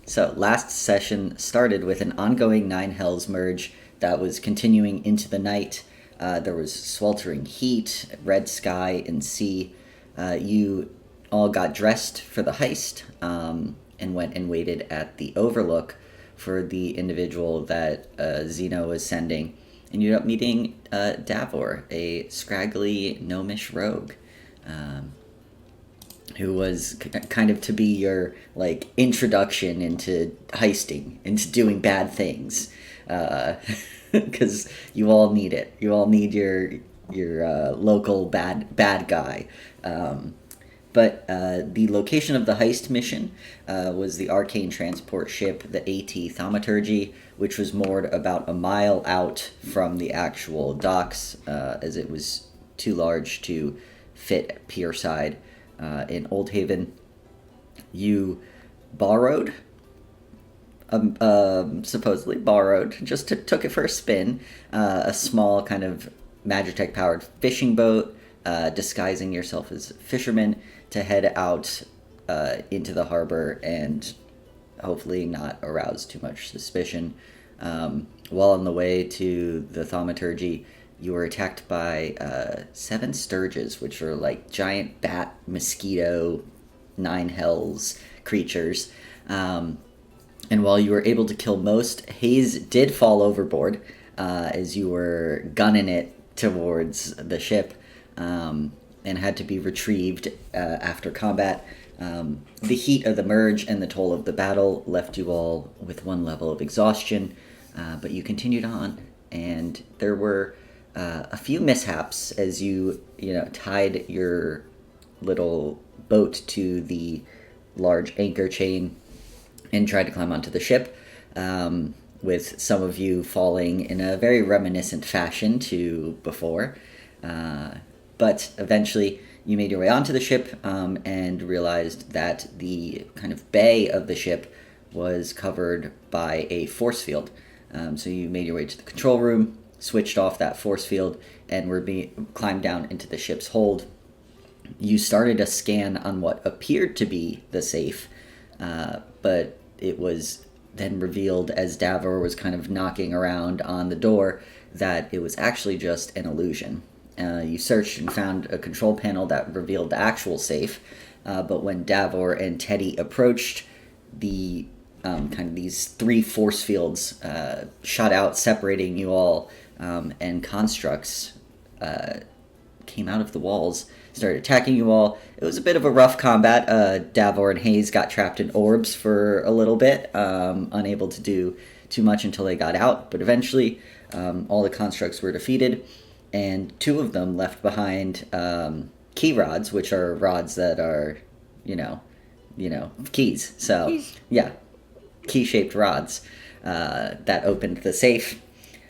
So last session started with an ongoing Nine Hells merge that was continuing into the night. There was sweltering heat, red sky, and sea. You all got dressed for the heist and went and waited at the overlook for the individual that Zeno was sending. And you ended up meeting Davor, a scraggly gnomish rogue. Who was kind of to be your like introduction into heisting, into doing bad things, because you all need it. You all need your local bad guy. But the location of the heist mission was the arcane transport ship, the AT Thaumaturgy, which was moored about a mile out from the actual docks, as it was too large to fit pierside. In Old Haven, you borrowed, supposedly borrowed, just took it for a spin, a small kind of Magitech-powered fishing boat, disguising yourself as fishermen to head out into the harbor and hopefully not arouse too much suspicion. While on the way to the thaumaturgy, you were attacked by 7 sturges, which are like giant bat, mosquito, nine hells creatures. And while you were able to kill most, Hayes did fall overboard as you were gunning it towards the ship and had to be retrieved after combat. The heat of the merge and the toll of the battle left you all with 1 level of exhaustion, but you continued on, and there were a few mishaps as you tied your little boat to the large anchor chain and tried to climb onto the ship, with some of you falling in a very reminiscent fashion to before. But eventually you made your way onto the ship and realized that the kind of bay of the ship was covered by a force field. So you made your way to the control room, switched off that force field, and climbed down into the ship's hold. You started a scan on what appeared to be the safe, but it was then revealed as Davor was kind of knocking around on the door that it was actually just an illusion. You searched and found a control panel that revealed the actual safe, but when Davor and Teddy approached, the kind of these 3 force fields shot out, separating you all, and constructs came out of the walls, started attacking you all. It was a bit of a rough combat. Davor and Hayes got trapped in orbs for a little bit, unable to do too much until they got out, but eventually all the constructs were defeated, and 2 of them left behind key rods, which are rods that are, keys. So, keys. Yeah, key-shaped rods that opened the safe.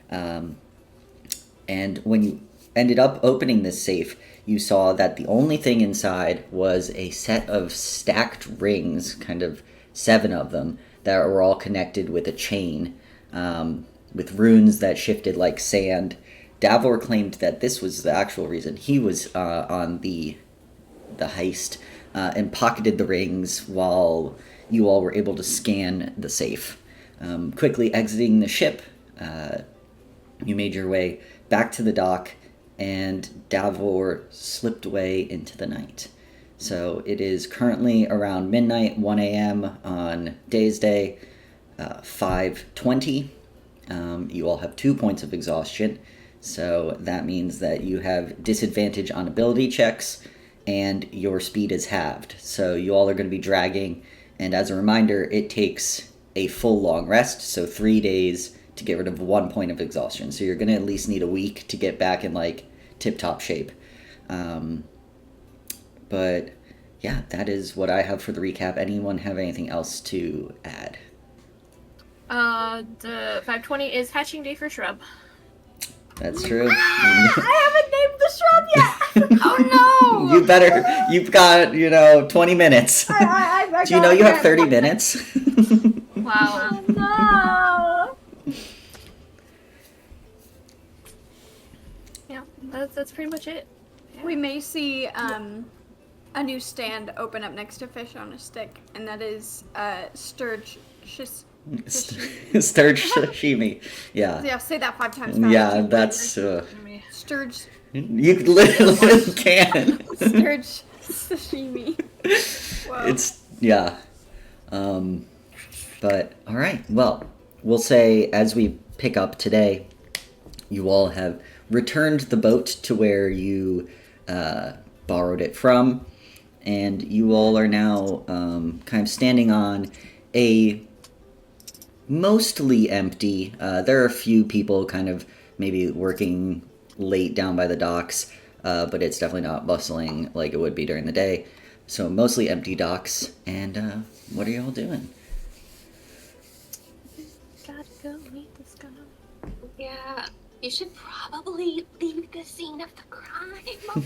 And when you ended up opening this safe, you saw that the only thing inside was a set of stacked rings, kind of 7 of them, that were all connected with a chain, with runes that shifted like sand. Davor claimed that this was the actual reason he was on the heist, and pocketed the rings while you all were able to scan the safe. Quickly exiting the ship, you made your way back to the dock, and Davor slipped away into the night. So it is currently around midnight, 1 a.m. on Day's Day, 5:20. You all have 2 points of exhaustion, so that means that you have disadvantage on ability checks, and your speed is halved. So you all are going to be dragging, and as a reminder, it takes a full long rest, so 3 days to get rid of 1 point of exhaustion. So you're going to at least need a week to get back in, like, tip-top shape. But, yeah, that is what I have for the recap. Anyone have anything else to add? The 5:20 is hatching day for shrub. That's true. I haven't named the shrub yet! Oh, no! You've got, 20 minutes. I do you know you have 30 minutes? Wow. Oh, no! Yeah, that's pretty much it. Yeah. We may see, a new stand open up next to Fish on a Stick, and that is sturge. Stirred sashimi. Yeah. Yeah, say that 5 times fast. Yeah, that's... Sturge. You literally can. Sturge sashimi. Whoa. It's... Yeah. But, alright. Well, we'll say as we pick up today, you all have returned the boat to where you borrowed it from, and you all are now kind of standing on a mostly empty. There are a few people kind of maybe working late down by the docks, but it's definitely not bustling like it would be during the day. So mostly empty docks. And what are y'all doing? Gotta go meet this guy. Yeah, you should probably leave the scene of the crime.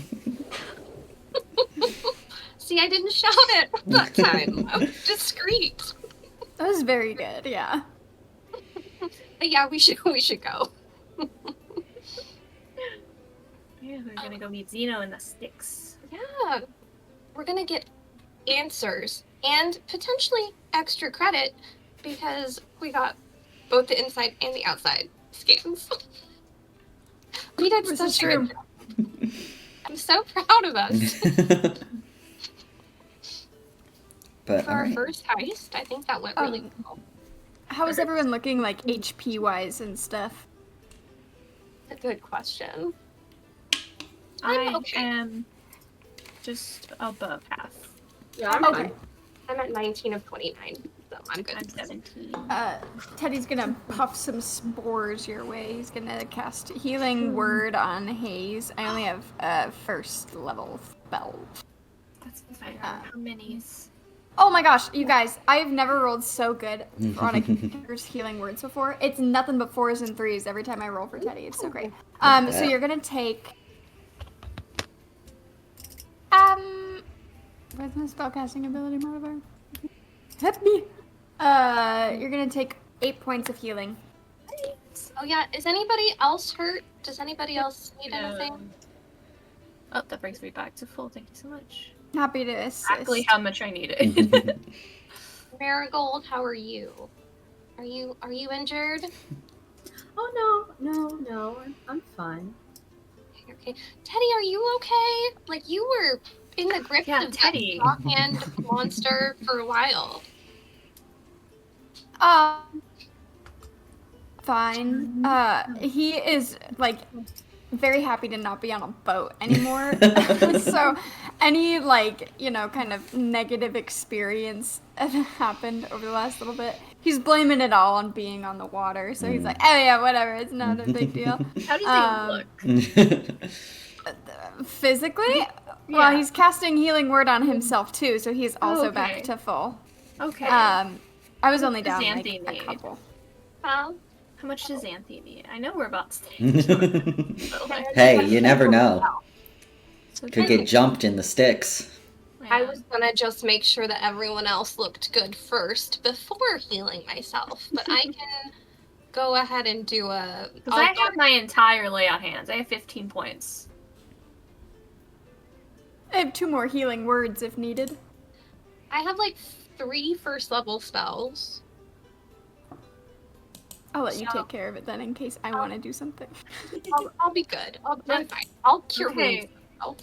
See, I didn't shout it that time. I was discreet. That was very good, yeah. But yeah, we should go. Yeah, we're gonna go meet Zeno and the Sticks. Yeah, we're gonna get answers and potentially extra credit because we got both the inside and the outside scans. We did This such is a good true. job. I'm so proud of us. But For our alright. first heist, I think that went really well. How is everyone looking, like, HP wise and stuff? A good question. I okay. am just above half. Yeah, I'm Okay. I'm at 19 of 29, so I'm good. I'm 17. Teddy's gonna puff some spores your way. He's gonna cast Healing Word on Haze. I only have first level spell. That's fine. How many's? Oh my gosh, you guys, I've never rolled so good on a character's Healing Words before. It's nothing but 4s and 3s every time I roll for Teddy. It's so great. So you're gonna take... Where's my spellcasting ability modifier? Help me! You're gonna take 8 points of healing. Oh yeah, is anybody else hurt? Does anybody else need anything? Oh, that brings me back to full. Thank you so much. Happy to assist. Exactly how much I needed. Marigold, how are you? Are you injured? Oh no, I'm fine. Okay. Teddy, are you okay? Like you were in the grip Yeah, of Teddy. that hand monster for a while. Fine. He is, like, very happy to not be on a boat anymore. So, any, like, you know, kind of negative experience that happened over the last little bit, he's blaming it all on being on the water. So he's like, oh yeah, whatever, it's not a big deal. How does he look? Physically? Well, Yeah. he's casting Healing Word on himself, too, so he's also okay. back to full. Okay. I was only What does down, like, Xanthi a need? couple. Huh? How much does Xanthi need? I know we're about to take but, like, Hey, you never know. so Could get jumped in the sticks. I was gonna just make sure that everyone else looked good first before healing myself, but I can go ahead and do a. Because I have my entire lay on hands. I have 15 points. I have 2 more Healing Words if needed. I have like 3 first level spells. I'll let you So- take care of it then in case I want to do something. I'll be good. I'm fine. I'll cure Okay. wounds myself.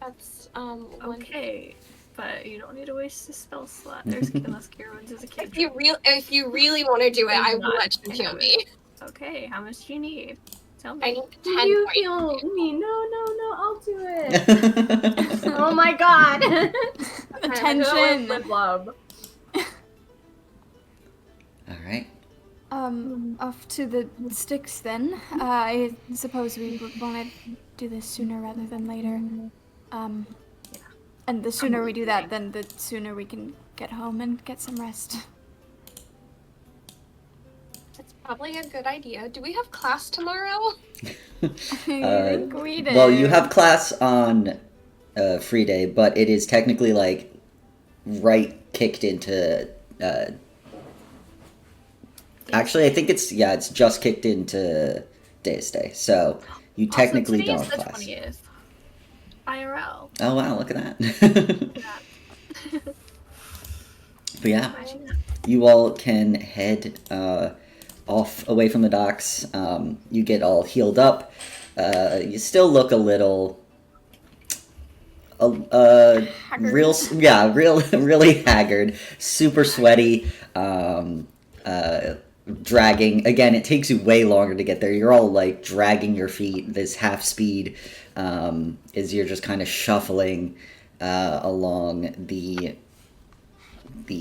That's one. Okay. But you don't need to waste a spell slot. There's less cure wounds as a kid. If you really want to do it, I will let you heal me. Okay, how much do you need? Tell I me. need 10 You points. heal me. No, I'll do it. Oh my god. Attention. With love. Alright. Off to the sticks then. I suppose we would want to do this sooner rather than later. And the sooner we do that, then the sooner we can get home and get some rest. That's probably a good idea. Do we have class tomorrow? I think we did. Well, you have class on free day, but it is technically like right kicked into. Actually, I think it's just kicked into Day's Day, so you technically today don't is have the class. 20th. IRL. Oh wow, look at that. Yeah. But yeah, you all can head off away from the docks. You get all healed up. You still look a little, Haggard. really haggard, super sweaty. Dragging again. It takes you way longer to get there. You're all like dragging your feet this half speed as you're just kind of shuffling along the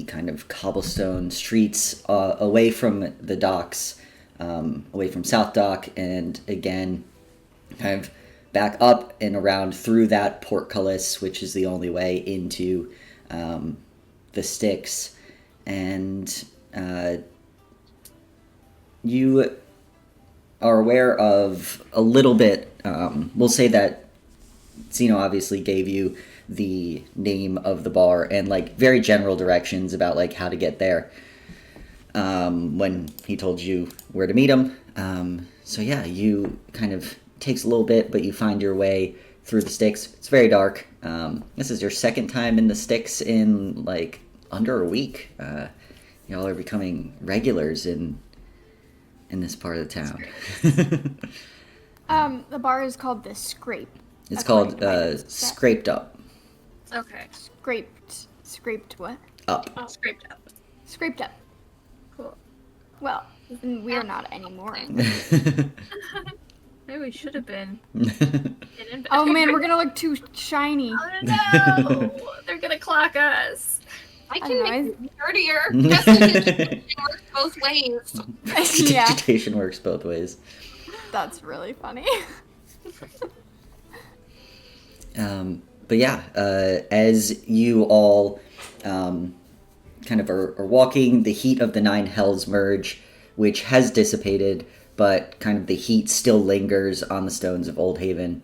kind of cobblestone streets away from the docks, away from South Dock, and again, kind of back up and around through that portcullis, which is the only way into the Styx. And you are aware of a little bit, we'll say that Zeno obviously gave you the name of the bar and like very general directions about like how to get there when he told you where to meet him. So yeah, you kind of takes a little bit, but you find your way through the Styx. It's very dark. This is your second time in the Styx in like under a week. Y'all are becoming regulars in this part of the town. The bar is called the Scrape. It's called Scraped Up. Okay. Scraped what? Up. Oh, scraped up. Scraped up. Cool. Well, we're not anymore. Maybe we should have been. Oh man, we're gonna look too shiny. Oh no! They're gonna clock us. I I can know, make it dirtier. Prestidigitation works both ways. Yeah, Digitation works both ways. that's really funny. But yeah, as you all kind of are walking, the heat of the Nine Hells merge, which has dissipated, but kind of the heat still lingers on the stones of Old Haven.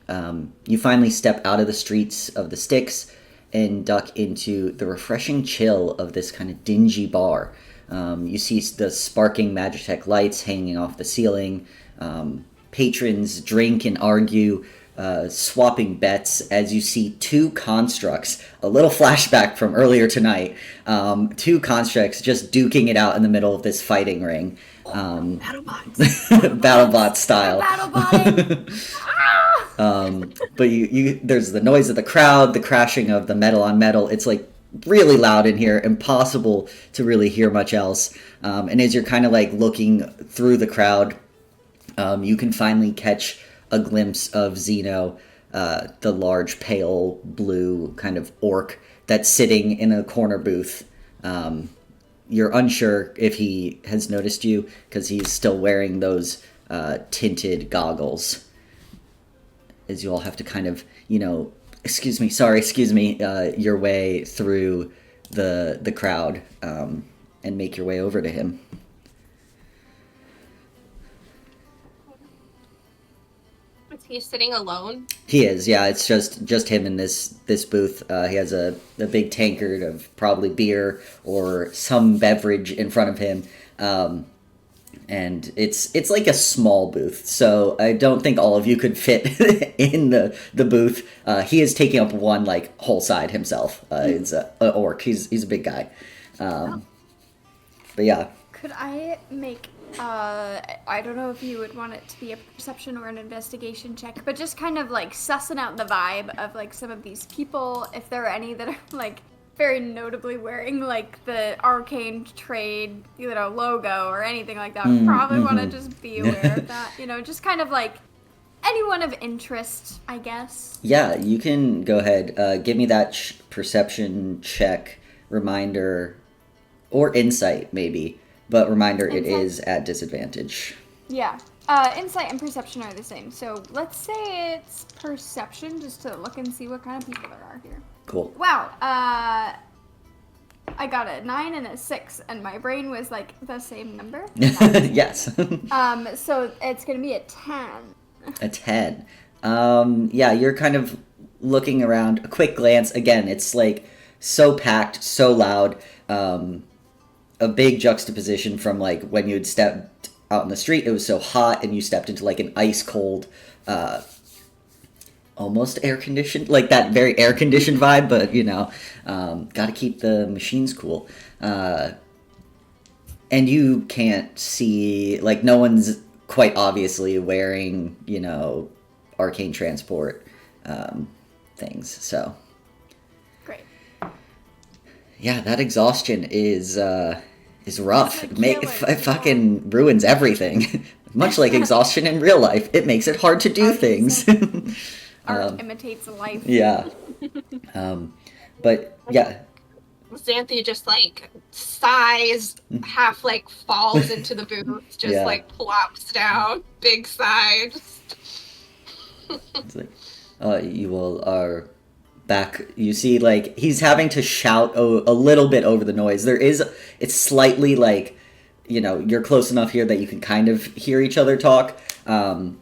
You finally step out of the streets of the Styx and duck into the refreshing chill of this kind of dingy bar. You see the sparking Magitech lights hanging off the ceiling. Patrons drink and argue, swapping bets as you see two constructs, a little flashback from earlier tonight, two constructs just duking it out in the middle of this fighting ring. BattleBots. BattleBot style. Battlebotting! But you there's the noise of the crowd, the crashing of the metal on metal. It's like really loud in here, impossible to really hear much else. And as you're kind of like looking through the crowd, you can finally catch a glimpse of Zeno, the large pale blue kind of orc that's sitting in a corner booth. You're unsure if he has noticed you because he's still wearing those tinted goggles. As you all have to kind of, excuse me, your way through the crowd and make your way over to him. Is he sitting alone? He is, yeah. It's just him in this booth. He has a big tankard of probably beer or some beverage in front of him, and it's like a small booth. So I don't think all of you could fit in the booth. He is taking up one like whole side himself. It's an orc. He's a big guy. But yeah. Could I make, I don't know if you would want it to be a perception or an investigation check, but just kind of like sussing out the vibe of like some of these people, if there are any that are like very notably wearing like the Arcane Trade, logo or anything like that. Probably want to just be aware of that, just kind of like anyone of interest, I guess. Yeah, you can go ahead. Give me that perception check, reminder, or insight maybe. But reminder, Insight? It is at disadvantage. Yeah. Insight and perception are the same. So let's say it's perception, just to look and see what kind of people there are here. Cool. Wow. I got a 9 and a 6, and my brain was like the same number. Yes. So it's gonna be a 10. A 10. Yeah, you're kind of looking around. A quick glance. Again, it's like so packed, so loud. A big juxtaposition from like when you'd stepped out in the street, it was so hot, and you stepped into like an ice cold, almost air conditioned, like that very air conditioned vibe, but got to keep the machines cool. And you can't see, like, no one's quite obviously wearing, arcane transport things. So, Great. yeah, that exhaustion is rough. It's It fucking ruins everything. Much like exhaustion in real life, it makes it hard to do things. Art imitates life. Yeah. But yeah. Xanthi just like sighs, half like falls into the booth, just Yeah. like plops down, big sigh. It's like, you all are back. You see, like, he's having to shout a little bit over the noise. It's slightly like, you're close enough here that you can kind of hear each other talk. And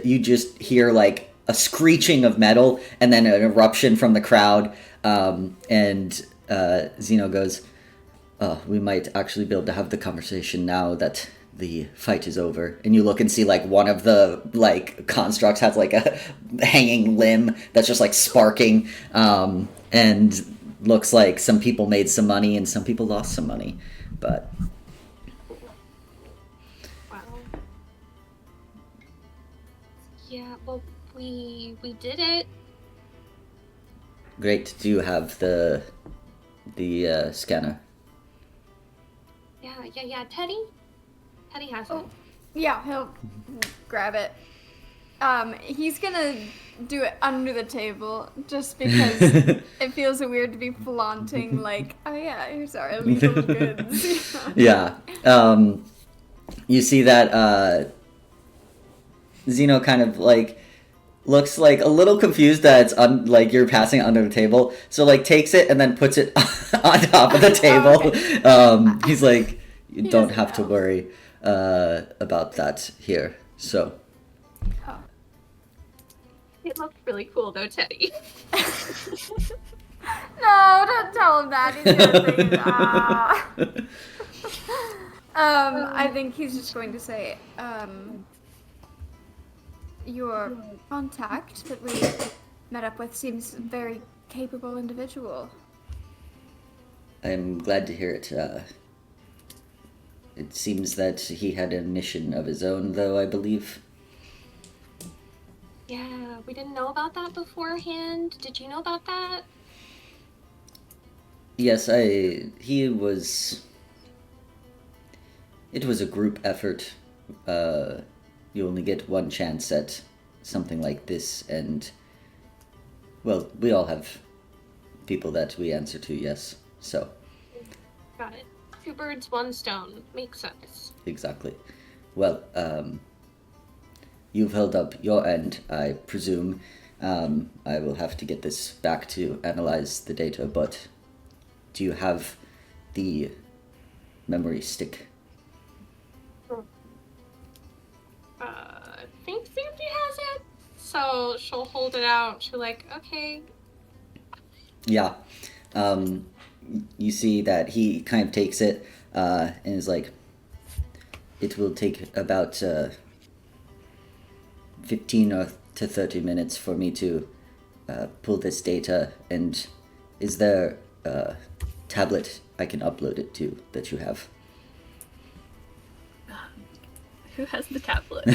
you just hear like a screeching of metal and then an eruption from the crowd. And Zeno goes, we might actually be able to have the conversation now that the fight is over. And you look and see like one of the like constructs has like a hanging limb that's just like sparking, and looks like some people made some money and some people lost some money, but Wow. Yeah, well, we did it. great. Do you have the scanner? Yeah. Teddy has it. Yeah, he'll grab it. He's gonna do it under the table just because it feels weird to be flaunting like, oh yeah, here's our illegal goods. Yeah. You see that Zeno kind of like looks like a little confused that it's like you're passing it under the table, so like takes it and then puts it on top of the table. Okay. He's like, you He don't doesn't have to know. worry about that here. So Oh. It looked really cool though, Teddy. No, don't tell him that. He's gonna think, ah. I think he's just going to say, your contact that we met up with seems a very capable individual. I'm glad to hear it. It seems that he had a mission of his own, though, I believe. Yeah, we didn't know about that beforehand. Did you know about that? Yes, it was a group effort. You only get one chance at something like this, and, well, we all have people that we answer to, yes. So, Got it. Two birds, one stone. Makes sense. exactly. Well, you've held up your end, I presume. I will have to get this back to analyze the data, but do you have the memory stick? I think Xanthi has it. So she'll hold it out. She'll like, okay. Yeah. You see that he kind of takes it and is like, it will take about 15 or to 30 minutes for me to pull this data. And is there a tablet I can upload it to that you have? Who has the tablet? I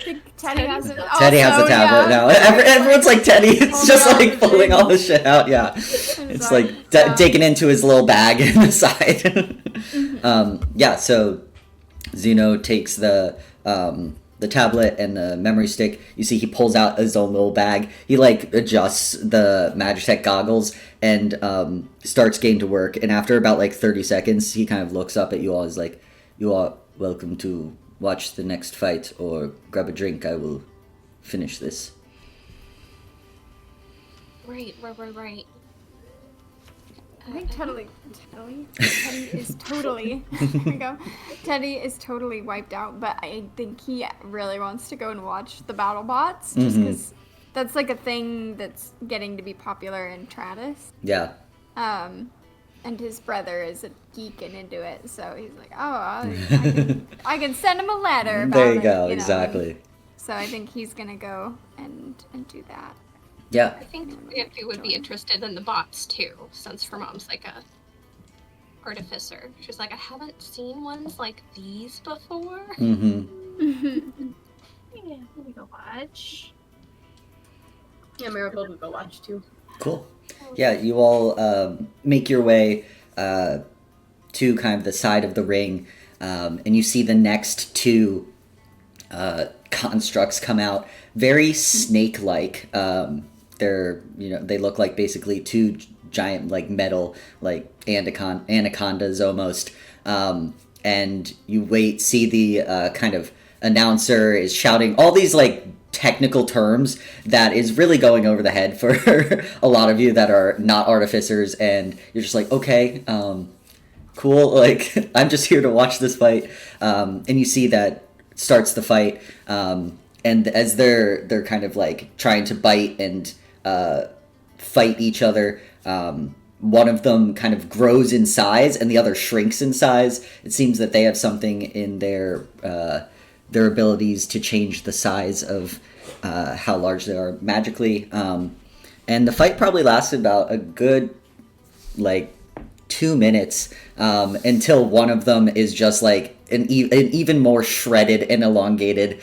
think Teddy has it. Teddy has a also, tablet yeah. now. Everyone's like Teddy. It's Oh, just yeah, like pulling all the shit out. Yeah, it's sorry. like taken into his little bag in the side. Yeah. So Zeno takes the tablet and the memory stick. You see, he pulls out his own little bag. He like adjusts the Magitech goggles and starts getting to work. And after about like 30 seconds, he kind of looks up at you all. He's like, "You are welcome to watch the next fight or grab a drink. I will finish this." Right. I think Teddy is totally. There we go. Teddy is totally wiped out, but I think he really wants to go and watch the battle bots, just because that's like a thing that's getting to be popular in Travis. Yeah. And his brother is a geek and into it, so he's like, oh, I can send him a letter about There you it, go. know? Exactly. So I think he's gonna go and do that. Yeah. I think Nancy would be interested in the bots too, since her mom's like a artificer. She's like, I haven't seen ones like these before. Mm-hmm. Yeah, let me go watch. Yeah, Marigold would go watch too. Cool. Yeah, you all make your way to kind of the side of the ring, and you see the next two constructs come out. Very snake-like. They look like basically two giant like metal like anacondas almost. And you see the kind of announcer is shouting all these like technical terms that is really going over the head for a lot of you that are not artificers, and you're just like, okay, cool, like I'm just here to watch this fight. And you see that starts the fight, and as they're kind of like trying to bite and fight each other, one of them kind of grows in size and the other shrinks in size. It seems that they have something in their abilities to change the size of how large they are magically. And the fight probably lasted about a good, like, 2 minutes until one of them is just like an even more shredded and elongated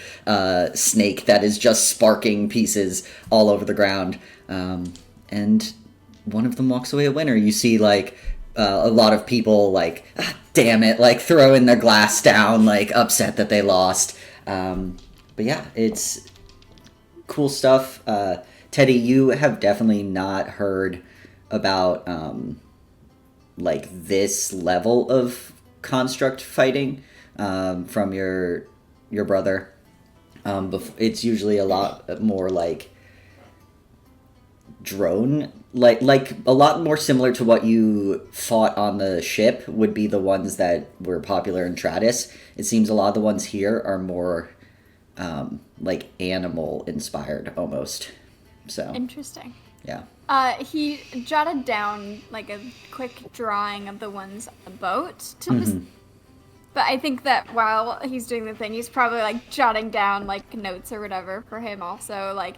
snake that is just sparking pieces all over the ground. And one of them walks away a winner. You see, like, a lot of people, like, damn it, like, throwing their glass down, like, upset that they lost. But yeah, it's cool stuff. Teddy, you have definitely not heard about, like, this level of construct fighting from your brother. It's usually a lot more, like, drone, like a lot more similar to what you fought on the ship would be the ones that were popular in Tratis. It seems a lot of the ones here are more like animal inspired almost. So Interesting. yeah. He jotted down like a quick drawing of the ones on the boat to just. But I think that while he's doing the thing, he's probably like jotting down like notes or whatever for him also, like,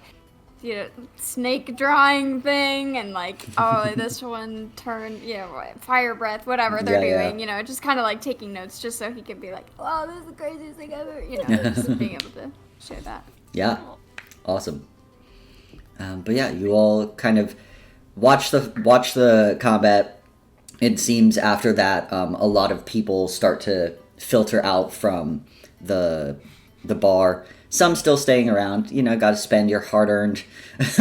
you know, snake drawing thing, and like, oh, this one turned, you know, fire breath, whatever they're doing, you know, just kind of like taking notes just so he can be like, oh, this is the craziest thing ever, you know, just being able to share that. Yeah, awesome. But yeah, you all kind of watch the combat. It seems after that, a lot of people start to filter out from the bar. Some still staying around, you know, got to spend your hard-earned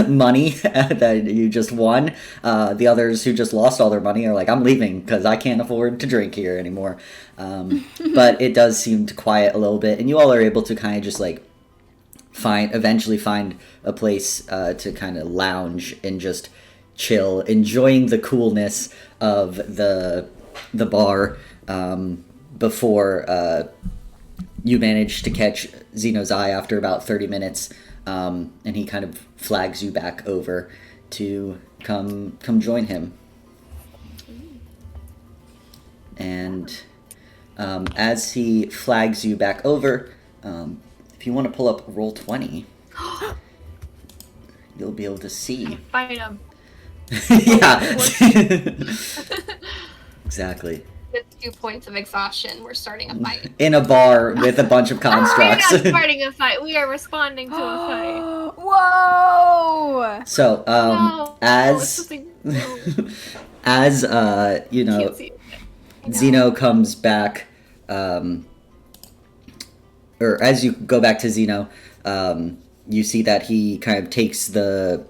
money that you just won. The others who just lost all their money are like, I'm leaving because I can't afford to drink here anymore. But it does seem to quiet a little bit, and you all are able to kind of just like eventually find a place to kind of lounge and just chill, enjoying the coolness of the bar before you manage to catch Zeno's eye after about 30 minutes, and he kind of flags you back over to come join him. And as he flags you back over, if you want to pull up Roll20, you'll be able to see. Fight him. Yeah. Exactly. With 2 points of exhaustion, we're starting a fight. In a bar with a bunch of constructs. We're not starting a fight. We are responding to a fight. Whoa! So, No. as you know, Can't see it. Zeno comes back, or as you go back to Zeno, you see that he kind of takes the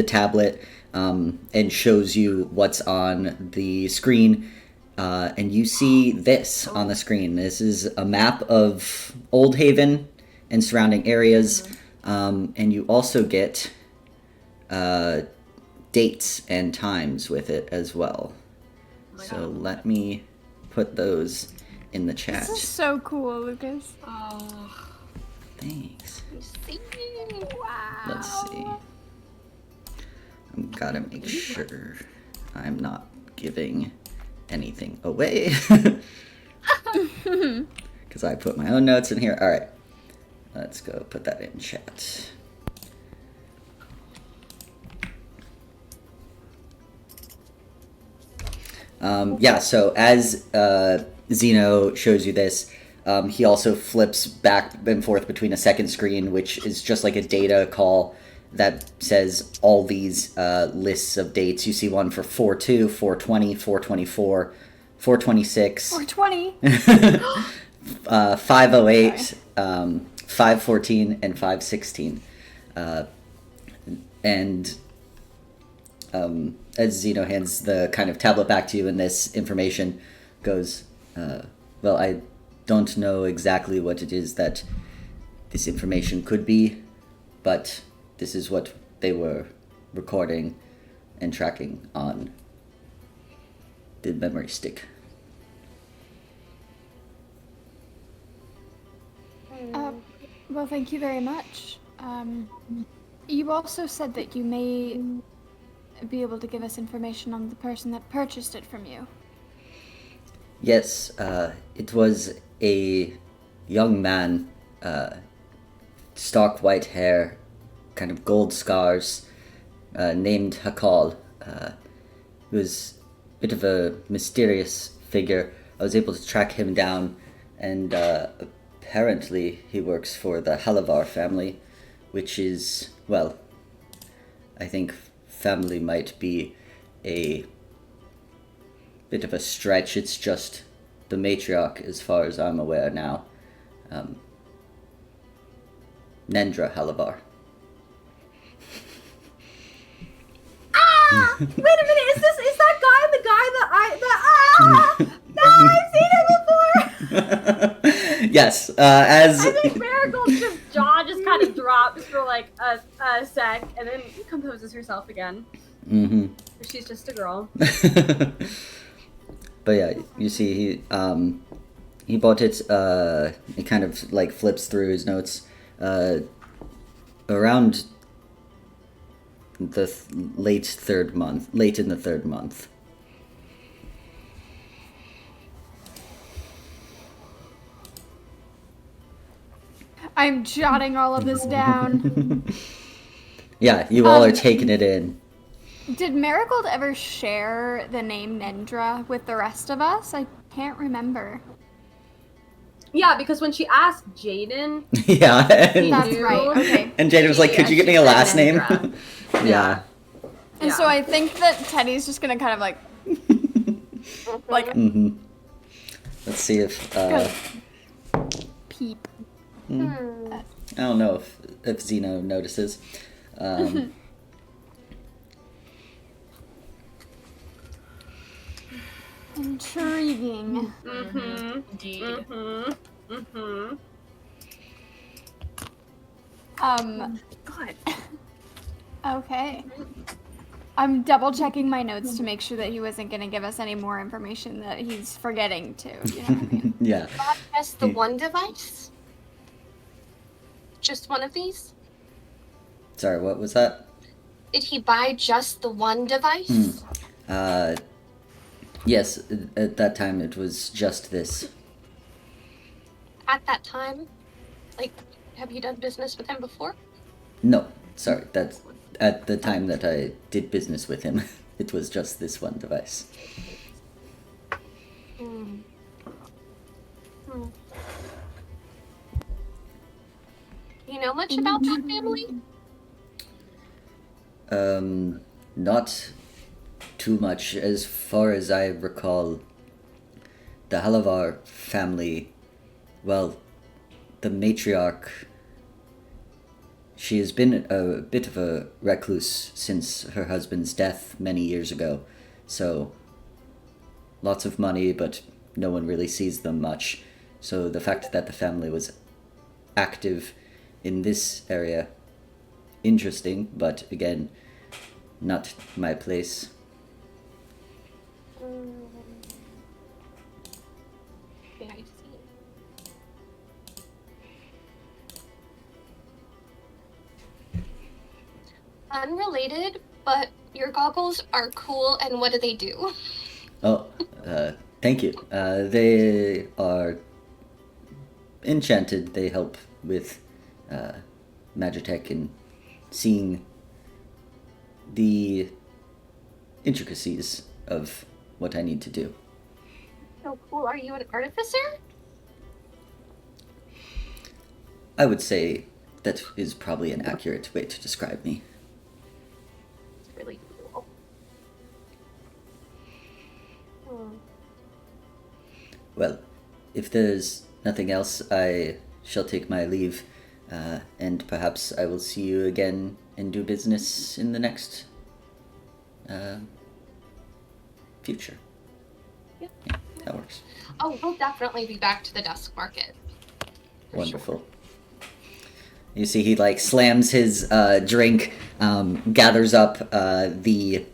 tablet and shows you what's on the screen. And you see this on the screen. This is a map of Old Haven and surrounding areas. And you also get dates and times with it as well. So let me put those in the chat. This is so cool, Lucas. Oh, Thanks. see? Wow. Let's see. I've got to make sure I'm not giving anything away. Because I put my own notes in here. All right. Let's go put that in chat. Yeah, so as Zeno shows you this, he also flips back and forth between a second screen, which is just like a data call that says all these lists of dates. You see one for 4/2, 4/20, 4/24, 4/26, 420. 5/08, 5/14, and 5/16. And as Zeno hands the kind of tablet back to you and this information goes, well, I don't know exactly what it is that this information could be, but this is what they were recording and tracking on the memory stick. Well, thank you very much. You also said that you may be able to give us information on the person that purchased it from you. Yes, it was a young man, stark white hair, kind of gold scars, named Hakal. He was a bit of a mysterious figure. I was able to track him down, and apparently he works for the Halavar family, which is, well, I think family might be a bit of a stretch. It's just the matriarch, as far as I'm aware now. Nendra Halavar. Wait a minute, is that guy the guy no, I've seen him before! Yes, as... I think Marigold's jaw just kind of drops for like a sec and then composes herself again. Mm-hmm. She's just a girl. But yeah, you see he bought it, he kind of like flips through his notes, around the late in the third month. I'm jotting all of this down. Yeah, you all are taking it in. Did Marigold ever share the name Nendra with the rest of us? I can't remember. Yeah, because when she asked Jaden, Yeah. And, That's right, okay. and Jaden was like, could you give me a last name? Yeah. And so I think that Teddy's just gonna kind of like... like... Mm-hmm. Let's see if... peep. I don't know if Zeno notices. Intriguing. Indeed. God. Okay. I'm double checking my notes to make sure that he wasn't gonna give us any more information that he's forgetting to. You know what I mean? Yeah. Not just the one device? Just one of these? Sorry, what was that? Did he buy just the one device? Yes, at that time it was just this. At that time? Like, have you done business with him before? No, sorry, that's at the time that I did business with him. It was just this one device. You know much about that family? Not too much. As far as I recall, the Halavar family, well, the matriarch, she has been a bit of a recluse since her husband's death many years ago, so lots of money, but no one really sees them much. So the fact that the family was active in this area, interesting, but again, not my place. Yeah, I see. Unrelated, but your goggles are cool, and what do they do? Oh, thank you. They are enchanted. They help with Magitech and seeing the intricacies of what I need to do. So cool. Are you an artificer? I would say that is probably an accurate way to describe me. It's really cool. Well, if there's nothing else, I shall take my leave, and perhaps I will see you again and do business in the next future. Yeah. That works. Oh, we'll definitely be back to the dusk market. For Wonderful. You see, he like slams his drink, gathers up the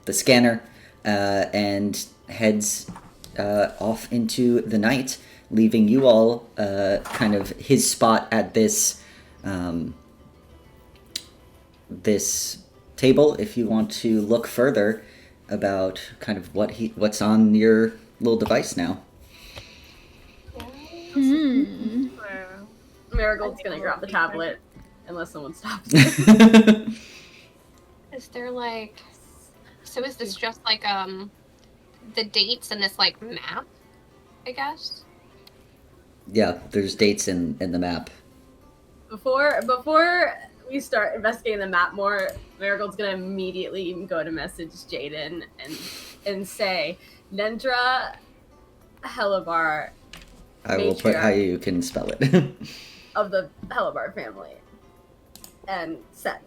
scanner, and heads off into the night, leaving you all kind of his spot at this this table. If you want to look further about kind of what's on your little device now. Hmm. Marigold's gonna grab the tablet unless someone stops. Is there like, so is this just like the dates and this like map, I guess? Yeah, there's dates in the map. Before we start investigating the map more, Marigold's gonna immediately go to message Jaden and say, Nendra Helabar I will put how you can spell it. of the Helabar family. And send.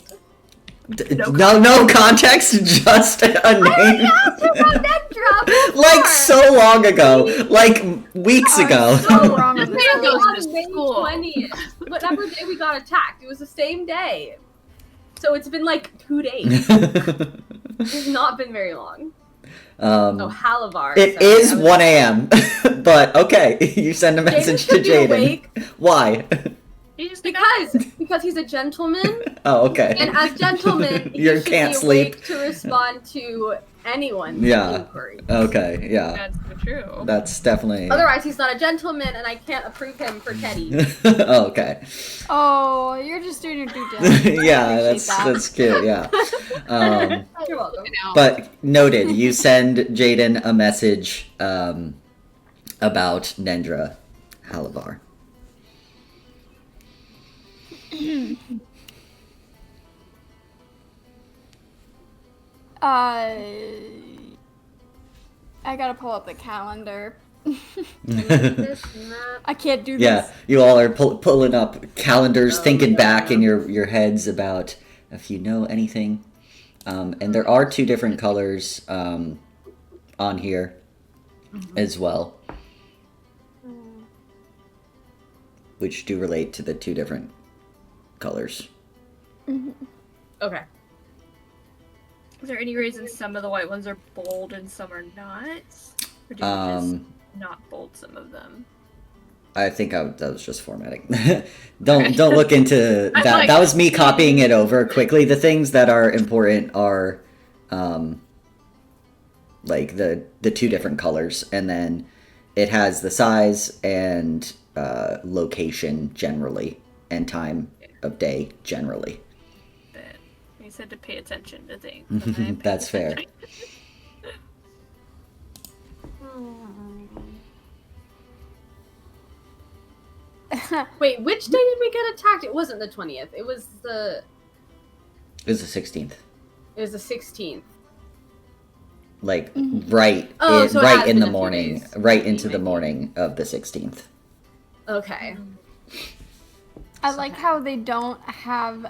No context, just a name. asked about Nendra Like before. so long ago, like weeks ago. So wrong on This this man one. on May 20th. Whatever day we got attacked, it was the same day. So it's been like 2 days. It's not been very long. Oh, Halavar. It sorry, is I was- 1 a.m. But okay, you send a message to should be Jaden. awake. Why? You just Because he's a gentleman, Oh, okay. and as gentlemen, he You should can't be sleep. awake to respond to anyone's Yeah. inquiry. Okay, yeah. That's so true. That's definitely. Otherwise, he's not a gentleman, and I can't approve him for Teddy. Oh, okay. Oh, you're just doing your due diligence. I Yeah, appreciate that's cute. Yeah. You're welcome. You know? But noted, you send Jaden a message about Nendra Halavar. I gotta pull up the calendar. This map. I can't do Yeah, this. you all are pulling up calendars, Oh, thinking yeah. back in your heads about if you know anything. And there are two different colors on here as well, which do relate to the two different colors. Okay. Is there any reason some of the white ones are bold and some are not? Or did you just not bold some of them? I think that was just formatting. Don't look into I'm that. like- That was me copying it over quickly. The things that are important are like the two different colors, and then it has the size and location generally, and time of day generally. But you said to pay attention to things. and I paid That's fair. attention. Wait, which day did we get attacked? It wasn't the 20th. It was the It was the 16th. 16th. Like right Oh, in, so it right has in been the a few morning, days. right into the Maybe. morning of the 16th. Okay. I like how they don't have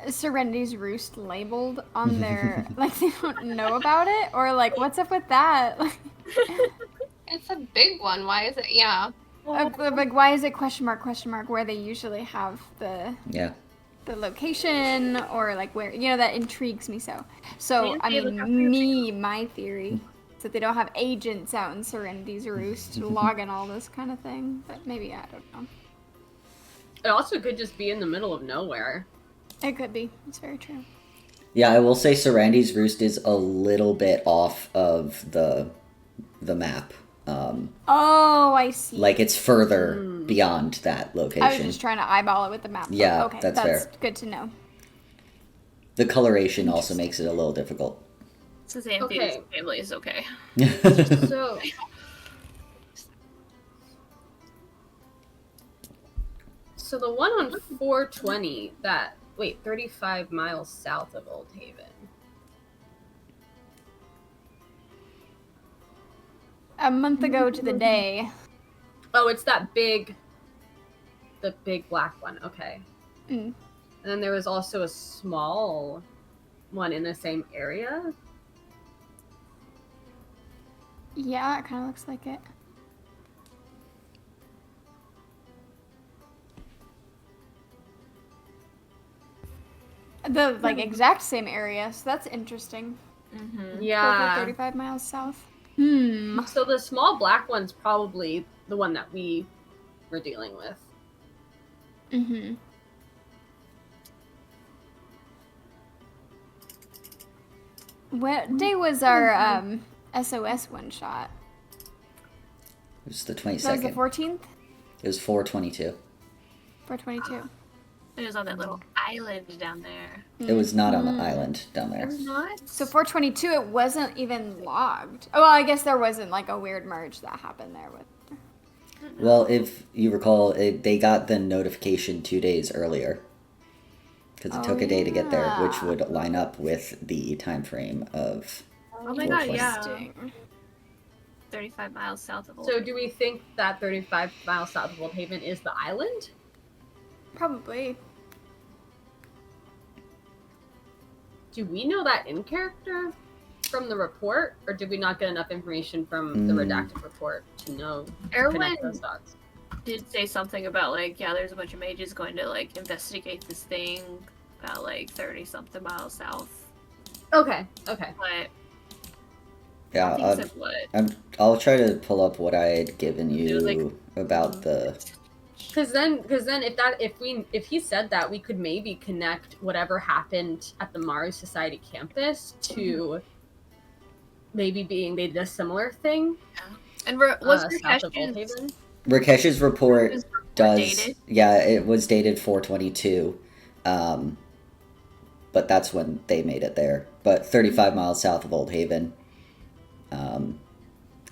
Serenity's Roost labeled on their like they don't know about it, or like what's up with that? It's a big one. Why is it? Yeah. Like why is it question mark where they usually have the Yeah. location, or like where, you know, that intrigues me so I Fancy, look after your mean my theory is that they don't have agents out in Serenity's Roost logging all this kind of thing, but maybe I don't know. It also could just be in the middle of nowhere. It could be. It's very true. Yeah, I will say Sarandy's Roost is a little bit off of the map. Oh, I see. Like it's further beyond that I was location. just trying to eyeball it with the map. Yeah, Okay, that's fair. good to know. The coloration also makes it a little difficult. So Xanthi's Okay. family is okay. So, so the one on 420 that 35 miles south of Old Haven. A month ago to the day. Oh, it's the big black one. Okay. Mm. And then there was also a small one in the same area. Yeah, it kind of looks like it. The exact same area, so that's interesting. Mm-hmm. Over Yeah. 35 miles south. So the small black one's probably the one that we were dealing with. Mm-hmm. What day was our SOS one shot? It was the That was 22nd. the 14th? It was 422. 422. It was on that little island down there. It was not on the island down there. It was not? So 422, it wasn't even logged. Oh, well, I guess there wasn't like a weird merge that happened there with. Well, if you recall, they got the notification 2 days earlier. Because it took a day to get there, which would line up with the time frame of. Oh my god, 420. yeah. Interesting. 35 miles south of Old So do we think that 35 miles south of Old Haven is the island? Probably. Do we know that in character from the report, or did we not get enough information from the redacted report to know to connect those dots? did say something about like, yeah, there's a bunch of mages going to like investigate this thing about like 30-something miles south. Okay. But Yeah, I think what? I'll try to pull up what I had given It you was like- about the. Because then if he said that, we could maybe connect whatever happened at the Mars Society campus to maybe being they did a similar thing. And was South of Old Rakesh's Haven. Rakesh's report does. dated? Yeah, it was dated 422. But that's when they made it there. But 35 miles south of Old Haven.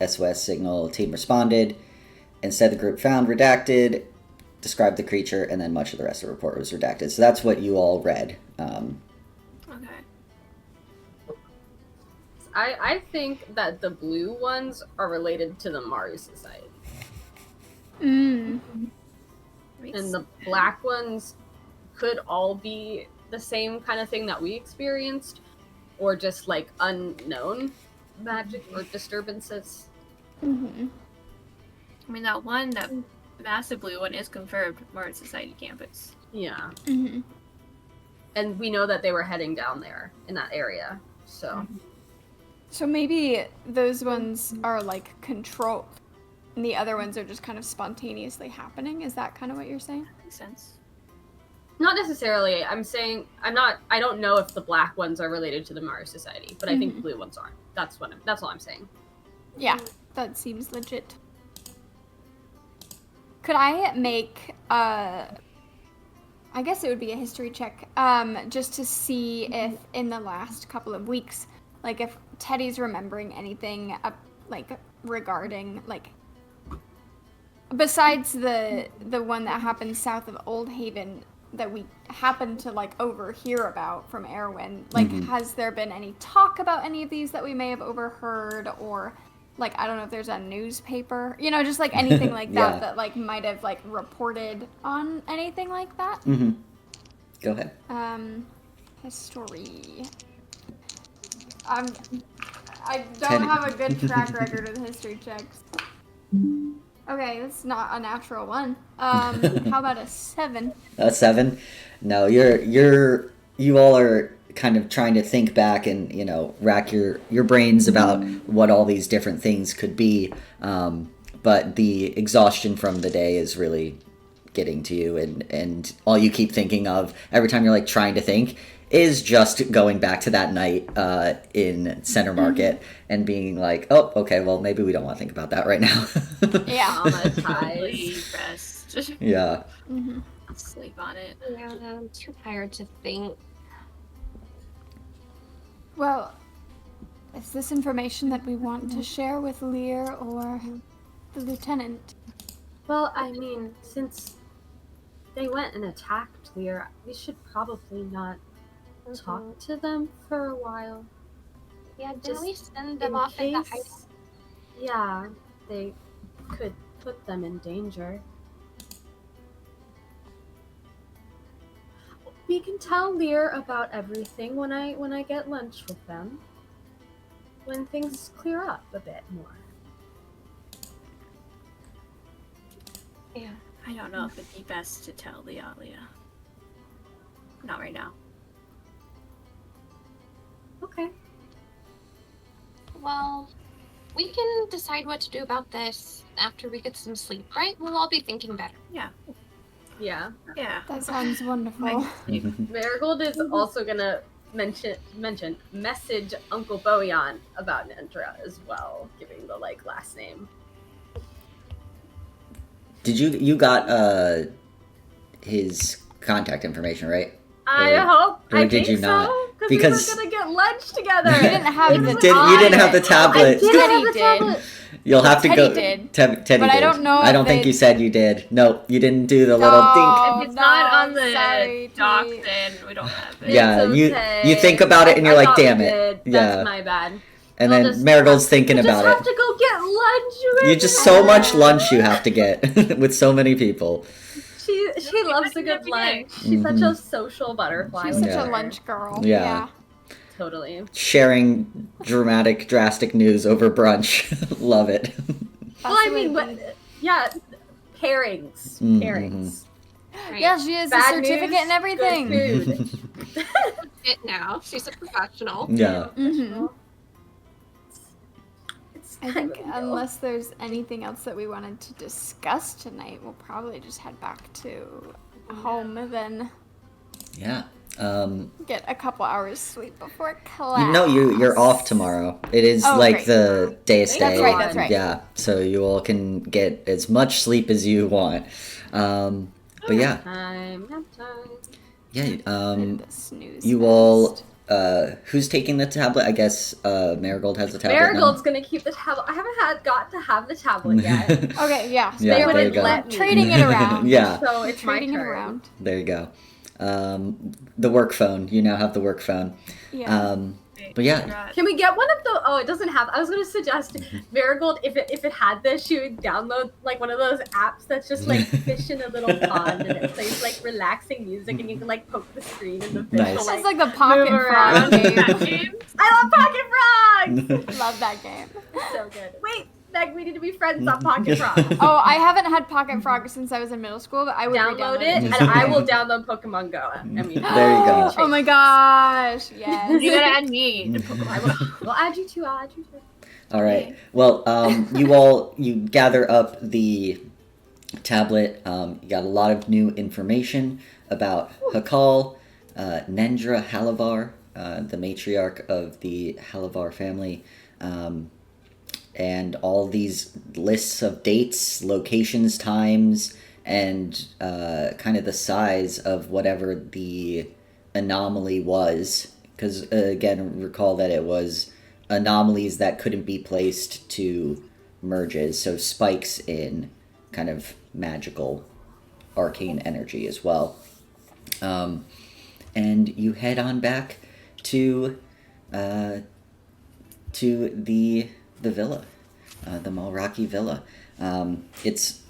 SOS signal team responded. Instead, the group found redacted, described the creature, and then much of the rest of the report was redacted. So that's what you all read. Okay. I think that the blue ones are related to the Mars Society. Mm. And the black ones could all be the same kind of thing that we experienced, or just like unknown magic or disturbances. Mm-hmm. I mean, that massive blue one is confirmed Mars Society campus. Yeah. Mm-hmm. And we know that they were heading down there in that area. So So maybe those ones are like controlled, and the other ones are just kind of spontaneously happening. Is that kind of what you're saying? Makes sense. not necessarily. I don't know if the black ones are related to the Mars Society, but I think the blue ones aren't. That's all I'm saying. Yeah, that seems legit. Could I make I guess it would be a history check, just to see if in the last couple of weeks, like if Teddy's remembering anything like regarding like besides the one that happened south of Old Haven that we happened to like overhear about from Erwin. Like, has there been any talk about any of these that we may have overheard, or like, I don't know if there's a newspaper, just like anything like that that like might have like reported on anything like that? Go ahead. History. I don't have a good track record with history checks. Okay, that's not a natural one. How about a 7? A 7? No, you all are kind of trying to think back and rack your brains about what all these different things could be, but the exhaustion from the day is really getting to you, and all you keep thinking of every time you're like trying to think is just going back to that night in Center Market and being like, oh, okay, well, maybe we don't want to think about that right now. Yeah. Traumatized. Rest. Yeah. Sleep on it. Yeah, I'm too tired to think. Well, Is this information that we want to share with Lear or the lieutenant? Well, I mean, since they went and attacked Lear, we should probably not talk to them for a while. Yeah, didn't Just we send them in off in the case, hiding? yeah, they could put them in danger. We can tell Lear about everything when I get lunch with them. When things clear up a bit more. Yeah. I don't know if it'd be best to tell Leah. Not right now. Okay. Well, we can decide what to do about this after we get some sleep, right? We'll all be thinking better. Yeah. Yeah. Yeah. That sounds wonderful. Marigold is also gonna message Uncle Boyan about Nendra as well, giving the last name. Did you got his contact information, right? I Or- hope. or I did think you not? so, Because- we were gonna get lunch together. You didn't have the It was tablet. You didn't have the tablet. I did Teddy have the did. tablet. You'll have to Teddy go. did. Teddy But I did. don't know I if don't think they- you said you did. No, you didn't do the little dink. No. If it's not no, on the sorry, dock, T. then we don't have it. Yeah, It's you okay. think about it and you're I like, thought we damn it. did. Yeah. That's my bad. And We'll then just Marigold's thinking Just about have it. to go get lunch with You just her. so much lunch you have to get with so many people. She loves a good every day. lunch. She's such a Mhm. social butterfly. She's with such Yeah. a her. lunch girl. Yeah. Totally. Sharing drastic news over brunch. Love it. Well, I mean, yeah, pairings. Mhm. Pairings. Right. Yeah, she has a Bad certificate news, and everything. good food. It now. She's a professional. Yeah. Mhm. It's I kind think of a deal. unless there's anything else that we wanted to discuss tonight, we'll probably just head back to home and then Yeah. get a couple hours sleep before class. No, you're off tomorrow. It is Oh, like great. the day stay. That's right, that's right. Yeah, so you all can get as much sleep as you want. But yeah, Nap time. yeah. The snooze You all. fest. Who's taking the tablet? I guess Marigold has the tablet. Marigold's gonna keep the tablet. I haven't got to have the tablet yet. Okay, yeah. Yeah, they there you wouldn't go. let me. Trading it around. Yeah. So it's my Trading it turn. around. There you go. The work phone. You now have the work phone. Yeah. But yeah. Forgot. Can we get one of the? Oh, it doesn't have. I was gonna suggest Marigold. If it had this, she would download like one of those apps that's just like fish in a little pond and it plays like relaxing music and you can like poke the screen and the fish Nice. will, Sounds like the Pocket move Frog around. game. Game? I love Pocket Frogs. Love that game. So good. Wait, Meg, we need to be friends on Pocket Frogs. Oh, I haven't had Pocket Frog since I was in middle school, but I would Download re-download it, and I will download Pokemon Go. I mean, There you go. Oh my gosh! Yes. You gotta add me to Pokemon. We'll add you too. I'll add you too. All right. Well, you gather up the tablet. You got a lot of new information about Hakal, Nendra Halavar, the matriarch of the Halavar family, and all these lists of dates, locations, times, and kind of the size of whatever the anomaly was. Because, again, recall that it was anomalies that couldn't be placed to merges, so spikes in kind of magical arcane energy as well. And you head on back to the villa, the Malraki villa. It's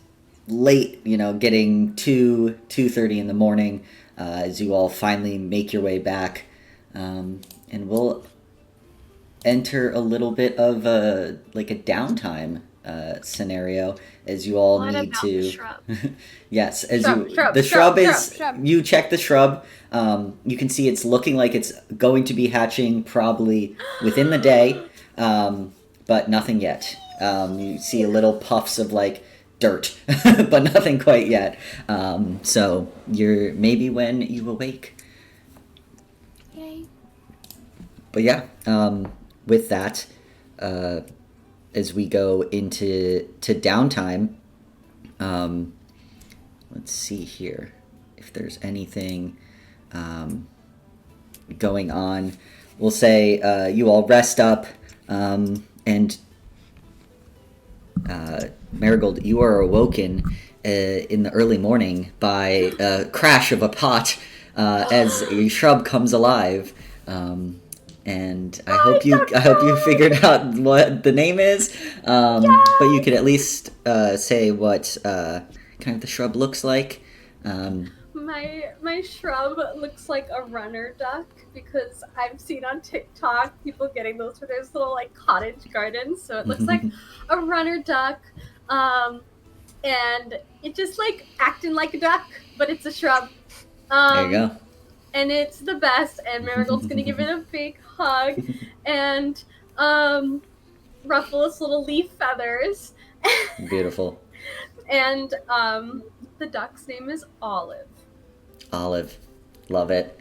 late, getting 2:30 in the morning as you all finally make your way back, and we'll enter a little bit of a downtime scenario as you all What need about to the shrub? yes, as Shrub, you shrub, the shrub, shrub is shrub. you check the shrub. You can see it's looking like it's going to be hatching probably within the day, but nothing yet. You see little puffs of dirt, but nothing quite yet. So you're maybe when you awake. Yay. But yeah, with that, as we go into downtime, let's see here if there's anything going on. We'll say you all rest up, And Marigold, you are awoken in the early morning by a crash of a pot as a shrub comes alive. And I hope you figured out what the name is. But you could at least say what kind of the shrub looks like. My shrub looks like a runner duck because I've seen on TikTok people getting those for those little like cottage gardens. So it looks like a runner duck, and it just like acting like a duck, but it's a shrub. There you go. And it's the best. And Marigold's gonna give it a big hug and ruffle its little leaf feathers. Beautiful. And the duck's name is Olive. Olive. Love it.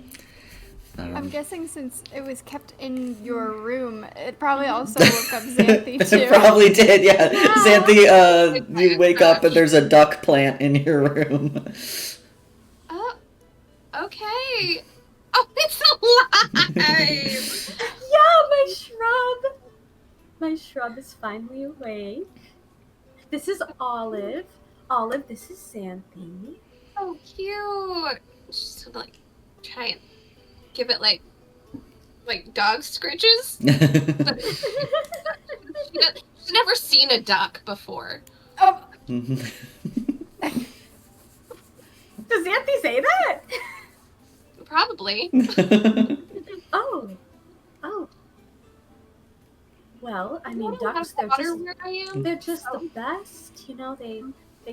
I'm guessing since it was kept in your room, it probably also woke up Xanthi too. It probably did, yeah. Xanthi, you wake up and there's a duck plant in your room. Oh, okay. Oh, it's alive! Yeah, my shrub! My shrub is finally awake. This is Olive. Olive, this is Xanthi. So cute. Just like try and give it like dog scritches. She's never seen a duck before. Oh. Does Xanthi say that? Probably. Oh. Well, I mean, ducks, they're just the best. You know, they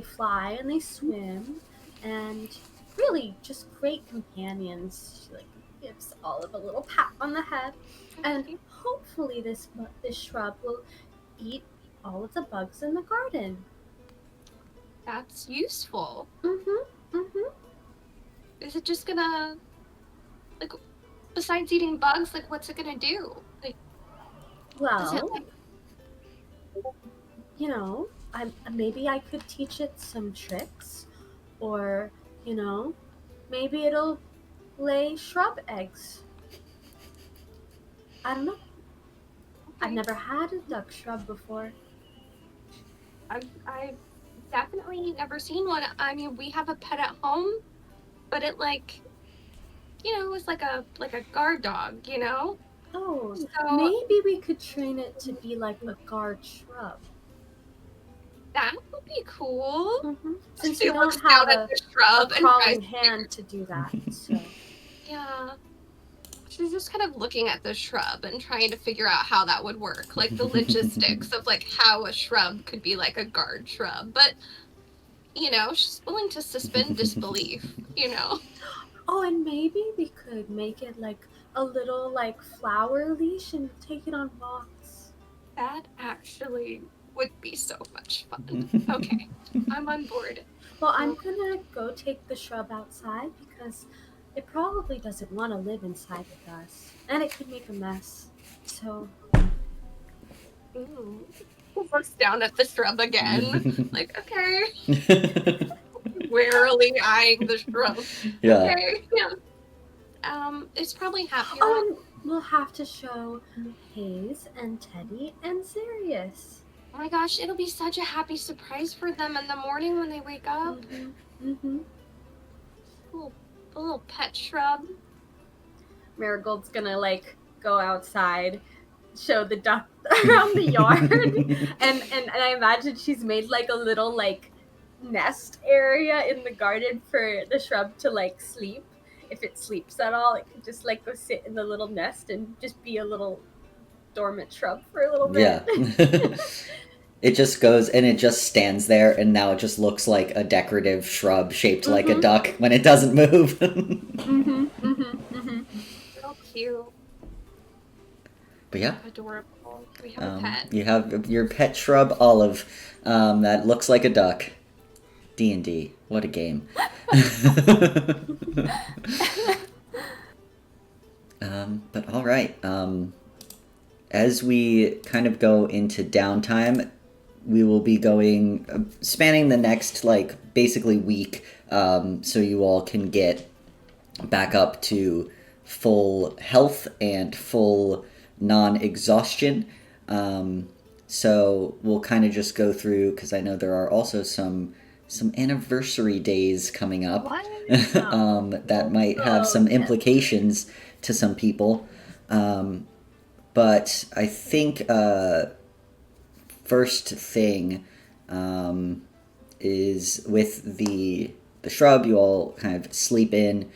fly and they swim, and really just great companions. She like gives Olive a little pat on the head, and hopefully this shrub will eat all of the bugs in the garden. That's useful. Mm-hmm. Is it just gonna, like, besides eating bugs, like, what's it gonna do? Like, Well, you know, maybe I could teach it some tricks, or, you know, maybe it'll lay shrub eggs. I don't know. I've never had a duck shrub before. I've definitely never seen one. I mean, we have a pet at home, but it like, you know, it's like a guard dog, you know? Oh, So- maybe we could train it to be like a guard shrub. That would be cool. Mm-hmm. Since She we don't looks have down a at the shrub and crawling tries- hand to do that, so. Yeah. She's just kind of looking at the shrub and trying to figure out how that would work, like the logistics of like how a shrub could be like a guard shrub. But you know, she's willing to suspend disbelief, you know. Oh, and maybe we could make it like a little like flower leash and take it on walks. That actually would be so much fun. Okay, I'm on board. Well, I'm gonna go take the shrub outside because it probably doesn't want to live inside with us, and it could make a mess. So, Ooh. Looks down at the shrub again. Like, okay. Warily eyeing the shrub. Yeah. Okay. Yeah. It's probably happier. oh, and we'll have to show Hayes and Teddy and Sirius. Oh my gosh, it'll be such a happy surprise for them in the morning when they wake up. Mm-hmm. A little pet shrub. Marigold's gonna like go outside, show the duck around the yard, and I imagine she's made like a little like nest area in the garden for the shrub to like sleep. If it sleeps at all, it could just like go sit in the little nest and just be a little dormant shrub for a little bit. Yeah. It just goes and it just stands there, and now it just looks like a decorative shrub shaped like a duck when it doesn't move. So cute. But yeah. Adorable. We have a pet. You have your pet shrub, Olive, that looks like a duck. D&D. What a game. But all right. As we kind of go into downtime, we will be going, spanning the next, like, basically week, so you all can get back up to full health and full non-exhaustion. So we'll kind of just go through, because I know there are also some anniversary days coming up that might have some implications to some people. But I think first thing is with the shrub. You all kind of sleep in,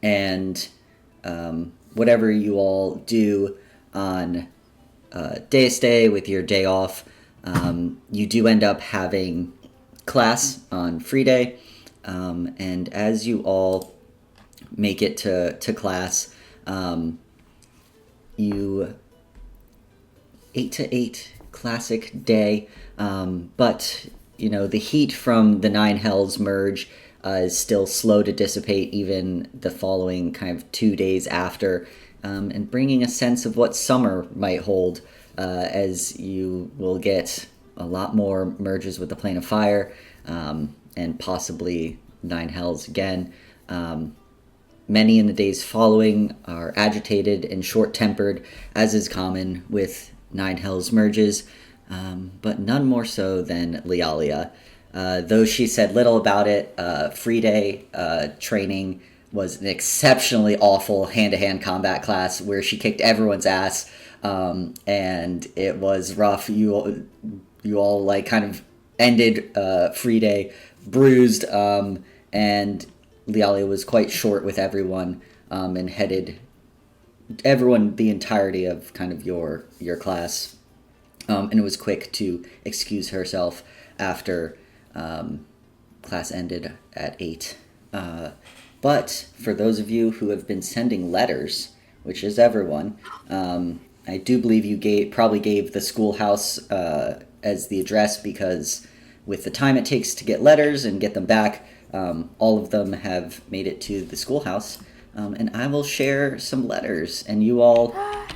and whatever you all do on Deus Day with your day off, you do end up having class on free day, and as you all make it to class, you 8 to 8 classic day, but the heat from the 9 hells merge is still slow to dissipate even the following kind of 2 days after, and bringing a sense of what summer might hold, as you will get a lot more merges with the plane of fire, and possibly 9 hells again. Many in the days following are agitated and short-tempered, as is common with 9 hells merges, but none more so than Lialia. Though she said little about it, free day training was an exceptionally awful hand-to-hand combat class where she kicked everyone's ass, and it was rough. You all like kind of ended free day bruised, and Lialia was quite short with everyone, and headed everyone the entirety of kind of your class, and it was quick to excuse herself after class ended at 8. But for those of you who have been sending letters, which is everyone, I do believe you probably gave the schoolhouse as the address, because with the time it takes to get letters and get them back, all of them have made it to the schoolhouse. And I will share some letters, and I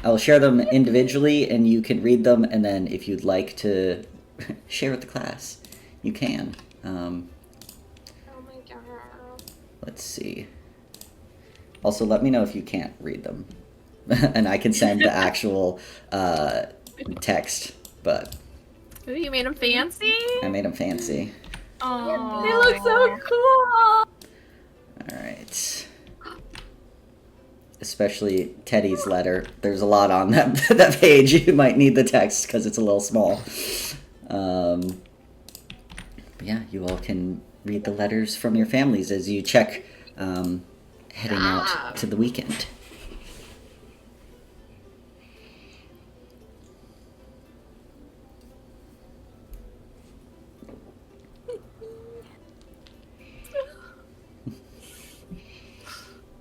will share them individually, and you can read them, and then if you'd like to share with the class, you can. Oh my god. Let's see. Also, let me know if you can't read them, and I can send the actual text, but... Ooh, you made them fancy? I made them fancy. Oh, They look so cool! Alright. Especially Teddy's letter. There's a lot on that page. You might need the text because it's a little small. But yeah, you all can read the letters from your families as you check heading out to the weekend.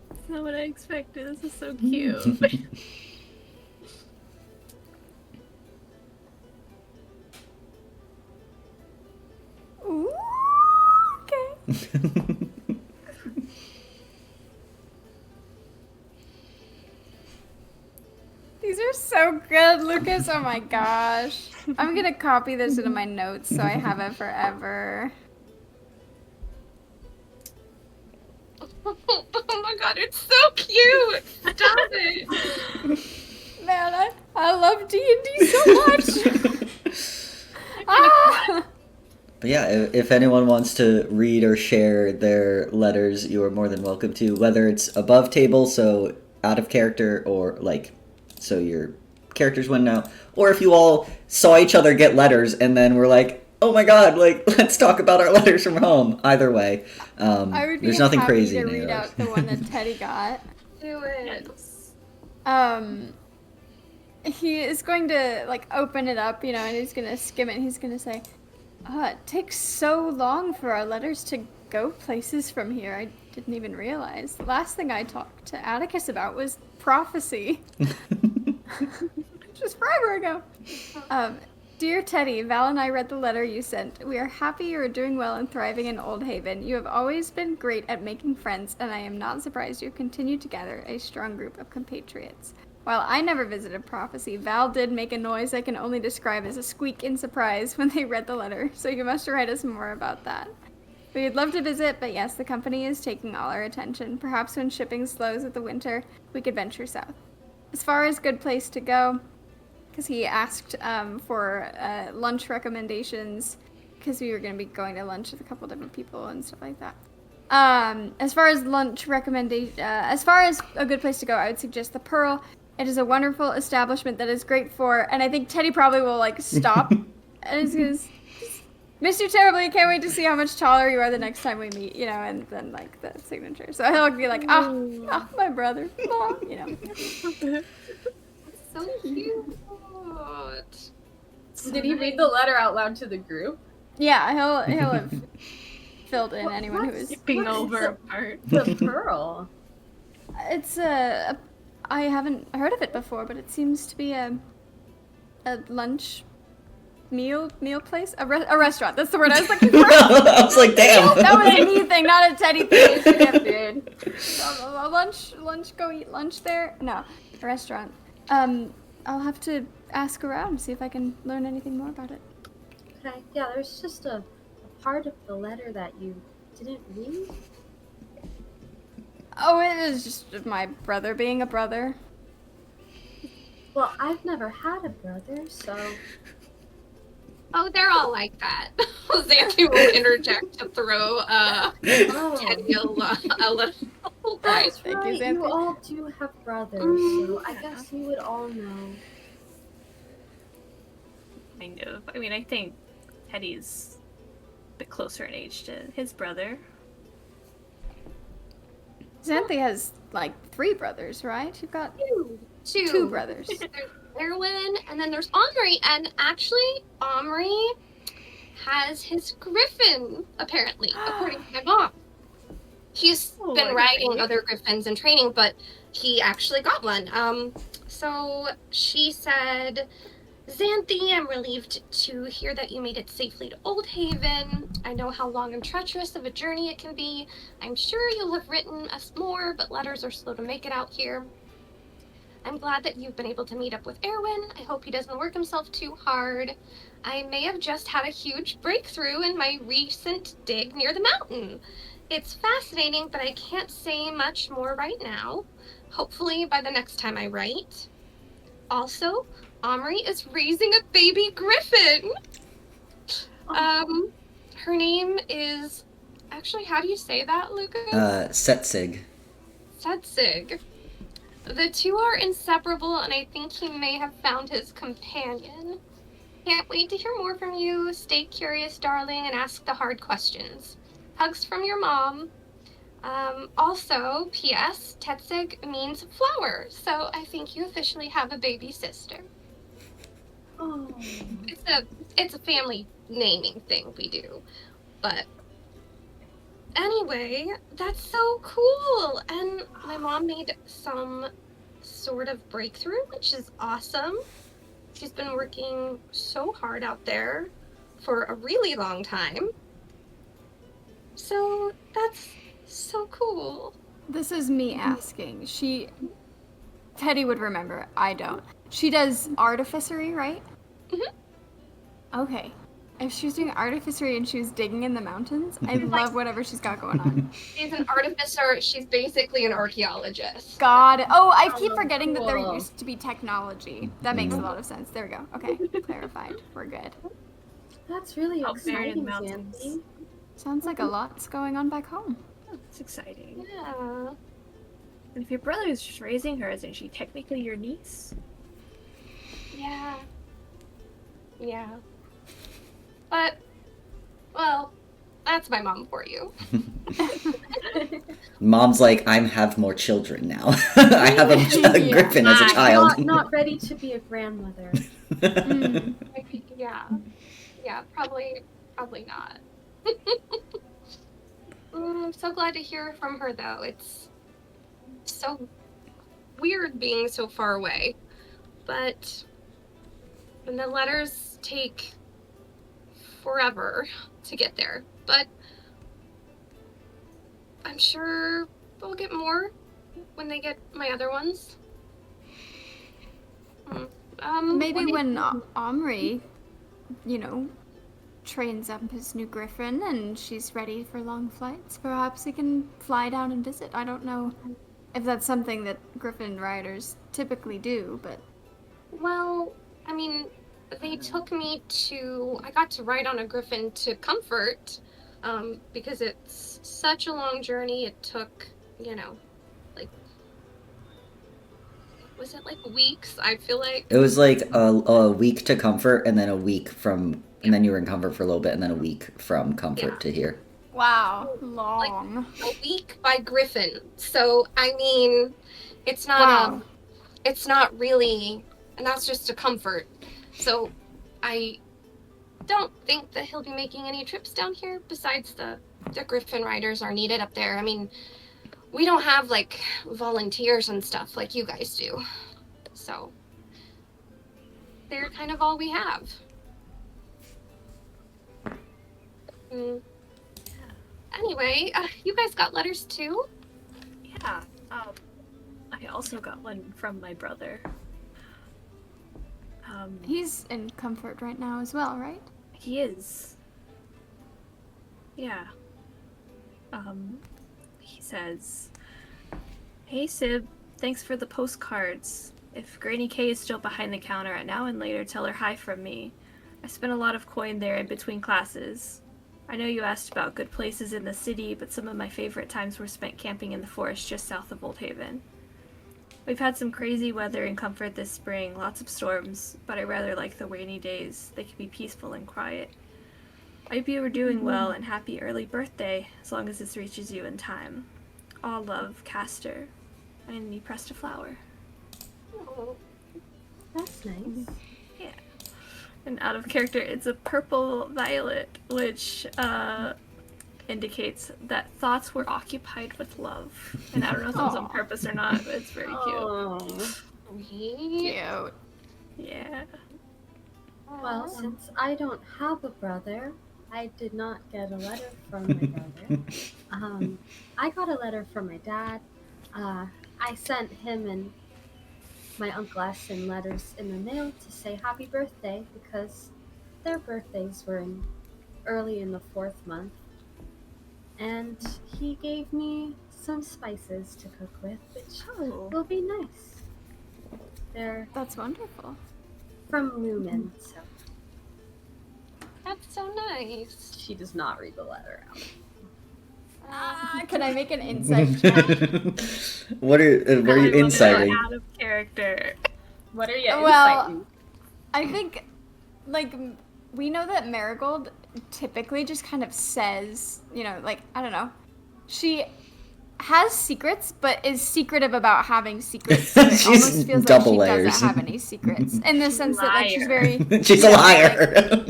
That's not what I expected. This is so cute. Ooh, okay. These are so good, Lucas. Oh my gosh. I'm gonna copy this into my notes so I have it forever. Oh my god, it's so cute! Stop it! Man, I love D&D so much. Ah! But yeah, if anyone wants to read or share their letters, you are more than welcome to, whether it's above table, so out of character, or like, so your characters wouldn't know, or if you all saw each other get letters and then were like, oh my god, like, let's talk about our letters from home. Either way, I would be there's nothing happy crazy to in any read of out those. the one that Teddy got. Do it. He is going to like open it up, and he's gonna skim it. And he's gonna say, "It takes so long for our letters to go places from here. I didn't even realize. The last thing I talked to Atticus about was prophecy, just forever ago." Dear Teddy, Val and I read the letter you sent. We are happy you are doing well and thriving in Old Haven. You have always been great at making friends, and I am not surprised you have continued to gather a strong group of compatriots. While I never visited Prophecy, Val did make a noise I can only describe as a squeak in surprise when they read the letter, so you must write us more about that. We'd love to visit, but yes, the company is taking all our attention. Perhaps when shipping slows with the winter, we could venture south. As far as good place to go, because he asked for lunch recommendations, because we were going to be going to lunch with a couple different people and stuff like that. As far as lunch recommendation, as far as a good place to go, I would suggest the Pearl. It is a wonderful establishment that is great for, and I think Teddy probably will like stop and is gonna miss you terribly. Can't wait to see how much taller you are the next time we meet. You know, and then like the signature. So he'll be like, my brother, you know. So cute. Did he read the letter out loud to the group? Yeah, he'll have filled in anyone who is Skipping over a part. The Pearl. It's I haven't heard of it before, but it seems to be a lunch meal place, a restaurant. That's the word I was looking for. I was like, damn. That was a me thing, not a Teddy thing. Yeah, dude. A lunch. Go eat lunch there. No, a restaurant. I'll have to ask around, see if I can learn anything more about it. Okay, yeah, there's just a part of the letter that you didn't read. Oh, it is just my brother being a brother. Well, I've never had a brother, so... Oh, they're all like that. Xanthi will interject to throw Teddy a little That's Thank you, right, Xanthi. you all do have brothers, so I guess you would all know. Kind of. I mean, I think Teddy's a bit closer in age to his brother. Xanthi has like 3 brothers, right? You've got Two. 2 brothers. There's Erwin, and then there's Omri, and actually, Omri has his griffin, apparently, according to my mom. He's been riding other griffins in training, but he actually got one. So she said, Xanthi, I'm relieved to hear that you made it safely to Old Haven. I know how long and treacherous of a journey it can be. I'm sure you'll have written us more, but letters are slow to make it out here. I'm glad that you've been able to meet up with Erwin. I hope he doesn't work himself too hard. I may have just had a huge breakthrough in my recent dig near the mountain. It's fascinating, but I can't say much more right now. Hopefully by the next time I write. Also, Omri is raising a baby griffin. Her name is... Actually, how do you say that, Lucas? Setsig. Setsig. The two are inseparable, and I think he may have found his companion. Can't wait to hear more from you. Stay curious, darling, and ask the hard questions. Hugs from your mom. Also, P.S., Tetsig means flower, so I think you officially have a baby sister. Oh. It's a family naming thing we do, but anyway, that's so cool. And my mom made some sort of breakthrough, which is awesome. She's been working so hard out there for a really long time. So that's so cool. This is me asking. Teddy would remember. I don't. She does artificery, right? Mm-hmm. Okay. If she's doing artificery and she's digging in the mountains, I love whatever she's got going on. She's an artificer. She's basically an archaeologist. God. Oh, I keep forgetting that there cool. used to be technology. That makes a lot of sense. There we go. Okay. Clarified. We're good. That's really Out there in exciting, the mountains. Xanthi. Sounds like a lot's going on back home. Oh, that's exciting. Yeah. And if your brother is just raising her, isn't she technically your niece? Yeah. Yeah. But, well, that's my mom for you. Mom's like, I have more children now. I have a griffin as a child. Not ready to be a grandmother. Yeah. Yeah, probably not. I'm so glad to hear from her, though. It's so weird being so far away. But when the letters take forever to get there. But I'm sure we'll get more when they get my other ones. Maybe when Omri, trains up his new griffin and she's ready for long flights, perhaps he can fly down and visit. I don't know if that's something that griffin riders typically do, but... Well, I mean, they took me I got to ride on a griffin to Comfort, because it's such a long journey. It took, like, was it like weeks? I feel like. It was like a week to Comfort, and then a week from, and then you were in Comfort for a little bit, and then a week from Comfort to here. Wow, long. Like a week by griffin. So, I mean, it's not, Wow. it's not really, and that's just a Comfort. So, I don't think that he'll be making any trips down here besides the griffin riders are needed up there. I mean, we don't have like volunteers and stuff like you guys do. So they're kind of all we have. Anyway, you guys got letters too? Yeah. I also got one from my brother. He's in Comfort right now as well, right? He is. Yeah. He says, "Hey Sib, thanks for the postcards. If Granny K is still behind the counter at now and later, tell her hi from me. I spent a lot of coin there in between classes. I know you asked about good places in the city, but some of my favorite times were spent camping in the forest just south of Old Haven. We've had some crazy weather in Comfort this spring, lots of storms, but I rather like the rainy days. They can be peaceful and quiet. I hope you are doing well, and happy early birthday, as long as this reaches you in time. All love, Castor." And he pressed a flower. Oh, That's nice. Yeah. And out of character, it's a purple violet, which indicates that thoughts were occupied with love. And I don't know if that's on purpose or not, but it's very cute. Oh. sweet. Cute. Yeah. Well, since I don't have a brother, I did not get a letter from my brother. I got a letter from my dad. I sent him and my Uncle Ashton letters in the mail to say happy birthday because their birthdays were early in the 4th month. And he gave me some spices to cook with, which will be nice. They're That's wonderful. from Lumen, so That's so nice. she does not read the letter out. Can I make an insight check? What are you inciting? Out of character. What are you Well, inciting? I think, like, we know that Marigold typically just kind of says, like, I don't know. She has secrets, but is secretive about having secrets. So it She's almost feels double like she layers. doesn't have any secrets. In the sense that, like, she's very... She's a liar.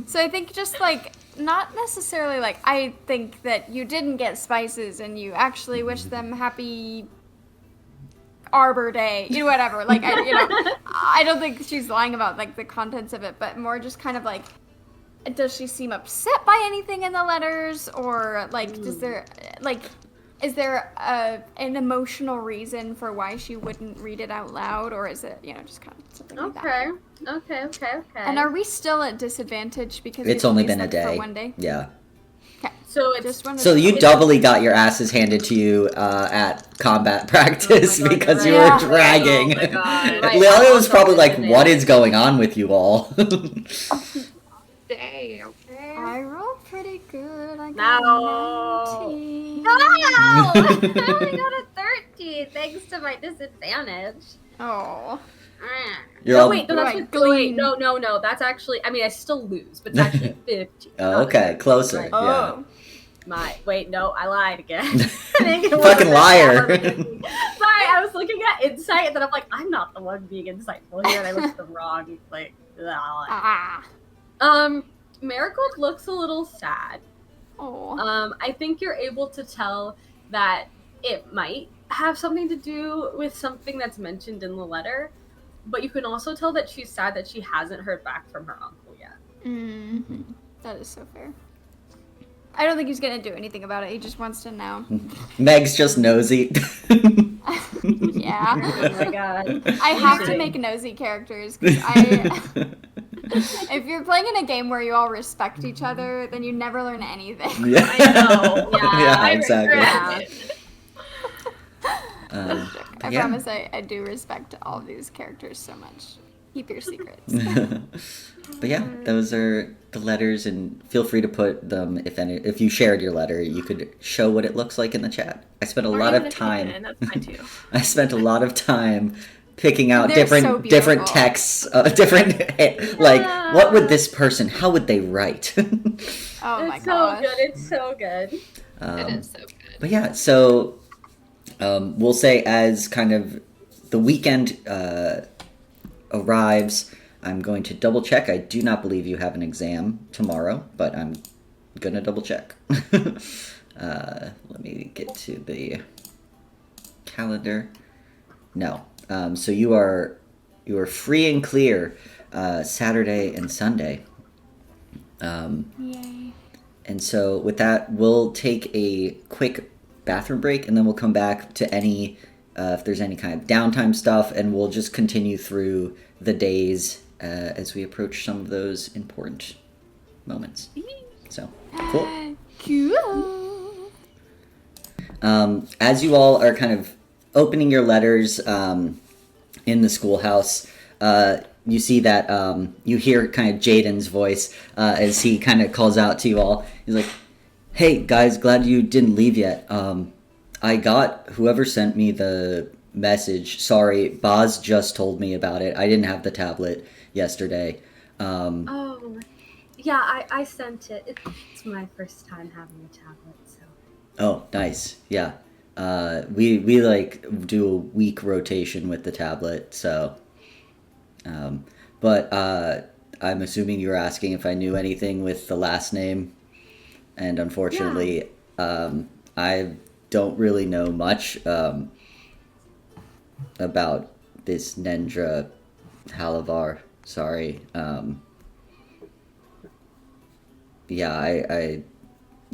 So I think just, like, not necessarily, like, I think that you didn't get spices and you actually wish them happy Arbor Day, whatever. Like, I don't think she's lying about, like, the contents of it, but more just kind of, like, does she seem upset by anything in the letters? Or, like, is there an emotional reason for why she wouldn't read it out loud? Or is it, just kind of something like that? Okay. And are we still at disadvantage because It's we've only been a slept day. for one day? Yeah. Okay. So it's Just wanted So to you know. doubly got your asses handed to you at combat practice God, because you you're were right. dragging. Oh my God. Right. Lilia was probably like, Also "What is going on with you all?" Day, okay. I rolled pretty good. I No. got a 19. No! I only got a 13 thanks to my disadvantage. Oh. You're No, all... wait, no, that's Right, wait, glean. no. That's actually, I mean, I still lose, but it's actually a 15. Oh, okay, closer. Right. Oh. Wait, no, I lied again. I think it was Fucking a liar. Sorry, I was looking at insight, and then I'm like, I'm not the one being insightful here, and I looked at the wrong, like, Ah. Marigold looks a little sad. Oh. I think you're able to tell that it might have something to do with something that's mentioned in the letter, but you can also tell that she's sad that she hasn't heard back from her uncle yet. Mm-hmm. That is so fair. I don't think he's gonna do anything about it. He just wants to know. Meg's just nosy. Yeah. Oh my god. I have to make nosy characters because if you're playing in a game where you all respect each other, then you never learn anything. Yeah. I know. Yeah, I exactly. regret it. I yeah. promise I do respect all of these characters so much. Keep your secrets. But yeah, those are the letters, and feel free to put them if you shared your letter, you could show what it looks like in the chat. I spent a Or lot even of if you time. didn't, that's fine too. I spent a lot of time picking out They're so different beautiful. texts, like what would this person, how would they write? Oh my It's so gosh. good. It's so good. It is so good. But yeah, so we'll say as kind of the weekend arrives, I'm going to double check. I do not believe you have an exam tomorrow, but I'm gonna double check. Let me get to the calendar. No. So you are free and clear Saturday and Sunday. Yay. And so with that, we'll take a quick bathroom break, and then we'll come back to any if there's any kind of downtime stuff, and we'll just continue through the days as we approach some of those important moments. So cool. Cool. As you all are kind of opening your letters in the schoolhouse, you see that you hear kind of Jaden's voice as he kind of calls out to you all. He's like, "Hey guys, glad you didn't leave yet. I got whoever sent me the message. Sorry, Boz just told me about it. I didn't have the tablet yesterday." Oh, yeah, I sent it. It's my first time having a tablet, so. Oh, nice. Yeah. We like do a week rotation with the tablet, so. But I'm assuming you were asking if I knew anything with the last name, and unfortunately, I don't really know much about this Nendra Halavar. Sorry. Yeah, I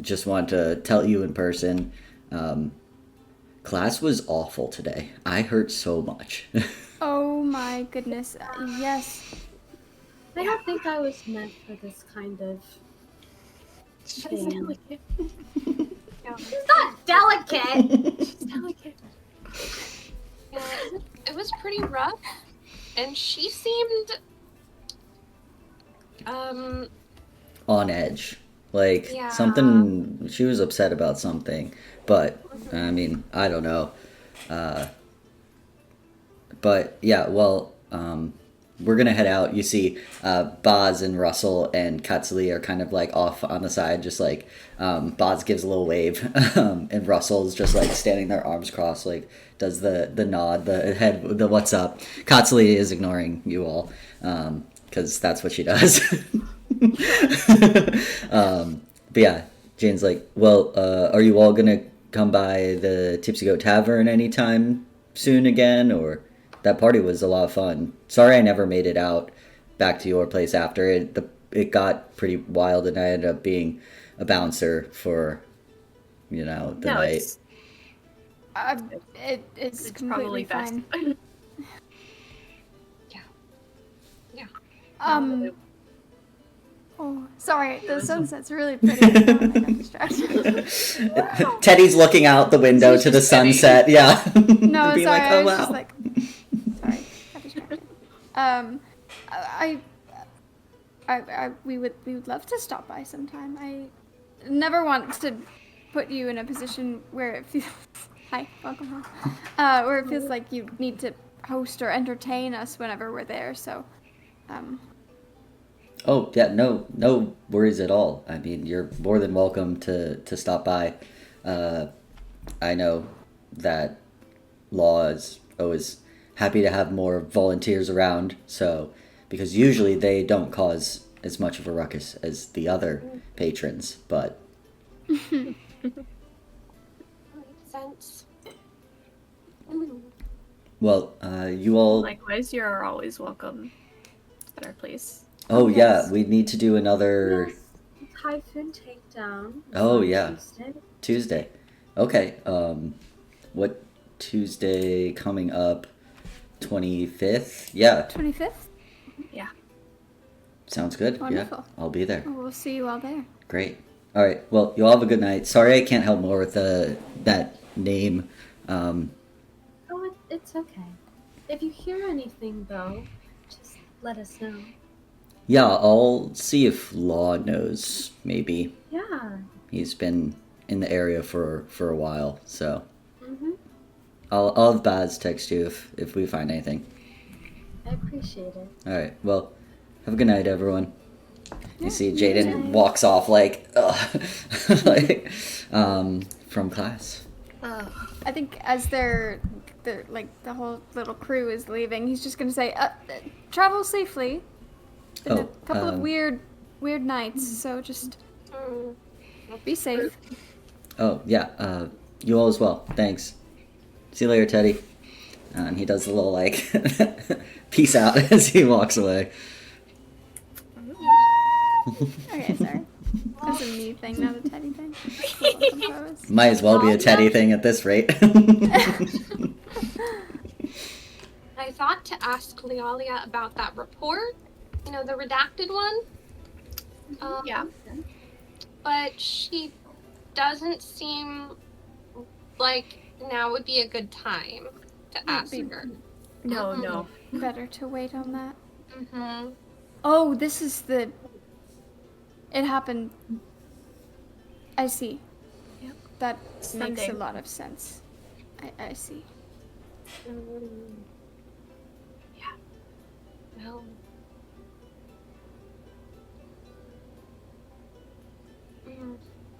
just want to tell you in person. Class was awful today. I hurt so much. Oh my goodness. Yes. I don't think I was meant for this kind of She's thing. delicate. It's not delicate! She's delicate. Yeah, it was pretty rough, and she seemed On edge. Like, Yeah. something, she was upset about something, but, I mean, I don't know. But, yeah, well, we're gonna head out. You see, Boz and Russell and Katsuli are kind of, like, off on the side, just, like, Boz gives a little wave, and Russell's just, like, standing there, arms crossed, like, does the nod, the head, the what's up. Katsuli is ignoring you all, because that's what she does. But yeah, Jane's like, well, are you all gonna come by the Tipsy Goat Tavern anytime soon again? Or that party was a lot of fun. Sorry I never made it out back to your place after it. It got pretty wild, and I ended up being a bouncer for, the night. It's It's completely probably best. fine. yeah. Oh, sorry. The sunset's really pretty. I got distracted. Teddy's looking out the window to the sunset. Yeah. No, Being sorry. like, oh, I was wow. just like, sorry. Got distracted. We would love to stop by sometime. I never want to put you in a position where it feels. Hi, welcome home. Where it feels like you need to host or entertain us whenever we're there. So, Oh, yeah, no worries at all. I mean, you're more than welcome to stop by. I know that Law is always happy to have more volunteers around, so, because usually they don't cause as much of a ruckus as the other patrons, but... Makes sense. Well, you all... Likewise, you're always welcome at our place. Oh, Yes. yeah, we need to do another... Yes, Typhoon Takedown. is Oh, on yeah. Tuesday. Tuesday. Okay, what Tuesday coming up? 25th? Yeah, 25th. Yeah. sounds good. Wonderful. Yeah, I'll be there. We'll see you all there. Great. All right, well, you all have a good night. Sorry I can't help more with that name. Oh, it's okay. If you hear anything, though, just let us know. Yeah, I'll see if Law knows, maybe. Yeah. He's been in the area for a while, so Mm-hmm. I'll have Baz text you if we find anything. I appreciate it. All right. Well, have a good night, everyone. You see, you Jaden too. walks off like, ugh, like, from class. I think as the whole little crew is leaving, he's just gonna say, "Travel safely." Been a couple of weird nights, so just be safe. Oh yeah. You all as well. Thanks. See you later, Teddy. And he does a little like peace out as he walks away. Okay, sorry. That's a me thing, not a Teddy thing. A little composed. Might as well be a Teddy thing at this rate. I thought to ask Lealia about that report, you know, the redacted one. Yeah. But she doesn't seem like now would be a good time to ask be- her. No, no. Better to wait on that. Mm-hmm. Oh, this is the. It happened. I see. Yep. That makes a Sunday. lot of sense. I see. Yeah. Well.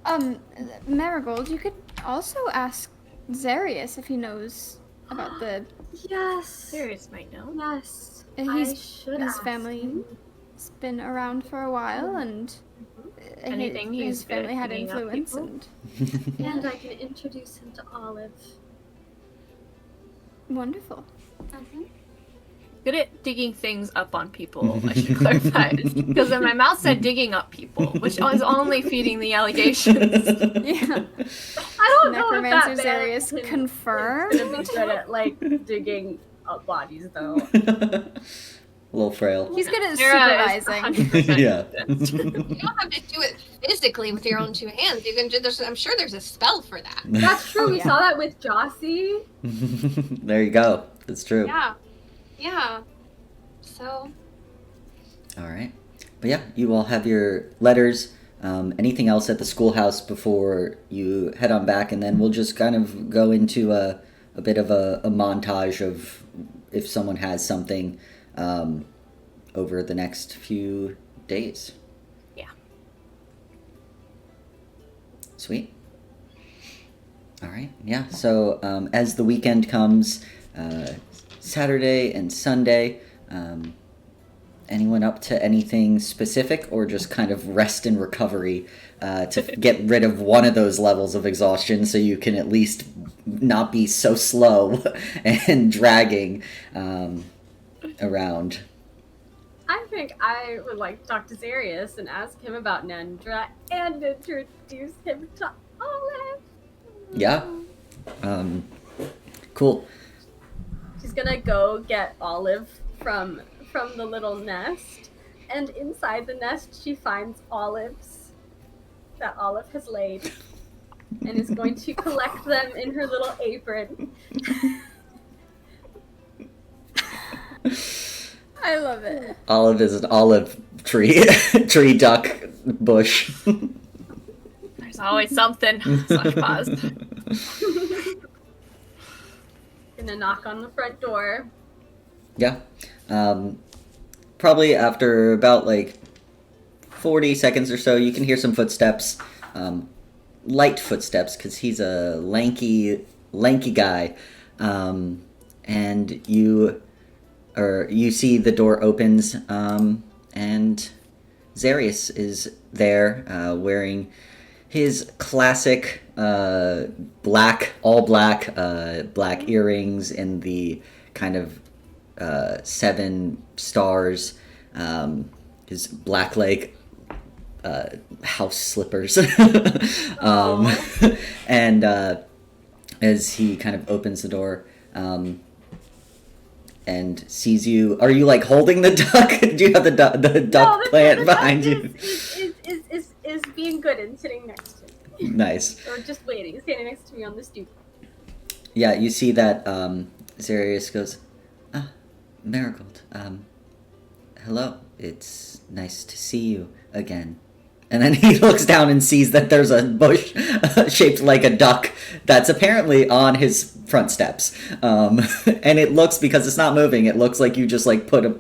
Mm. Marigold, you could also ask Zarius if he knows about the. Yes. Sirius might know. Yes. He's- I should his ask family. him. He's been around for a while, and Anything his he's good at family had picking up influence, people. and And I can introduce him to Olive. wonderful. Good at digging things up on people, I should clarify. Because in my mouth said digging up people, which was only feeding the allegations. Yeah. I don't know if Necromancer that Zarius man confirmed. is gonna be good at like digging up bodies though. A little frail. He's good at Sarah is supervising. 100% Yeah. You don't have to do it physically with your own two hands. You can do. I'm sure there's a spell for that. That's true. Oh, We yeah. saw that with Jossie. There you go. It's true. Yeah. Yeah. So. All right. But yeah, you all have your letters. Anything else at the schoolhouse before you head on back, and then we'll just kind of go into a bit of a montage of if someone has something over the next few days. Yeah. Sweet. All right. Yeah. So as the weekend comes, Saturday and Sunday, anyone up to anything specific, or just kind of rest and recovery to get rid of one of those levels of exhaustion so you can at least not be so slow and dragging around? I think I would like to talk to Zarius and ask him about Nendra and introduce him to Olive. Yeah. Cool. She's gonna go get Olive from the little nest, and inside the nest she finds olives that Olive has laid, and is going to collect them in her little apron. I love it. Olive is an olive tree, tree duck bush. There's always something. Slash pause. Gonna knock on the front door. Yeah. Probably after about like 40 seconds or so, you can hear some footsteps. Light footsteps, because he's a lanky guy. And you see the door opens, and Zarius is there, wearing his classic black earrings and the kind of 7 stars, his black leg house slippers. And as he kind of opens the door and sees you, are you like holding the duck? Do you have the duck plant behind you? Is being good and sitting next to me. Nice. Or just waiting, standing next to me on the stoop. Yeah, you see that Zarius goes, Marigold, hello. It's nice to see you again. And then he looks down and sees that there's a bush shaped like a duck that's apparently on his front steps. And it looks, because it's not moving, it looks like you just like put a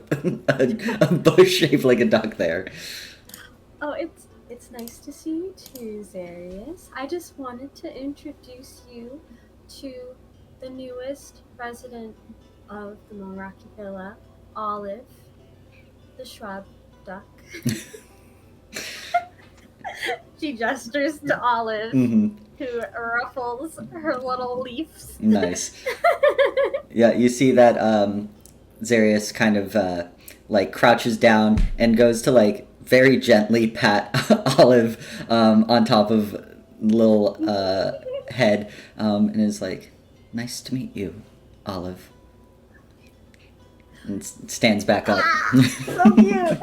bush shaped like a duck there. Oh, it's nice to see you too, Zarius. I just wanted to introduce you to the newest resident of the Milwaukee Villa, Olive, the shrub duck. She gestures to Olive, who ruffles her little leaves. Nice. Yeah, you see that Zarius kind of like crouches down and goes to like very gently pat Olive on top of little head and is like, nice to meet you, Olive. And stands back up. So cute.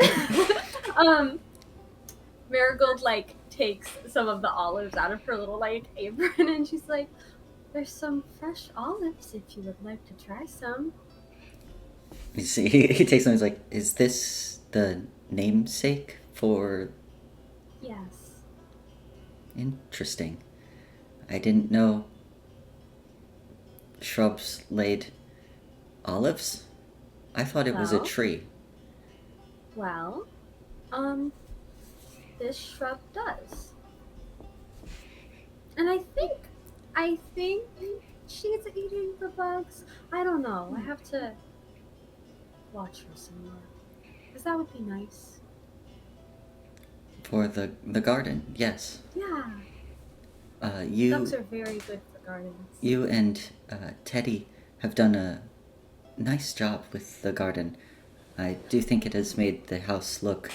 Marigold like takes some of the olives out of her little like apron and she's like, there's some fresh olives if you would like to try some. You see, he takes them and he's like, is this the namesake for... Yes. Interesting. I didn't know shrubs laid olives. I thought it was a Well. tree. Well, this shrub does. And I think she's eating the bugs. I don't know. I have to watch her some more. Because that would be nice. For the garden, yes. Yeah. You Bugs are very good for gardens. you and Teddy have done a nice job with the garden. I do think it has made the house look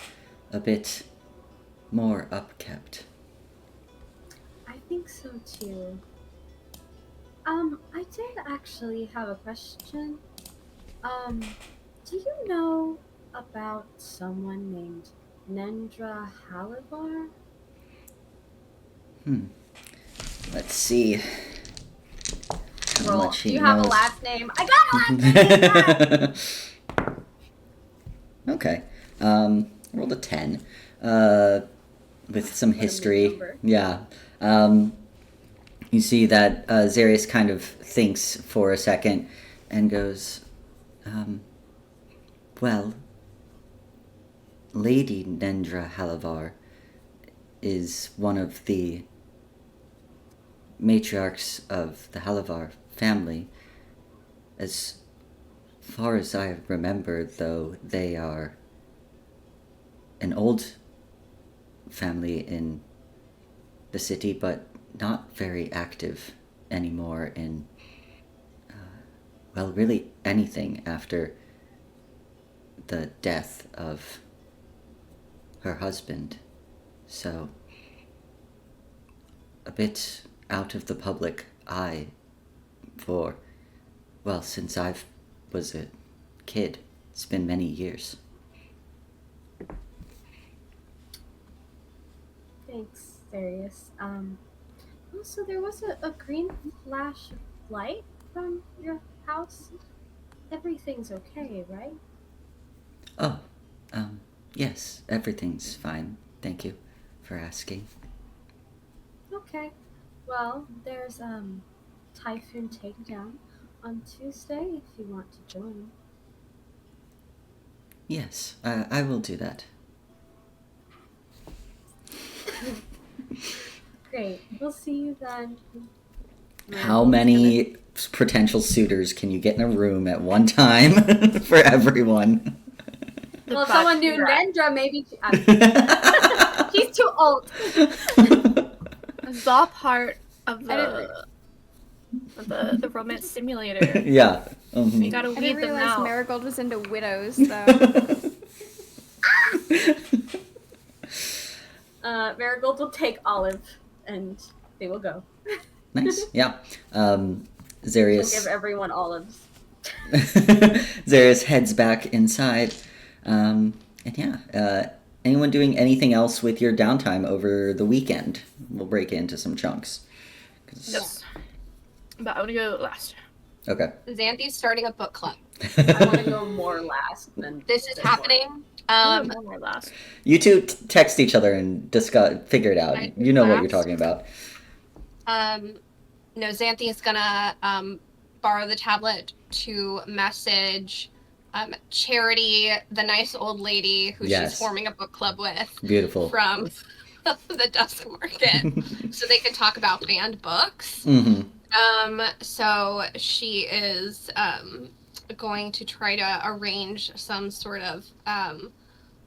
a bit more upkept. I think so too. I did actually have a question. Do you know about someone named Nendra Halivar? Let's see. How Roll. much Do he you have a knows. last name? I got a last name! Okay. Rolled a 10. With some history. number. Yeah. You see that Zarius kind of thinks for a second and goes, well, Lady Nendra Halivar is one of the matriarchs of the Halivar family. As far as I remember, though, they are an old family in the city, but not very active anymore in, well, really anything after the death of her husband. So, a bit out of the public eye for, well, since I was a kid. It's been many years. Thanks, Darius. Also, there was a green flash of light from your house. Everything's okay, right? Oh, yes, everything's fine. Thank you for asking. Okay. Well, there's Typhoon Takedown on Tuesday if you want to join. Yes, I will do that. Great. We'll see you then. How many potential suitors can you get in a room at one time for everyone? Well, if someone knew Nendra, maybe she's too old. The part of the romance simulator. Yeah. You gotta I weed didn't them realize out. Marigold was into widows, though. Marigold will take Olive, and they will go. Nice. Yeah. We'll Zarius. give everyone olives. Zarius heads back inside. And yeah, anyone doing anything else with your downtime over the weekend? We'll break into some chunks. Yes. But I want to go last. Okay. Xanthi's starting a book club. I want to go more last than This is one. happening Um, One more last. You two text each other and figure it out. I You know what you're last? talking about. no, Xanthi is gonna borrow the tablet to message Charity, the nice old lady who Yes. she's forming a book club with, Beautiful. from the Dusk Market, so they can talk about banned books. So she is going to try to arrange some sort of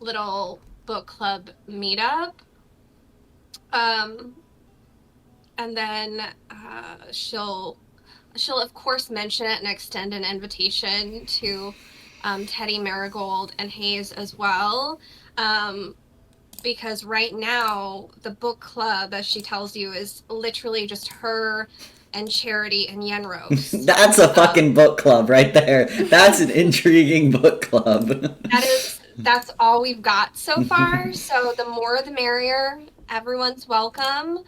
little book club meetup. And then she'll of course mention it and extend an invitation to Teddy, Marigold, and Hayes as well. Because right now the book club, as she tells you, is literally just her and Charity and Yenros. That's a fucking book club right there. That's an intriguing book club. That's all we've got so far. So the more the merrier. Everyone's welcome.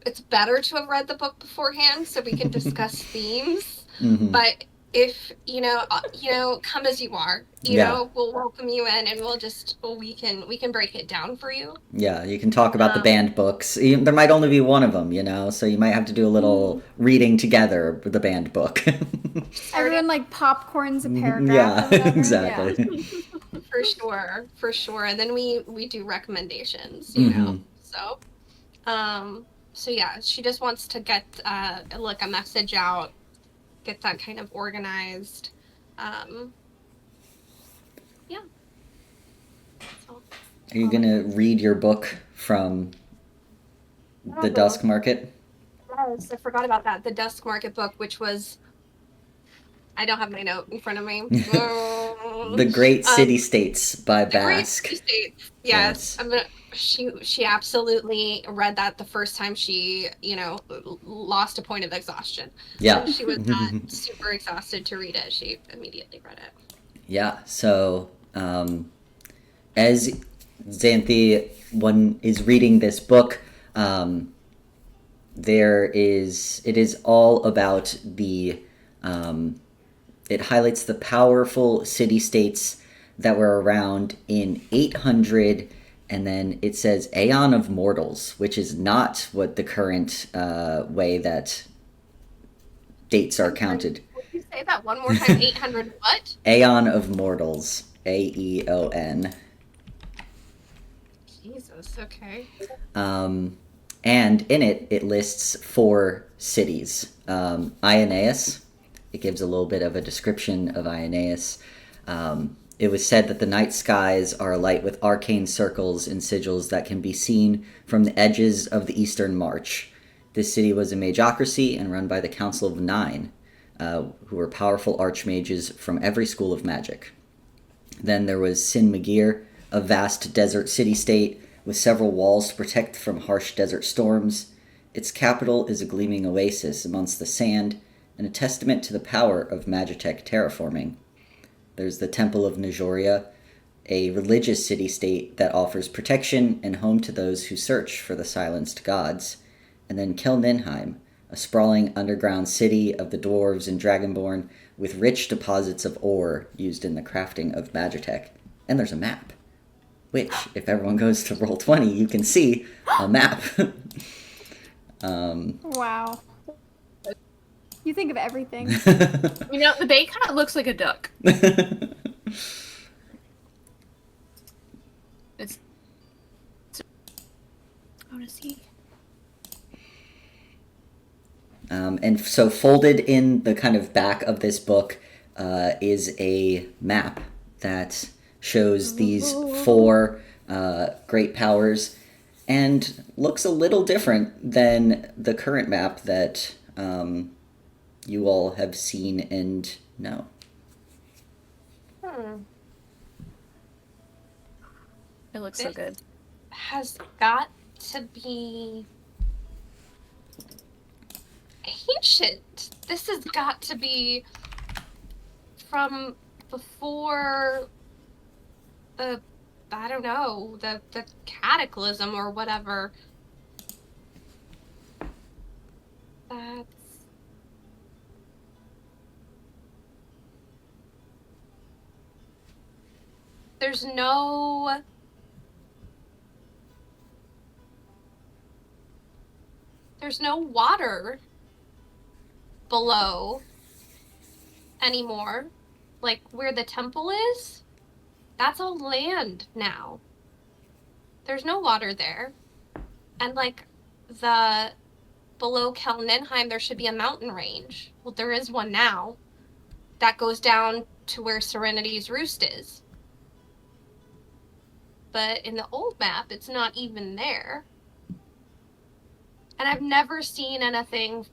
It's better to have read the book beforehand so we can discuss themes. But if come as you are. You know, we'll welcome you in, and we can break it down for you. Yeah, you can talk about the banned books. There might only be one of them, so you might have to do a little reading together with the banned book. Everyone like popcorns a paragraph. Yeah, exactly. For sure. And then we do recommendations, So, so yeah, she just wants to get like a message out, get that kind of organized. Yeah. So, Are you gonna read your book from the Dusk Market? Yes, I forgot about that. The Dusk Market book, which was, I don't have my note in front of me. The Great City-States by Basque. Great City-States. Yes. She absolutely read that the first time she, lost a point of exhauston. Yeah. So she was not super exhausted to read it. She immediately read it. Yeah. So, as Xanthi is reading this book, it is all about the, it highlights the powerful city-states that were around in 800, and then it says Aeon of Mortals, which is not what the current way that dates are counted. Would you say that one more time? 800 what? Aeon of Mortals. Aeon. Jesus, okay. And in it lists 4 cities. Ioneus. It gives a little bit of a description of Ioneus. It was said that the night skies are alight with arcane circles and sigils that can be seen from the edges of the Eastern March. This city was a magocracy and run by the Council of Nine, who were powerful archmages from every school of magic. Then there was Sin Magir, a vast desert city-state with several walls to protect from harsh desert storms. Its capital is a gleaming oasis amongst the sand and a testament to the power of Magitech terraforming. There's the Temple of Najoria, a religious city-state that offers protection and home to those who search for the silenced gods. And then Kelninheim, a sprawling underground city of the dwarves and dragonborn with rich deposits of ore used in the crafting of Magitech. And there's a map, which, if everyone goes to Roll20, you can see a map. Wow. You think of everything. The bay kind of looks like a duck. It's. I want to see. And so folded in the kind of back of this book is a map that shows these 4 great powers and looks a little different than the current map that you all have seen and know. It looks so good. Has got to be ancient. This has got to be from before the, I don't know, the cataclysm or whatever. That's... there's no water below anymore. Like where the temple is, that's all land now. There's no water there. And like the below Kelninheim, there should be a mountain range. Well, there is one now that goes down to where Serenity's Roost is. But in the old map, it's not even there. And I've never seen anything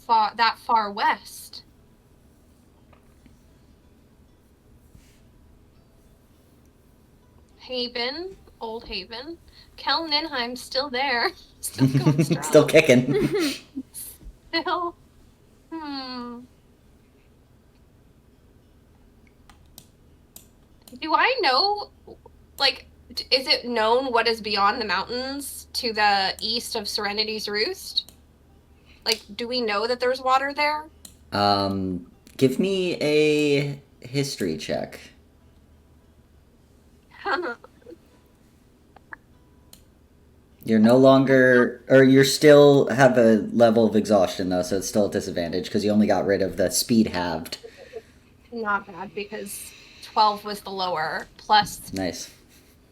that far west. Haven, Old Haven. Kelninheim's still there. Still going strong. Still kicking. Still. Do I know, like, is it known what is beyond the mountains to the east of Serenity's Roost? Like, do we know that there's water there? Give me a history check. You're no longer, or you still have a level of exhaustion though, so it's still a disadvantage because you only got rid of the speed halved. Not bad, because 12 was the lower, plus Nice.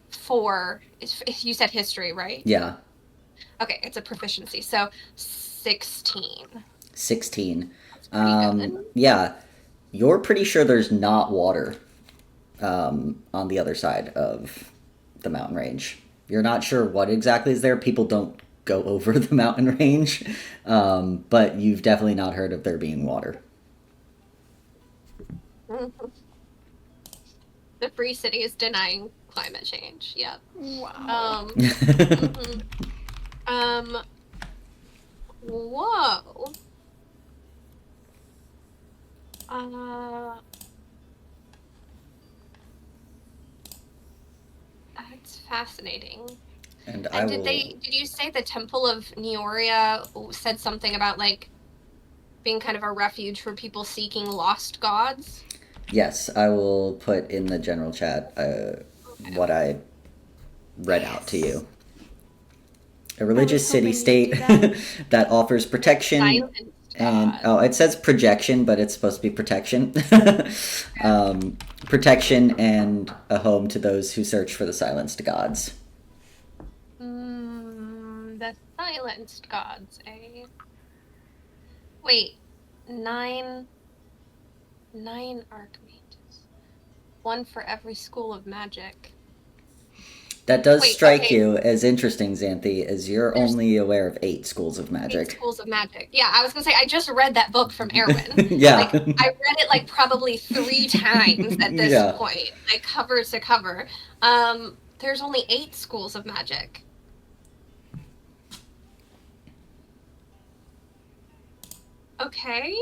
4. You said history, right? Yeah. Okay, it's a proficiency, so 16. 16. Good. Yeah, you're pretty sure there's not water on the other side of the mountain range. You're not sure what exactly is there. People don't go over the mountain range, but you've definitely not heard of there being water. The Free City is denying climate change. Yeah. Wow. Whoa. That's fascinating. And did you say the Temple of Neoria said something about like being kind of a refuge for people seeking lost gods? Yes, I will put in the general chat what I read out to you. A religious city-state that offers protection and it says projection, but it's supposed to be protection. Protection and a home to those who search for the silenced gods. The silenced gods, eh? Wait, 9 archmages. 1 for every school of magic. That does strike you as interesting, Xanthi, as you're only aware of 8 schools of magic. 8 schools of magic. Yeah, I was gonna say, I just read that book from Erwin. Yeah. Like, I read it like probably 3 times at this point, like cover to cover. There's only 8 schools of magic. Okay.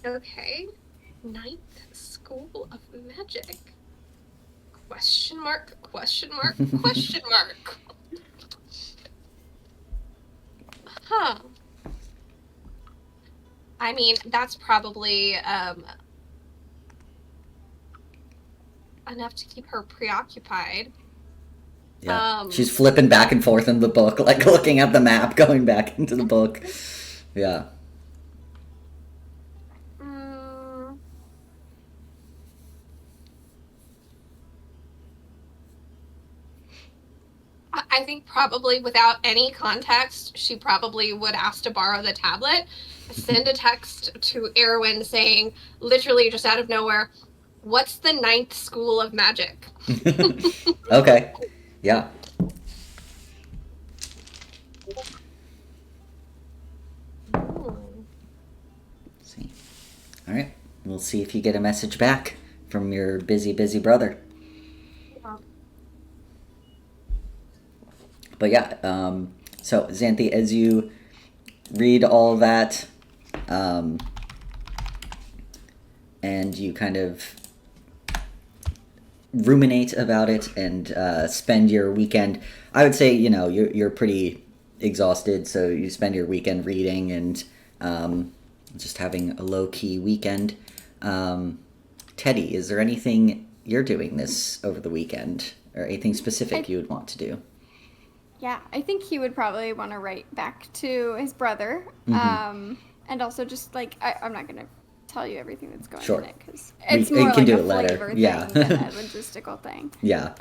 Okay. 9th School of Magic. Question mark, question mark, question mark. Huh. I mean, that's probably enough to keep her preoccupied. Yeah. She's flipping back and forth in the book, like looking at the map, going back into the book. Yeah. I think probably without any context, she probably would ask to borrow the tablet, send a text to Erwin saying, literally just out of nowhere, what's the 9th School of Magic? Okay. Yeah. Let's see. All right. We'll see if you get a message back from your busy brother. But yeah, so Xanthi, as you read all that, and you kind of ruminate about it and spend your weekend, I would say, you're pretty exhausted, so you spend your weekend reading and just having a low-key weekend. Teddy, is there anything you're doing this over the weekend, or anything specific you would want to do? Yeah, I think he would probably want to write back to his brother. And also just like, I'm not going to tell you everything that's going on in it, because it's more like a flavor thing than a logistical thing. Yeah.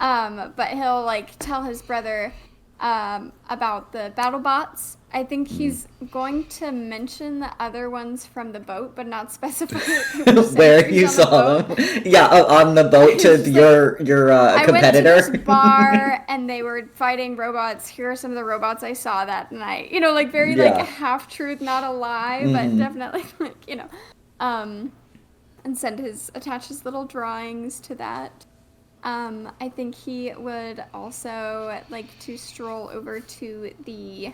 But he'll like tell his brother about the battle bots. I think he's going to mention the other ones from the boat, but not specify where you saw them. Yeah, on the boat to your competitor. I went to this bar and they were fighting robots. Here are some of the robots I saw that night. You know, like very like half truth, not a lie, but definitely like, you know. And attach his little drawings to that. I think he would also like to stroll over to the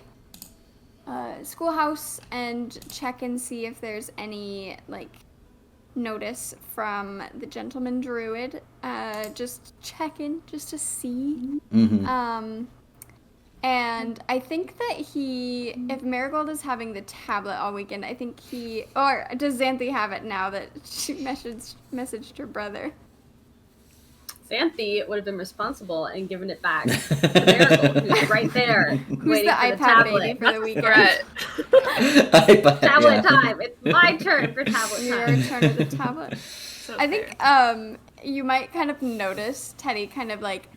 schoolhouse and check and see if there's any like notice from the gentleman druid. Just check in, just to see. And I think that if Marigold is having the tablet all weekend, I think or does Xanthi have it now that she messaged her brother? Xanthi would have been responsible and given it back to Marigold, who's right there. Who's the iPad baby for the weekend? Tablet time. It's my turn for tablet time. Your turn for the tablet. So I think you might kind of notice Teddy kind of like...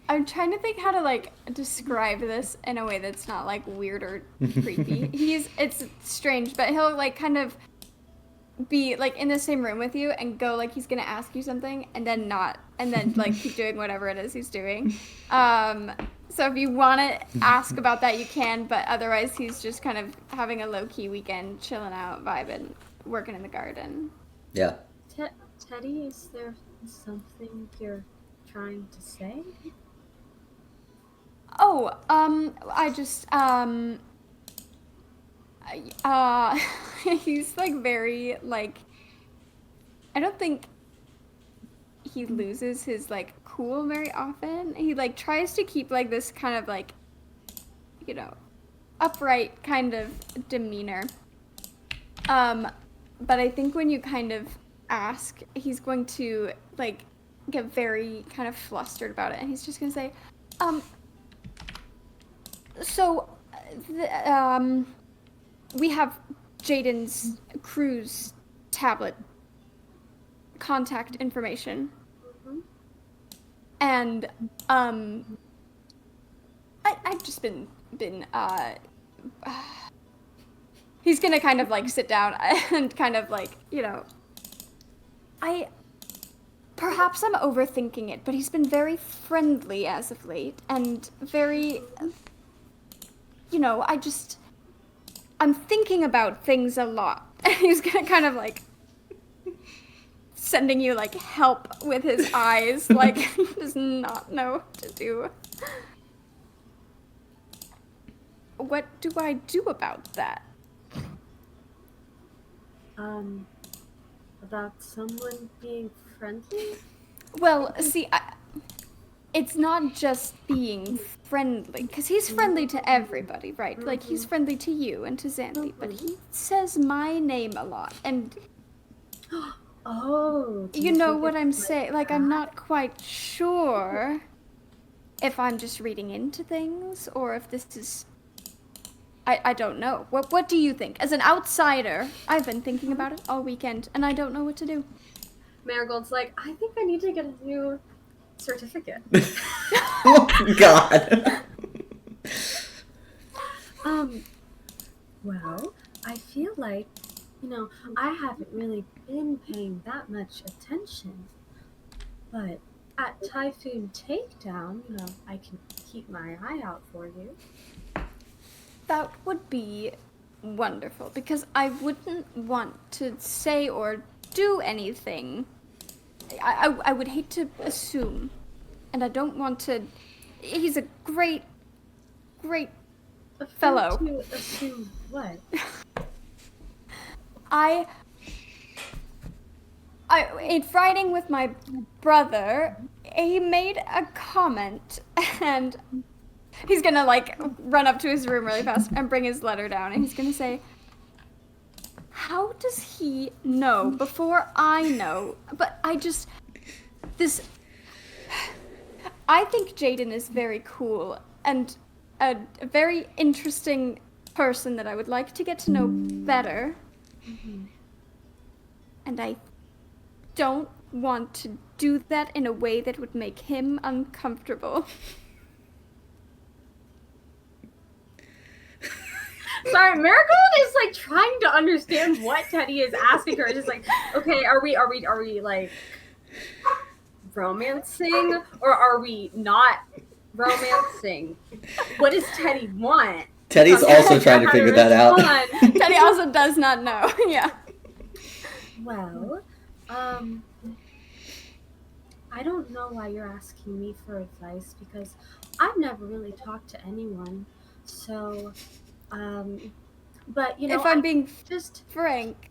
I'm trying to think how to like describe this in a way that's not like weird or creepy. It's strange, but he'll like kind of be like in the same room with you and go like he's gonna ask you something and then not, and then like keep doing whatever it is he's doing. So if you want to ask about that, you can, but otherwise he's just kind of having a low-key weekend, chilling out, vibing, working in the garden. Yeah. Teddy, is there something you're trying to say? Oh, I just, he's, like, very, like, I don't think he loses his, like, cool very often. He, like, tries to keep, like, this kind of, like, you know, upright kind of demeanor. But I think when you kind of ask, he's going to, like, get very kind of flustered about it, and he's just gonna say, we have Jaden's crew's tablet contact information. And, I've just been, he's gonna kind of, like, sit down and kind of, like, you know, perhaps I'm overthinking it, but he's been very friendly as of late, and very, you know, I'm thinking about things a lot. He's gonna kind of, like, sending you, like, help with his eyes, like, he does not know what to do. What do I do about that? About someone being friendly? Well, see, it's not just being friendly, because he's friendly to everybody, right? Like, he's friendly to you and to Xanthi, but he says my name a lot, and... Oh. You know what I'm saying? Like, I'm not quite sure if I'm just reading into things, or if this is... I don't know. What do you think? As an outsider, I've been thinking about it all weekend, and I don't know what to do. Marigold's like, I think I need to get a new certificate. Oh, God. Well, I feel like, you know, I haven't really been paying that much attention, but at Typhoon Takedown, you know, I can keep my eye out for you. That would be wonderful, because I wouldn't want to say or do anything. I would hate to assume, and I don't want to... He's a great fellow. To assume what? In riding with my brother, he made a comment, and he's gonna, like, run up to his room really fast and bring his letter down, and he's gonna say, how does he know before I know? But I think Jaden is very cool and a very interesting person that I would like to get to know better. And I don't want to do that in a way that would make him uncomfortable. Sorry, Marigold is like trying to understand what Teddy is asking her. It's just like, okay, are we like romancing or are we not romancing? What does Teddy want? Teddy's also trying to figure that out. Teddy also does not know. Yeah. Well, I don't know why you're asking me for advice because I've never really talked to anyone. So, but you know, If I'm being just frank,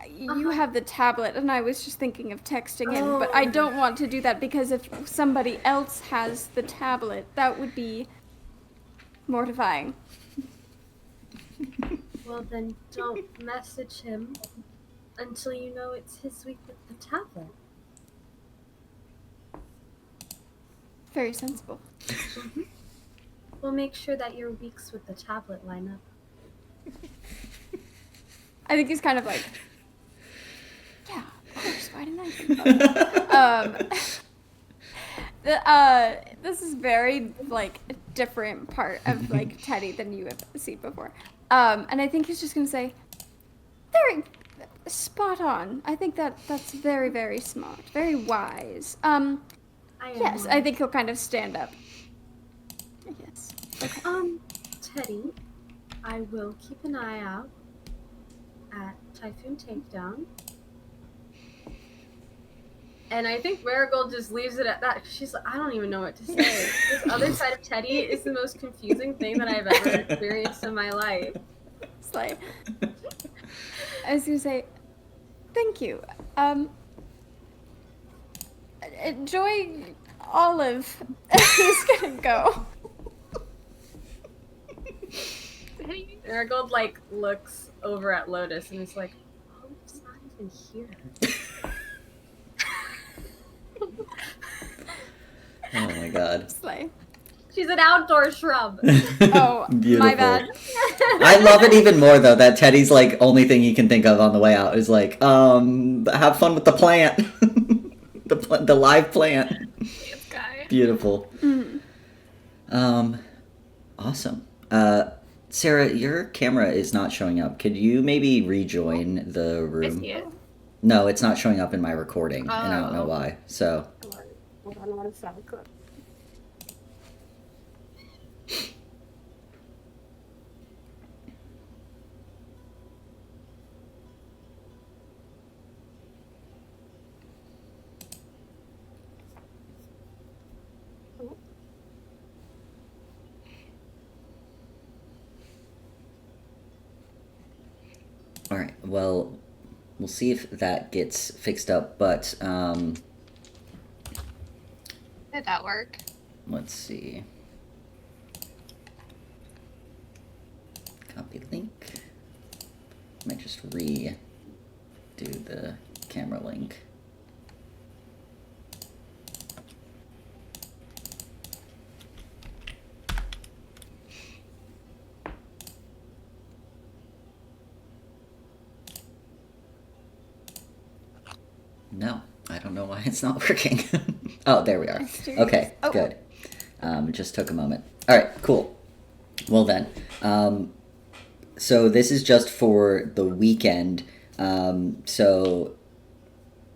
you have the tablet, and I was just thinking of texting him, but I don't want to do that because if somebody else has the tablet, that would be mortifying. well, then don't message him until you know it's his week with the tablet. Very sensible. We'll make sure that your weeks with the tablet line up. I think he's kind of like, yeah, of course, why didn't I think about that? This is very, like, a different part of, like, Teddy than you have seen before. And I think he's just going to say, very spot on. I think that's very, very smart. Very wise. Yes, I think he'll kind of stand up. Yes. Okay. Teddy, I will keep an eye out at Typhoon Takedown. And I think Marigold just leaves it at that. She's like, I don't even know what to say. This other side of Teddy is the most confusing thing that I've ever experienced in my life. It's like, I was gonna say, thank you. Enjoy Olive. He's gonna go. Marigold like looks over at Lotus and is like, Olive's not even here. Oh my god. Slay. She's an outdoor shrub. Oh, Beautiful. my bad. I love it even more though that Teddy's like only thing he can think of on the way out is like, have fun with the plant, the live plant. This guy. Beautiful. Mm-hmm. Awesome. Sarah, your camera is not showing up. Could you maybe rejoin the I room? see it. No, it's not showing up in my recording, and I don't know why. So. Hold on 1 second. All right. Well, we'll see if that gets fixed up, but Did that work? let's see. Copy link. Might just redo the camera link. No, I don't know why it's not working. Oh, there we are. Okay, Oh. good. It just took a moment. All right, cool. Well then, so this is just for the weekend. So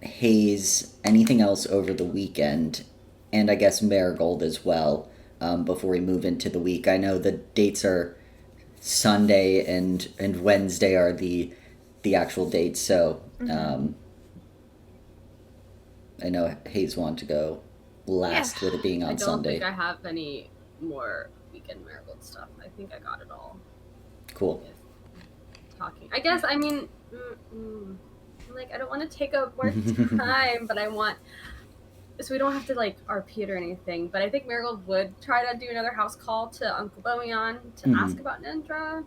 Hayes, anything else over the weekend, and I guess Marigold as well, before we move into the week. I know the dates are Sunday and Wednesday are the actual dates, so I know Hayes wanted to go last with it being on I don't Sunday. think I have any more weekend Marigold stuff. I think I got it all. Cool. With talking. I guess, I mean, like, I don't want to take up more time, but I want, so we don't have to, like, RP it or anything, but I think Marigold would try to do another house call to Uncle Bojan to ask about Nendra.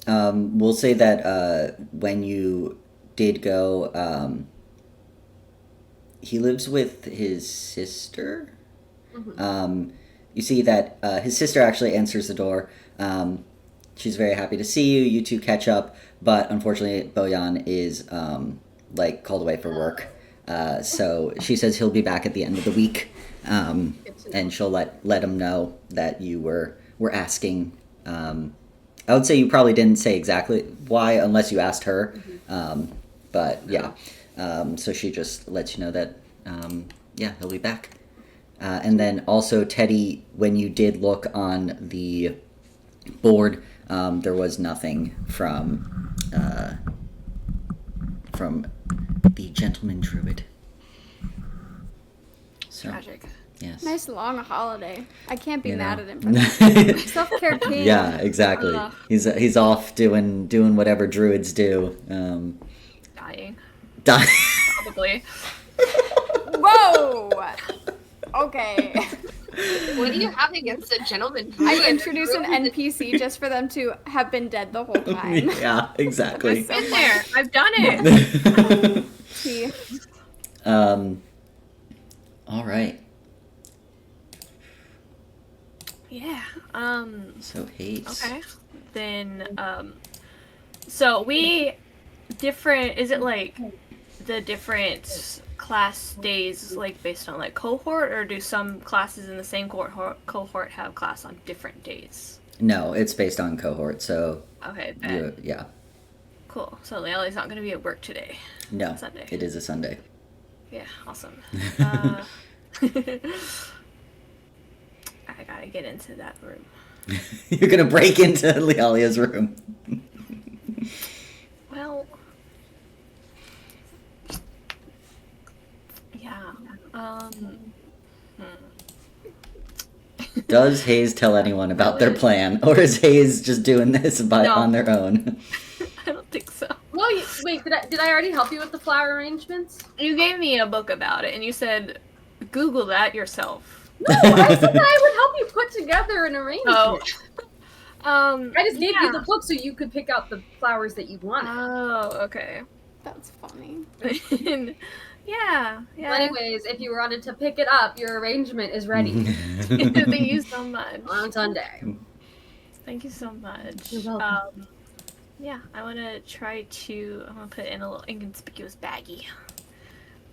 We'll say that when you did go, he lives with his sister. You see that his sister actually answers the door. She's very happy to see you. You two catch up, but unfortunately, Boyan is called away for work. So she says he'll be back at the end of the week, and she'll let him know that you were asking. I would say you probably didn't say exactly why unless you asked her, but yeah. So she just lets you know that he'll be back. And then also, Teddy, when you did look on the board, there was nothing from the gentleman druid. So, Tragic. yes. Nice long holiday. I can't be You mad know. at him for that. Self-care king. Yeah, exactly. He's off doing whatever druids do. Dying. Die. Probably. Whoa! Okay. What do you have against a gentleman? I introduce an NPC just for them to have been dead the whole time. Yeah, exactly. I've been there. I've done it. Tea. All right. Yeah. So hates. Okay. Then so we different is it like the different class days like based on like cohort, or do some classes in the same cohort have class on different days? No, it's based on cohort. So Okay, bet. yeah. Cool. So Leali's not going to be at work today. No, Sunday. it is a Sunday. Yeah, awesome. I gotta get into that room. You're gonna break into Lealia's room. Well, yeah. Does Hayes tell anyone about their plan, or is Hayes just doing this No. on their own? I don't think so. Well, wait, did I already help you with the flower arrangements? You gave me a book about it, and you said, Google that yourself. No, I said that I would help you put together an arrangement. Oh. I just gave you yeah. the book so you could pick out the flowers that you wanted. Oh, okay. That's funny. yeah. Well, anyways, if you wanted to pick it up, your arrangement is ready Thank you so much. on Sunday. Thank you so much. You're welcome. Yeah, I'm gonna put in a little inconspicuous baggie.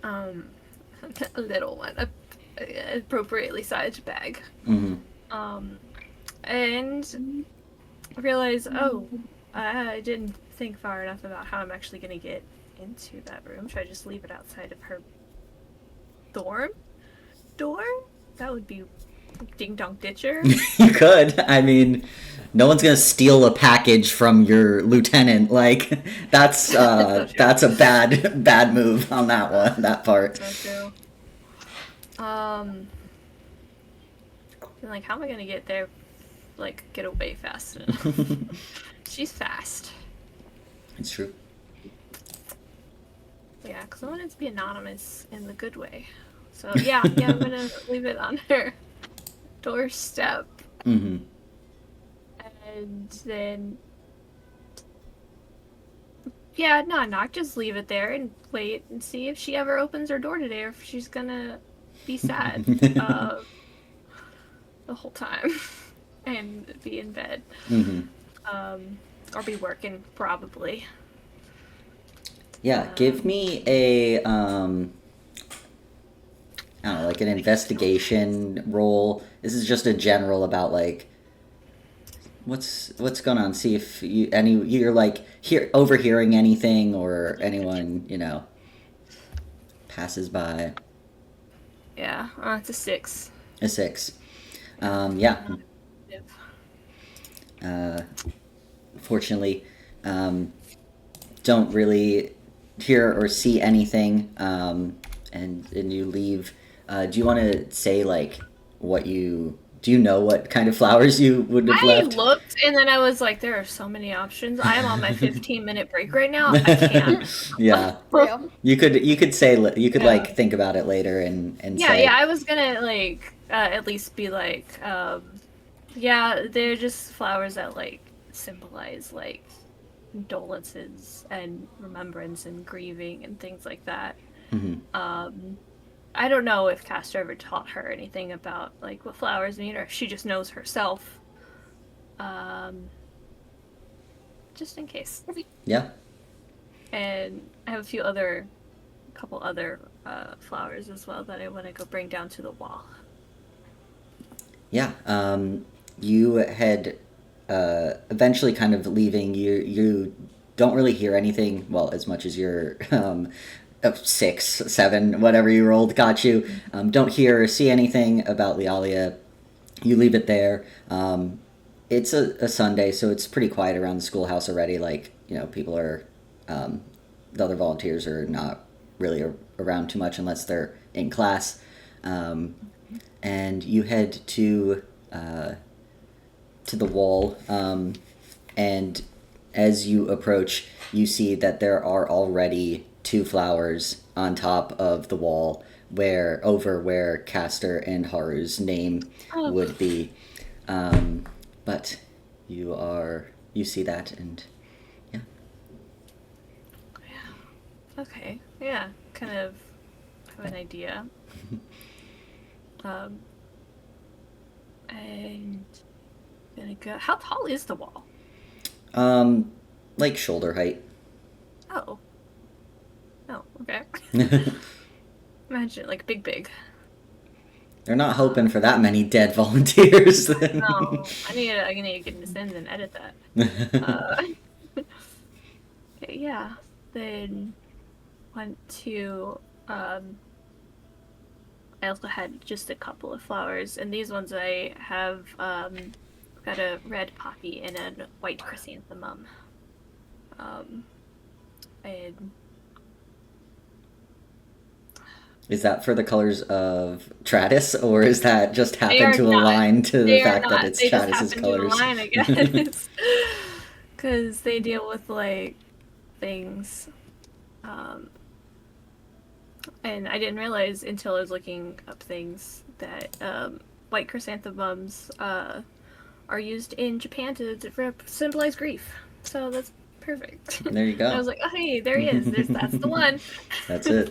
A little one, a appropriately sized bag. Mhm. And realize, I didn't think far enough about how I'm actually gonna get into that room. Should I just leave it outside of her dorm door? That would be ding dong ditcher. You could. I mean, no one's gonna steal a package from your lieutenant. Like, that's a bad move on that part. So true. Like, how am I gonna get there? Like, get away fast enough? She's fast. It's true. Yeah, because I want it to be anonymous in the good way. So yeah, I'm gonna leave it on her doorstep, Mm-hmm. and then knock. Just leave it there and wait and see if she ever opens her door today, or if she's gonna be sad the whole time and be in bed, or be working probably. Yeah, give me a I don't know, like an investigation roll. This is just a general about like what's going on. See if you're like overhearing anything or anyone passes by. Yeah, it's a 6. A 6. Yeah. Fortunately, don't really hear or see anything, and you leave. Do you want to say like do you know what kind of flowers you would have left? I looked and then I was like, there are so many options. I am on my 15-minute break right now. I can't. Yeah. Real. You could say like think about it later and say. Yeah, I was gonna like at least be like, they're just flowers that like symbolize like condolences and remembrance and grieving and things like that. Mm-hmm. I don't know if Castor ever taught her anything about like what flowers mean, or if she just knows herself. Just in case. Yeah. And I have couple other flowers as well that I want to go bring down to the wall. Yeah. You had eventually kind of leaving. You don't really hear anything. Well, as much as your 6, 7, whatever you rolled got you. Don't hear or see anything about Lialia. You leave it there. It's a Sunday, so it's pretty quiet around the schoolhouse already. Like, people are, the other volunteers are not really around too much unless they're in class. And you head to the wall, and as you approach, you see that there are already 2 flowers on top of the wall, where Castor and Haru's name would be. But you see that, and yeah. Okay. Yeah. Kind of have an idea. And gonna go. How tall is the wall? Like shoulder height. Oh. Oh. Okay. Imagine like big. They're not hoping for that many dead volunteers. No, I need to get this in and edit that. Okay, yeah. Then want to. I also had just a couple of flowers, and these ones I have got a red poppy and a white chrysanthemum. And Is that for the colors of Tratus, or is that just happen to align to the fact that it's Tratus's colors? They just happen to align, I guess. Because they deal with, like, things. And I didn't realize until I was looking up things that white chrysanthemums are used in Japan to symbolize grief. So that's perfect. There you go. I was like, oh, hey, there he is. That's the one. That's it.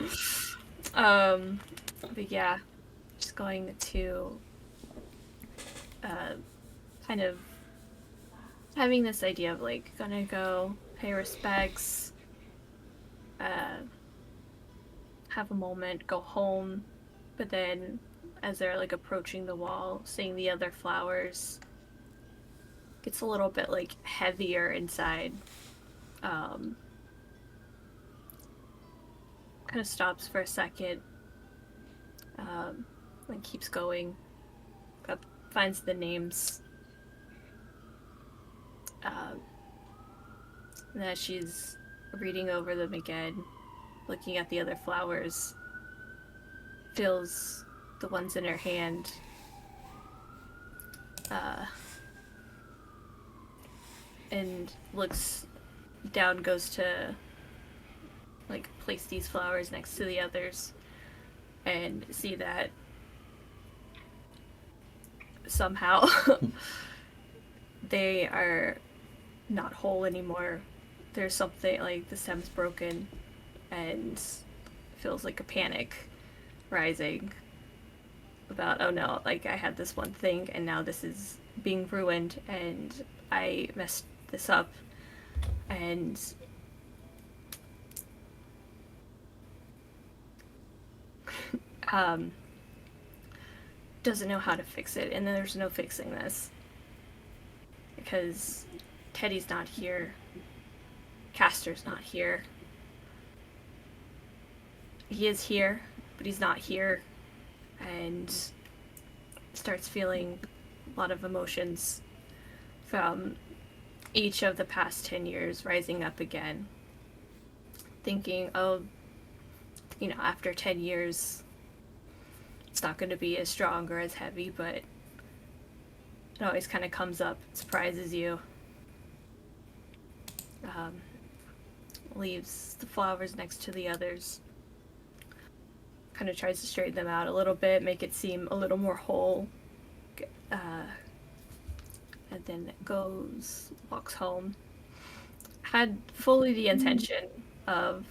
But yeah, just going to kind of having this idea of like gonna go pay respects, have a moment, go home, but then as they're like approaching the wall, seeing the other flowers, gets a little bit like heavier inside. Kind of stops for a second, and keeps going. Finds the names. And as she's reading over them again, looking at the other flowers, feels the ones in her hand. And looks down, goes to like place these flowers next to the others and see that somehow they are not whole anymore. There's something like the stem's broken and feels like a panic rising about, oh no, like I had this one thing and now this is being ruined and I messed this up, and doesn't know how to fix it, and there's no fixing this because Teddy's not here, Castor's not here. He is here, but he's not here, and starts feeling a lot of emotions from each of the past 10 years rising up again, thinking, oh, after 10 years it's not going to be as strong or as heavy, but it always kind of comes up, surprises you. Leaves the flowers next to the others, kind of tries to straighten them out a little bit, make it seem a little more whole, and then walks home. had fully the intention of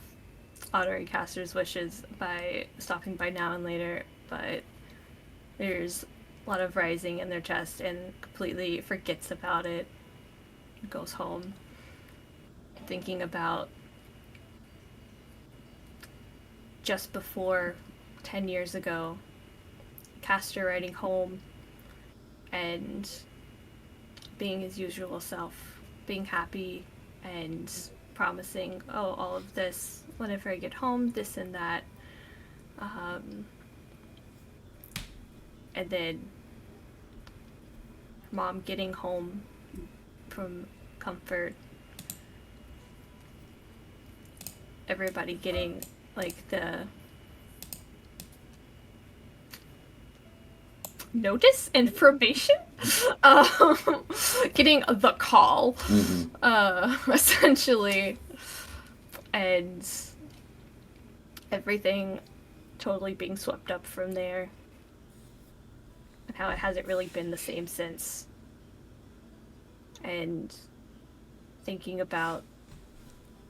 honoring Caster's wishes by stopping by now and later, but there's a lot of rising in their chest and completely forgets about it. Goes home thinking about just before 10 years ago, Caster riding home and being his usual self, being happy and promising, oh, all of this whenever I get home, this and that. And then Mom getting home from comfort, everybody getting like the notice, information, getting the call, essentially, and everything totally being swept up from there, and how it hasn't really been the same since. And thinking about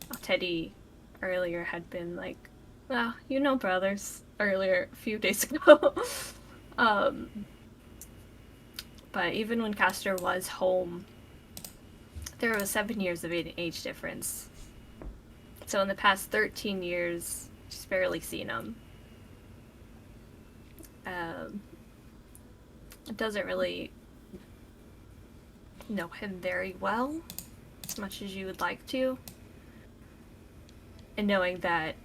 how Teddy earlier had been like, well, you know, brothers, earlier a few days ago. But even when Caster was home, there was 7 years of age difference. So in the past 13 years, she's barely seen him. Doesn't really know him very well, as much as you would like to. And knowing that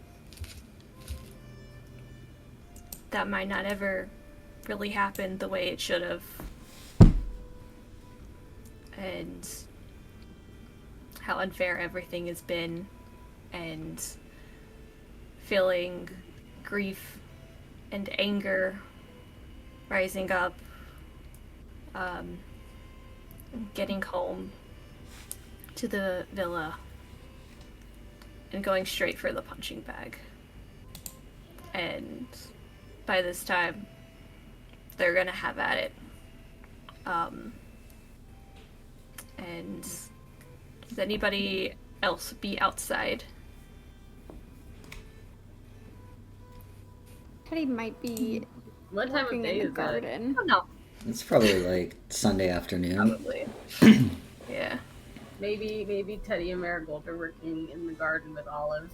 that might not ever really happen the way it should have. And how unfair everything has been. And feeling grief and anger rising up. Getting home to the villa and going straight for the punching bag. And by this time, they're gonna have at it. And does anybody else be outside? Teddy might be What time of working day in the is that? garden. Oh, no. It's probably like Sunday afternoon. Probably. Yeah. Maybe Teddy and Marigold are working in the garden with Olive.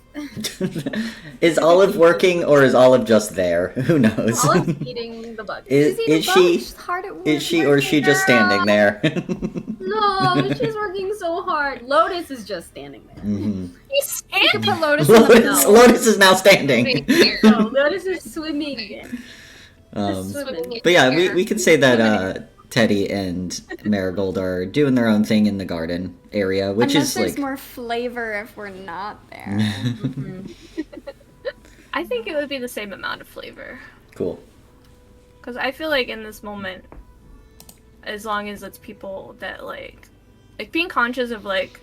Is Olive working or is Olive just there? Who knows? Olive's eating the bugs. Is she She's hard at work. is she or is she just standing there? No, she's working so hard. Lotus is just standing there. Mm-hmm. You could put Lotus in the Lotus, middle. Lotus is now standing. No, Lotus is swimming. Swimming. But yeah, we could say that Teddy and Marigold are doing their own thing in the garden area, which Unless is there's like more flavor if we're not there. I think it would be the same amount of flavor. cool. Because I feel like in this moment, as long as it's people that, like being conscious of, like,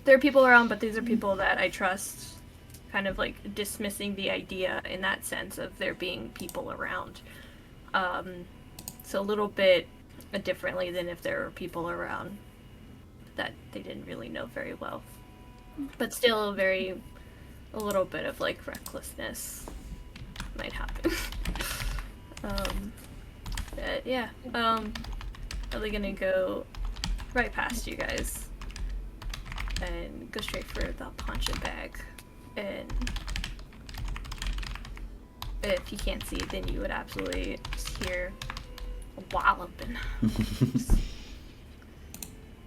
there are people around, but these are people that I trust, kind of, like, dismissing the idea in that sense of there being people around. So a little bit differently than if there were people around that they didn't really know very well. But still a little bit of, like, recklessness might happen. But yeah, really gonna go right past you guys and go straight for the punching bag. And if you can't see it, then you would absolutely just hear a walloping. Just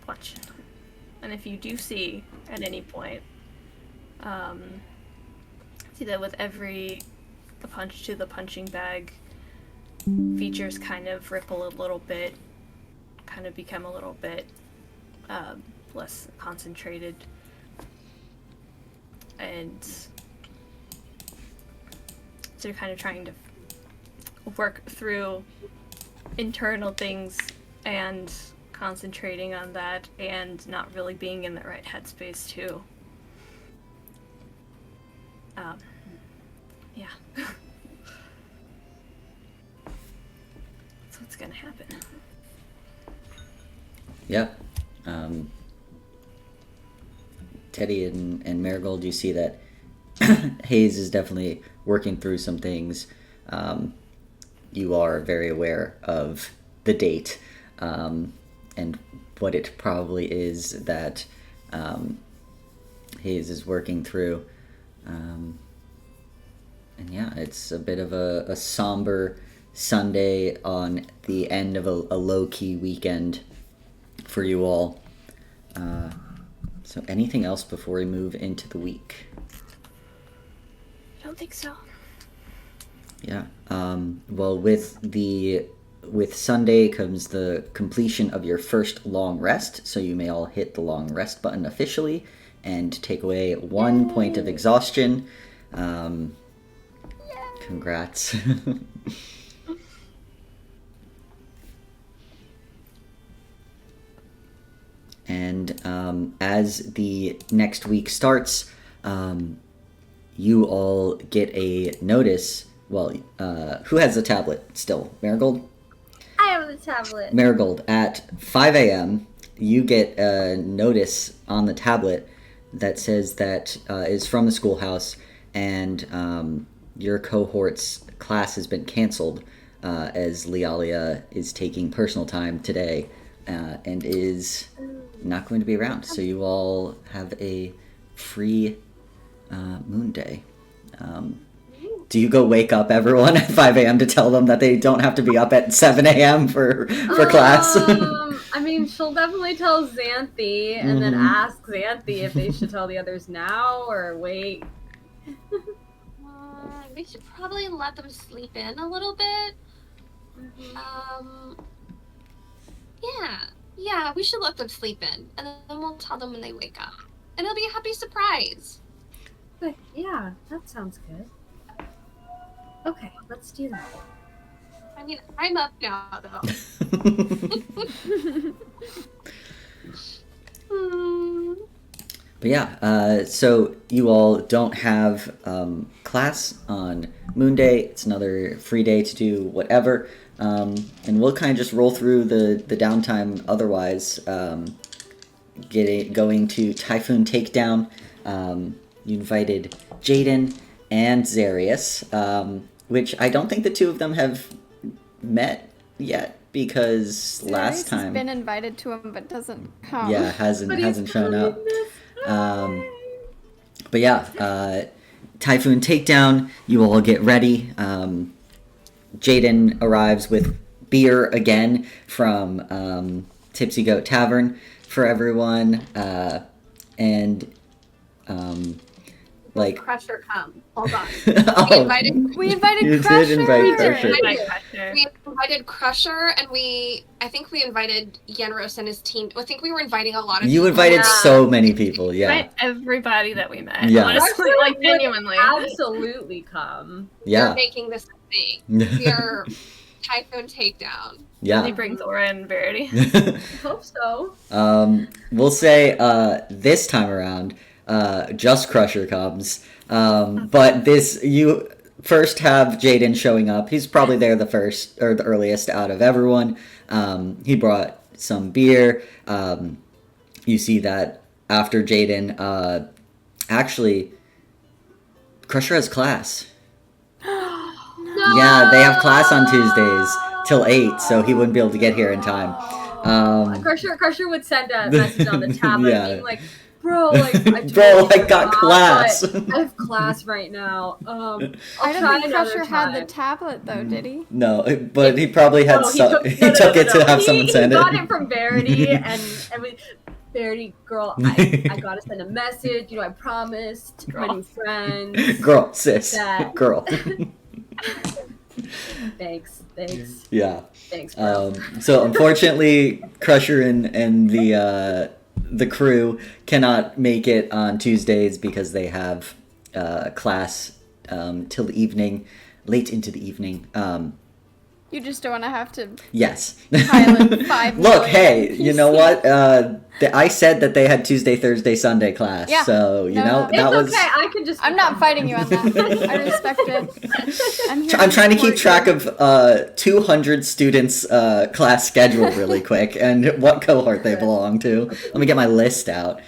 punching. And if you do see at any point, see that with every punch to the punching bag, features kind of ripple a little bit, kind of become a little bit less concentrated, and so you're kind of trying to work through internal things and concentrating on that and not really being in the right headspace too. Yeah. That's what's gonna happen. Yeah. Teddy and Marigold, you see that Hayes is definitely working through some things. You are very aware of the date and what it probably is that Hayes is working through. And yeah, it's a bit of a somber Sunday on the end of a low-key weekend for you all. So anything else before we move into the week? I don't think so. Yeah. Well, with Sunday comes the completion of your first long rest, so you may all hit the long rest button officially and take away 1 point of exhaustion. Congrats. And as the next week starts, you all get a notice. Well, who has the tablet still? Marigold? I have the tablet. Marigold, at 5 a.m., you get a notice on the tablet that says that is from the schoolhouse, and your cohort's class has been canceled as Lialia is taking personal time today and is not going to be around. So you all have a free moon day. Do you go wake up everyone at 5 a.m. to tell them that they don't have to be up at 7 a.m. for class? I mean, she'll definitely tell Xanthi and then ask Xanthi if they should tell the others now or wait. We should probably let them sleep in a little bit. Yeah, we should let them sleep in, and then we'll tell them when they wake up. And it'll be a happy surprise. But yeah, that sounds good. Okay, let's do that. I mean, I'm up now, though. But yeah, so you all don't have class on Moon Day. It's another free day to do whatever. And we'll kind of just roll through the downtime otherwise. Going to Typhoon Takedown. You invited Jaden and Zarius, which I don't think the two of them have met yet because last time has been invited to him but doesn't come. Yeah, hasn't shown up. But yeah, Typhoon Takedown. You all get ready. Jaden arrives with beer again from Tipsy Goat Tavern for everyone, and like Crusher come. Hold on. Oh, We invited you Crusher. did invite Crusher. We invited Crusher, and I think we invited Yenros and his team. I think we were inviting a lot of You people. invited so many people, yeah. Right, everybody that we met. Yeah. Honestly, like genuinely. Absolutely come. Yeah. We're making this a thing. We are Typhoon Takedown. He Yeah. brings Aura and Verity. Hope so. We'll say this time around, just Crusher comes. But you first have Jaden showing up. He's probably there the first or the earliest out of everyone. He brought some beer. You see that after Jaden, actually, Crusher has class. No! Yeah, they have class on Tuesdays till 8, so he wouldn't be able to get here in time. Crusher would send a message on the tablet Yeah. being like, bro, like, I got class. I have class right now. I'll I try don't think another Crusher time. had the tablet though, did he? No, but he probably had No, some. He took it to have someone send he it. got it from Verity, and we, Verity, girl, I gotta send a message. You know, I promised my new friends. Girl, sis, That- girl. Thanks. Yeah. Thanks, bro. So unfortunately, Crusher and the crew cannot make it on Tuesdays because they have class till the evening, late into the evening. You just don't want to have to Yes. pilot 5 Look, million hey, you know NPCs. what? I said that they had Tuesday, Thursday, Sunday class. Yeah. So, you know, It's that was... okay. I can just. I'm not fighting you on that. I respect it. I'm trying to keep support track of 200 students' class schedule really quick and what cohort they belong to. Let me get my list out.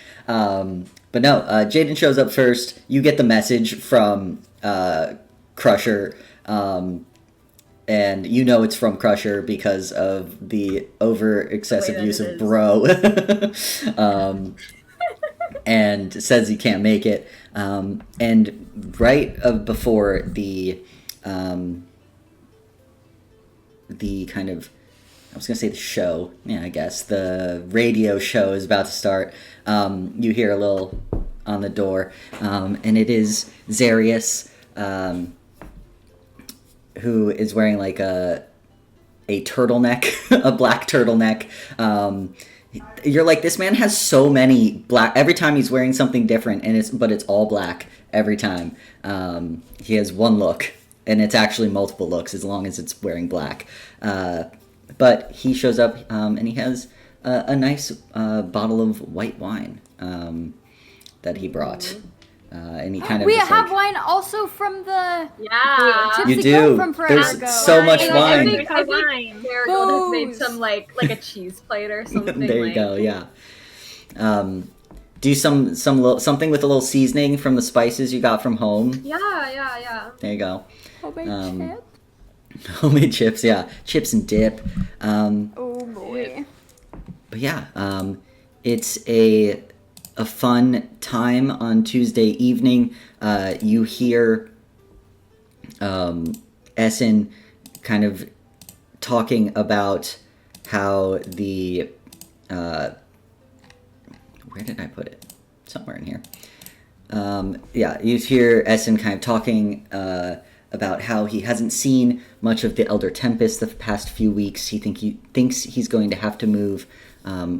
But no, Jaden shows up first. You get the message from Crusher, and you know it's from Crusher because of the over-excessive use of bro. And says he can't make it. And right before the kind of, I was going to say the show, I guess, the radio show is about to start. You hear a little on the door, and it is Zarius, who is wearing like a turtleneck, a black turtleneck. You're like, this man has so many black, every time he's wearing something different, but it's all black every time. He has one look, and it's actually multiple looks as long as it's wearing black. But he shows up, and he has a nice bottle of white wine that he brought. And he kind of we have wine also from the Yeah. You Gypsy do. Girl from forever There's ago. so much I wine. think Marigold has made some like a cheese plate or something. There you go. Yeah. Do something with a little seasoning from the spices you got from home. Yeah. There you go. Homemade chip. Homemade chips, yeah, chips and dip. Oh boy. But yeah, it's a fun time on Tuesday evening. You hear Essen kind of talking about how the where did I put it? Somewhere in here. Yeah, you hear Essen kind of talking about how he hasn't seen much of the Elder Tempest the past few weeks. He thinks he's going to have to move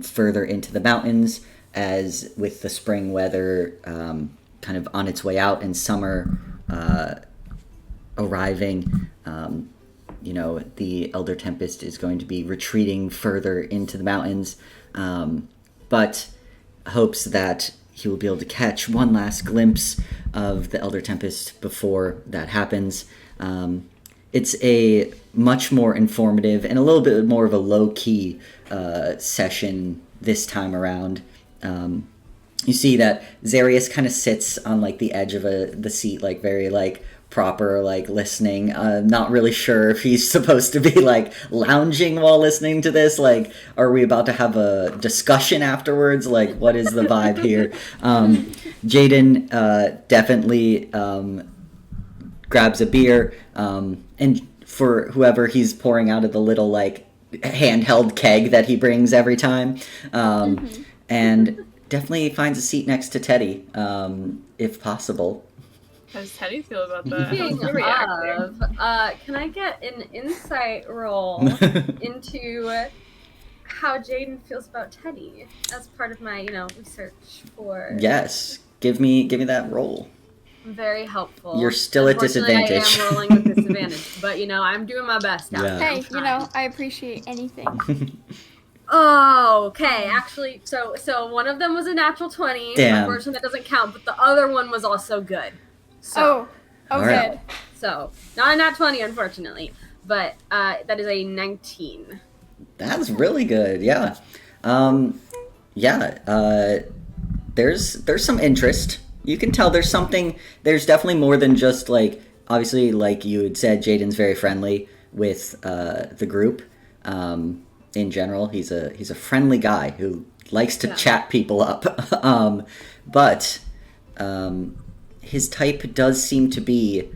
further into the mountains, as with the spring weather kind of on its way out and summer arriving, the Elder Tempest is going to be retreating further into the mountains, but hopes that he will be able to catch one last glimpse of the Elder Tempest before that happens. It's a much more informative and a little bit more of a low-key session this time around. You see that Zarius kind of sits on like the edge of the seat, like very like proper, like listening. Not really sure if he's supposed to be like lounging while listening to this. Like, are we about to have a discussion afterwards? Like, what is the vibe here? Jaden definitely grabs a beer, and for whoever he's pouring out of the little like handheld keg that he brings every time, and definitely finds a seat next to Teddy, if possible. How does Teddy feel about that? Speaking How's he reacting? of, can I get an insight roll into how Jaden feels about Teddy as part of my, research for? Yes, give me that roll. Very helpful. You're still at Unfortunately, disadvantage. I am rolling with disadvantage, but I'm doing my best now. Yeah. Hey, I appreciate anything. Oh, okay. Actually, so one of them was a natural 20. Damn. Unfortunately, that doesn't count, but the other one was also good. So, Oh, All good. right. So, not a nat 20, unfortunately, but that is a 19. That's really good. Yeah. There's some interest. You can tell there's something. There's definitely more than just like, obviously, like you had said, Jaden's very friendly with the group. In general, he's a friendly guy who likes to chat people up. But his type does seem to be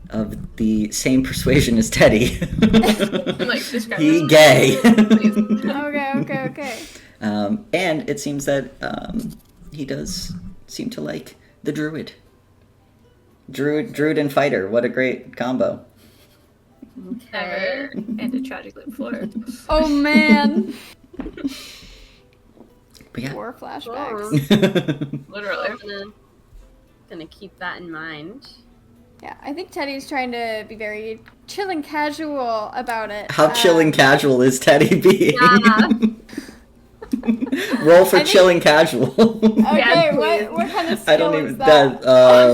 of the same persuasion as Teddy. Like, describe He him. gay. Okay. And it seems that he does seem to like the druid. Druid and fighter. What a great combo. Ever ended tragically before. Oh man. But yeah. War flashbacks. Literally. Gonna keep that in mind. Yeah, I think Teddy's trying to be very chill and casual about it. How chill and casual is Teddy being? Yeah. Roll for I think- chill and casual. Okay, Yeah, what kind of skill I don't is even that?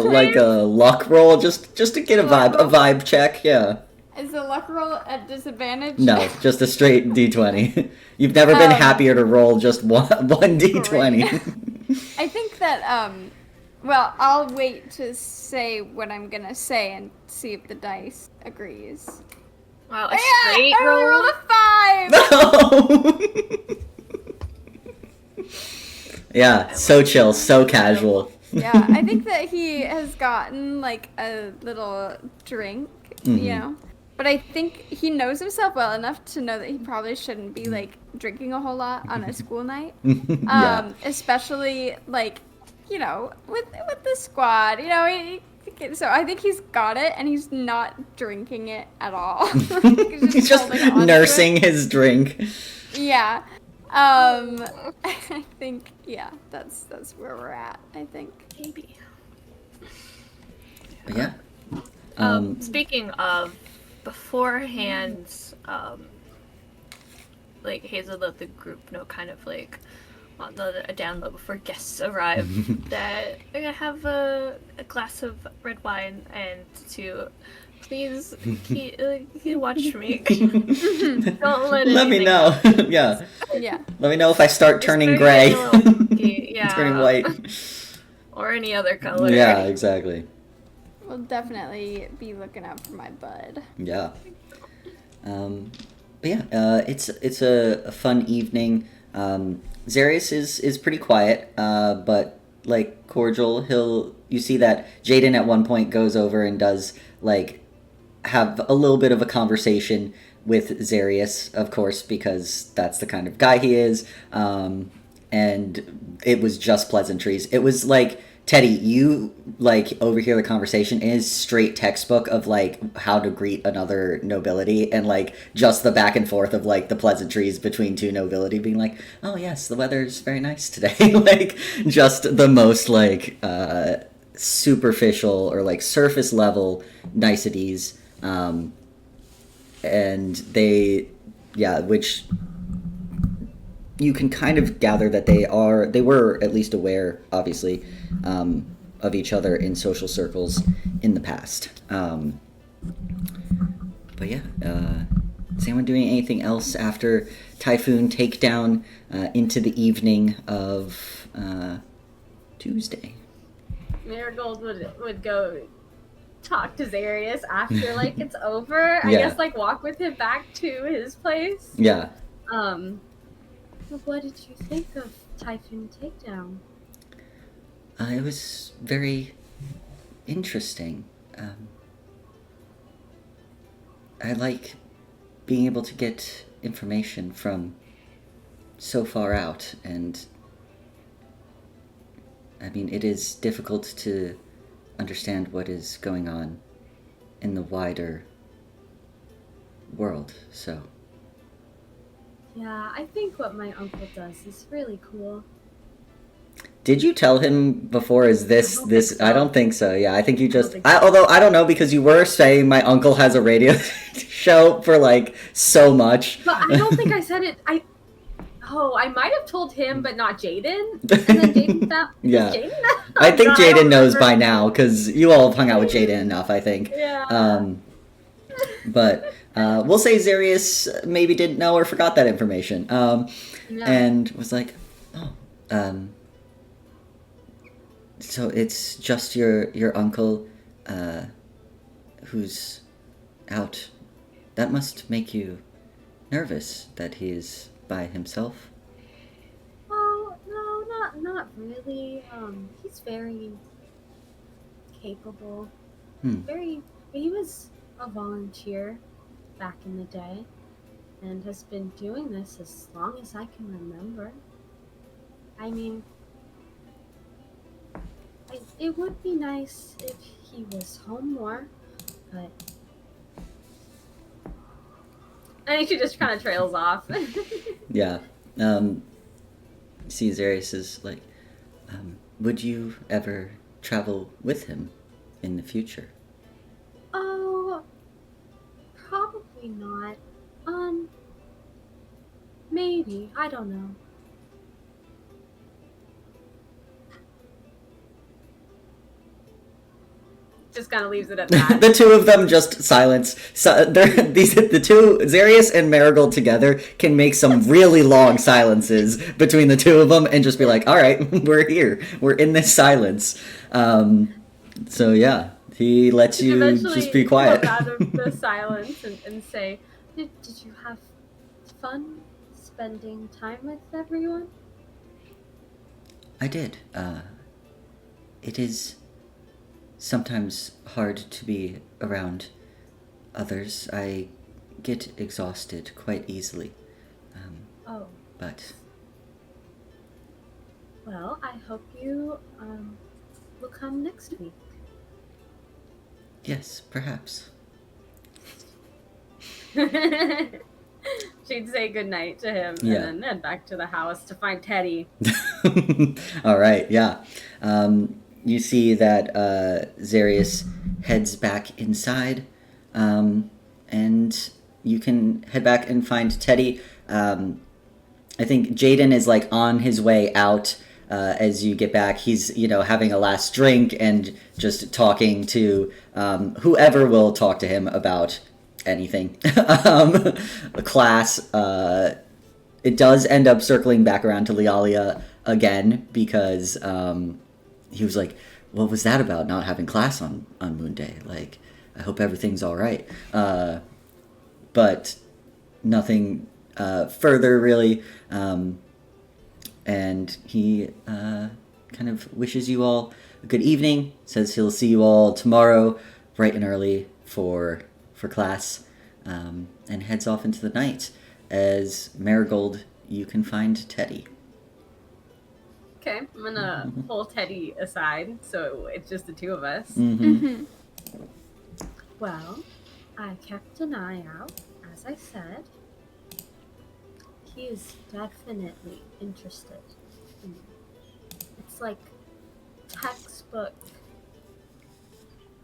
like a luck roll just to get a vibe check. Yeah. Is the luck roll at disadvantage? No, just a straight d20. You've never been happier to roll just one d20. I think that, well, I'll wait to say what I'm gonna say and see if the dice agrees. Wow, a straight I only roll? rolled a 5! No! Yeah, so chill, so casual. Yeah, I think that he has gotten, like, a little drink, you know? But I think he knows himself well enough to know that he probably shouldn't be, like, drinking a whole lot on a school night. Yeah. Especially, like, you know, with the squad, you know, so I think he's got it, and he's not drinking it at all. He's just holding on to nursing it. his drink. Yeah. I think, yeah, that's where we're at, I think. Maybe. But yeah. Speaking of, beforehand, like, Hazel let the group know kind of, like, on the down low before guests arrive that we're gonna have a glass of red wine and to please watch me. Don't let Let me anything know. happen. Yeah. Yeah. Let me know if I start turning Just gray. a little wonky, yeah. Turning white. Or any other color. Yeah, exactly. We'll definitely be looking out for my bud. Yeah. But yeah, it's a fun evening. Zarius is pretty quiet, but like cordial. You see that Jaden at one point goes over and does like have a little bit of a conversation with Zarius, of course, because that's the kind of guy he is. And it was just pleasantries. It was like, Teddy, you like overhear the conversation is straight textbook of like how to greet another nobility, and like just the back and forth of like the pleasantries between two nobility being like, oh yes, the weather's very nice today. Like just the most like superficial or like surface level niceties. And which you can kind of gather that they were at least aware, obviously, of each other in social circles in the past. But yeah, is anyone doing anything else after Typhoon Takedown into the evening of Tuesday? Marigold would go talk to Zarius after like it's over. I Yeah. guess like walk with him back to his place. Yeah. What did you think of Typhoon Takedown? It was very interesting. I like being able to get information from so far out, and I mean, it is difficult to understand what is going on in the wider world, so... Yeah, I think what my uncle does is really cool. Did you tell him before? Is this? I don't think so. I don't think so. Yeah, I think you just. think so. Although I don't know, because you were saying my uncle has a radio show for like so much. But I don't think I said it. I might have told him, but not Jaden. And then Jaden found. Yeah. Jaden? I think God, I don't Jaden knows by remember. now because you all have hung out with Jaden enough. I think. Yeah. But we'll say Zarius maybe didn't know or forgot that information. No. And was like, oh, so it's just your uncle, who's out. That must make you nervous that he's by himself. Oh no, not really. He's very capable. He was a volunteer back in the day, and has been doing this as long as I can remember. I mean, it would be nice if he was home more, but... I think she just kind of trails off. Yeah. See, Zarius is like, would you ever travel with him in the future? Oh, probably not. Maybe. I don't know. just kind of leaves it at that. The two of them just silence. So the two, Zarius and Marigold together, can make some really long silences between the two of them and just be like, all right, we're here. We're in this silence. So yeah, he lets you just be quiet. Come out of the silence and say, did you have fun spending time with everyone? I did. It is sometimes hard to be around others. I get exhausted quite easily. Oh. But Well, I hope you will come next week. yes, perhaps. She'd say goodnight to him Yeah. and then head back to the house to find Teddy. All right, yeah. You see that Zarius heads back inside, and you can head back and find Teddy. I think Jaden is like on his way out as you get back. He's, having a last drink and just talking to whoever will talk to him about anything. The class, it does end up circling back around to Lialia again because he was like, what was that about, not having class on Moon Day? Like, I hope everything's all right. But nothing further, really. And he kind of wishes you all a good evening, says he'll see you all tomorrow bright and early for class, and heads off into the night. As Marigold, you can find Teddy. Okay, I'm gonna pull Teddy aside so it's just the two of us. Mm-hmm. Well, I kept an eye out, as I said. He is definitely interested in you. It's like textbook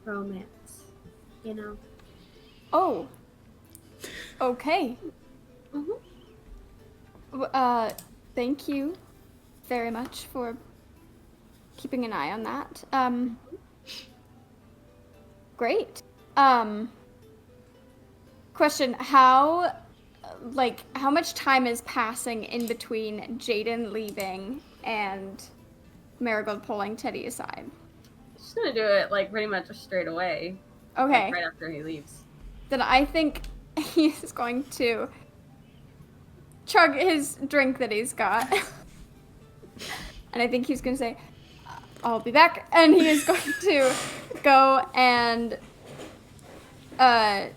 romance, Oh. Okay. Thank you very much for keeping an eye on that. Great. Question, how much time is passing in between Jaden leaving and Marigold pulling Teddy aside? Just gonna do it pretty much straight away. Okay. Right after he leaves. Then I think he's going to chug his drink that he's got. And I think he's going to say, I'll be back. And he is going to go and try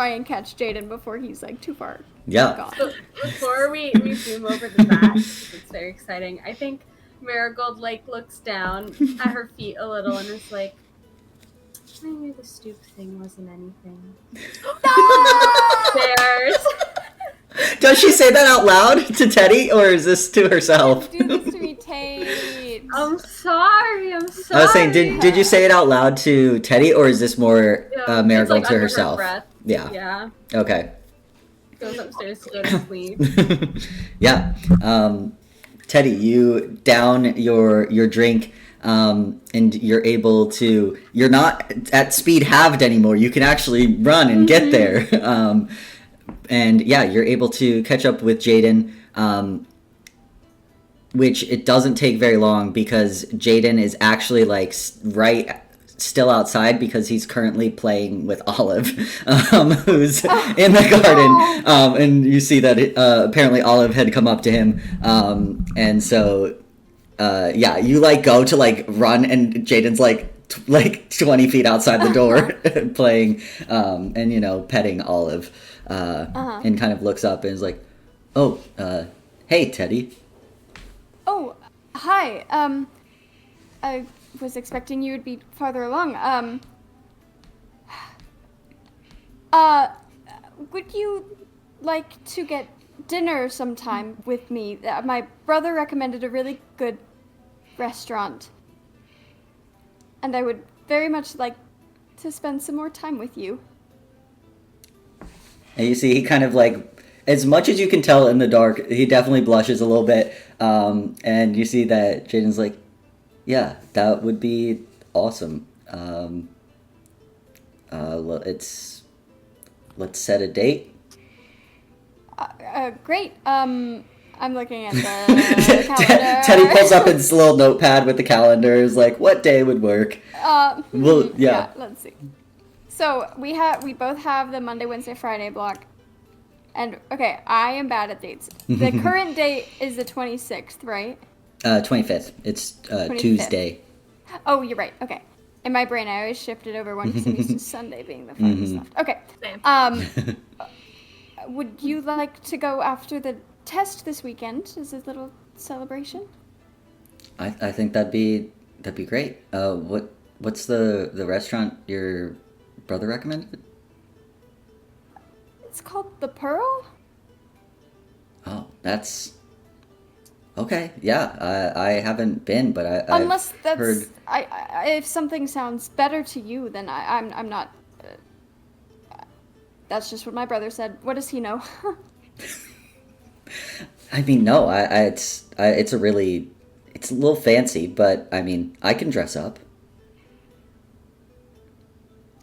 and catch Jaden before he's too far gone. So before we zoom over the back, because it's very exciting, I think Marigold looks down at her feet a little and is like, I knew the stoop thing wasn't anything. Stairs. Does she say that out loud to Teddy, or is this to herself? Do this to me, Tate. I'm sorry. I was saying, did you say it out loud to Teddy, or is this more Marigold to under herself? Her breath. Yeah. Yeah. Okay. Goes upstairs to go to sleep. Yeah. Teddy, you down your drink, and you're able to. You're not at speed halved anymore. You can actually run and get there. And yeah, you're able to catch up with Jaden, which it doesn't take very long because Jaden is actually still outside because he's currently playing with Olive, who's in the garden. And you see that apparently Olive had come up to him, and so yeah, you go to run, and Jaden's 20 feet outside the door playing, and petting Olive. And kind of looks up and is like, oh, hey, Teddy. Oh, hi. I was expecting you would be farther along. Would you like to get dinner sometime with me? My brother recommended a really good restaurant, and I would very much like to spend some more time with you. And you see he kind of as much as you can tell in the dark, he definitely blushes a little bit. And you see that Jaden's yeah, that would be awesome. Let's set a date. Great. I'm looking at the calendar. Teddy pulls up his little notepad with the calendar. Is like, what day would work? Well, yeah. Let's see. So we both have the Monday, Wednesday, Friday block. And okay, I am bad at dates. The current date is the 26th, right? 25th. It's 25th. Tuesday. Oh, you're right. Okay. In my brain, I always shifted over one because I'm used to Sunday being the farthest left. Okay. Same. Would you like to go after the test this weekend as a little celebration? I think that'd be great. What's the restaurant your brother recommended? It's called The Pearl? Oh, that's okay. Yeah, I haven't been, but Unless I've that's heard. if something sounds better to you, then I'm not. That's just what my brother said. What does he know? I mean, no, it's a little fancy, but I mean, I can dress up.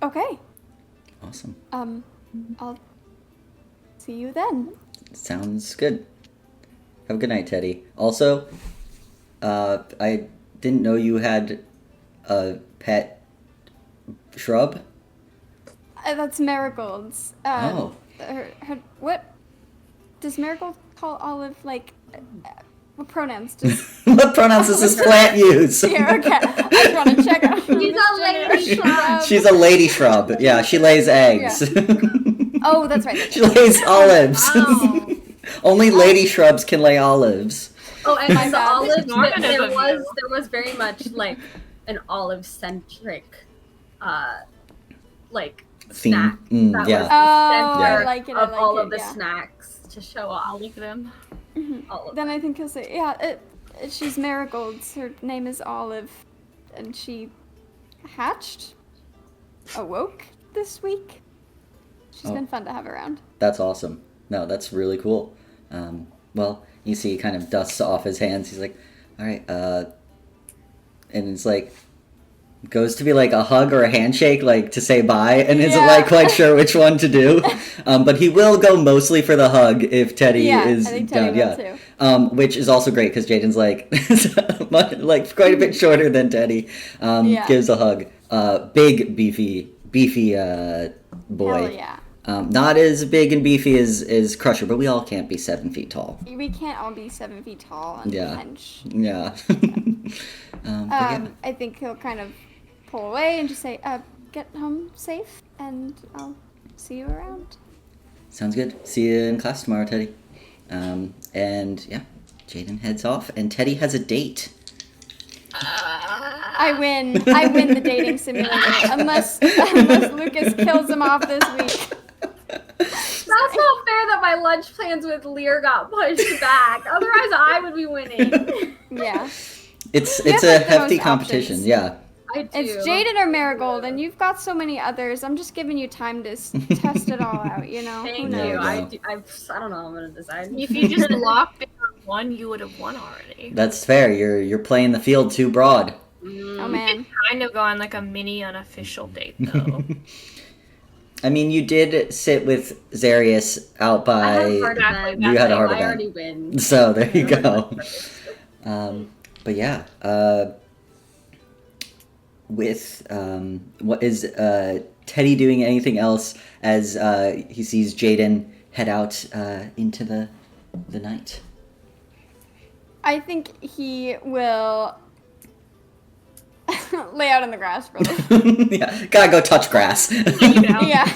Okay. Awesome. I'll see you then. Sounds good. Have a good night, Teddy. Also, I didn't know you had a pet shrub. That's Marigold's. Oh. What does Marigold call Olive? Like, what pronouns does? What pronouns does this plant use? Yeah, okay. I just want to check out. She's a lady shrub. She's a lady shrub. Yeah, she lays eggs. Oh, that's right. She lays olives. Oh. Only lady shrubs can lay olives. Oh, and My the bad. olives, Normative there of was you. there was very much like an olive-centric, like Theme. snack. Mm, That yeah. was Oh, the I center like it. of all of the yeah. snacks to show I'll off leave them. all of Then I think he'll say, yeah, she's Marigold's. Her name is Olive, and she awoke this week. She's Oh. been fun to have around. That's awesome. No, that's really cool. Well, you see, he kind of dusts off his hands. He's like, all right, and it's like, goes to be like a hug or a handshake, like to say bye, and isn't Yeah. like quite sure which one to do. But he will go mostly for the hug if Teddy Yeah, is I think down. Teddy will Yeah, which is also great because Jaden's like, like quite a bit shorter than Teddy. Yeah. Gives a hug. Big beefy boy. Hell yeah. Not as big and beefy as Crusher, but we all can't be 7 feet tall. We can't all be 7 feet tall and Yeah. hench. Yeah. But yeah. I think he'll kind of pull away and just say, get home safe, and I'll see you around. Sounds good. See you in class tomorrow, Teddy. And yeah, Jaden heads off, and Teddy has a date. I win the dating simulator, unless Lucas kills him off this week. That's not fair that my lunch plans with Lear got pushed back. Otherwise, I would be winning. Yeah. It's have, a like, the hefty most competition. options. Yeah. I do. It's Jaden or Marigold, and you've got so many others. I'm just giving you time to test it all out, you know? Who Thank knows? you. knows? I don't know. I'm gonna decide. If you just locked in on one, you would have won already. That's fair. You're playing the field too broad. Oh, man. Kind of go on like a mini unofficial date though. I mean, you did sit with Zarius out I had a by. heart event. You had a heart I event. already win. So there you go. But yeah, with what is Teddy doing anything else as he sees Jaden head out into the night? I think he will lay out in the grass for a little. Yeah, gotta go touch grass. Yeah.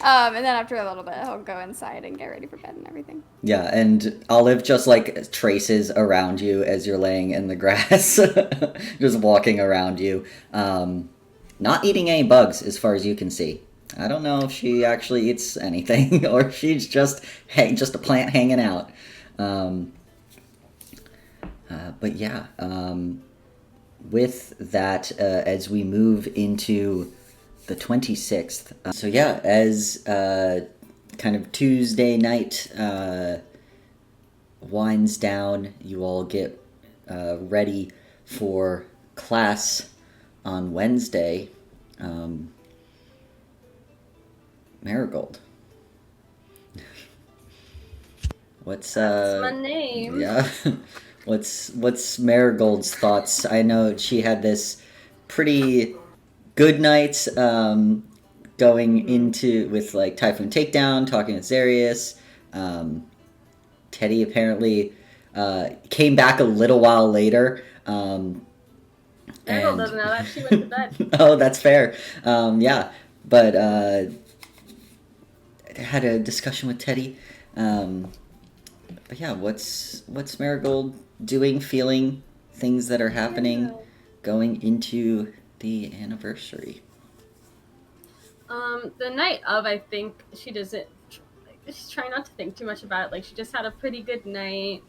And then after a little bit, he'll go inside and get ready for bed and everything. Yeah, and Olive just like traces around you as you're laying in the grass, just walking around you, not eating any bugs as far as you can see. I don't know if she actually eats anything or if she's just a plant hanging out. But yeah, with that, as we move into the 26th. So yeah, as kind of Tuesday night winds down, you all get ready for class on Wednesday. Marigold. What's That's my name. Yeah. What's Marigold's thoughts? I know she had this pretty good night going into with like Typhoon Takedown, talking with Zarius. Teddy apparently came back a little while later. Marigold doesn't know that. She went to bed. Oh, that's fair. Yeah, but had a discussion with Teddy. But yeah, what's Marigold doing, feeling, things that are happening, going into the anniversary? The night of, I think she doesn't. She's trying not to think too much about it. Like, she just had a pretty good night,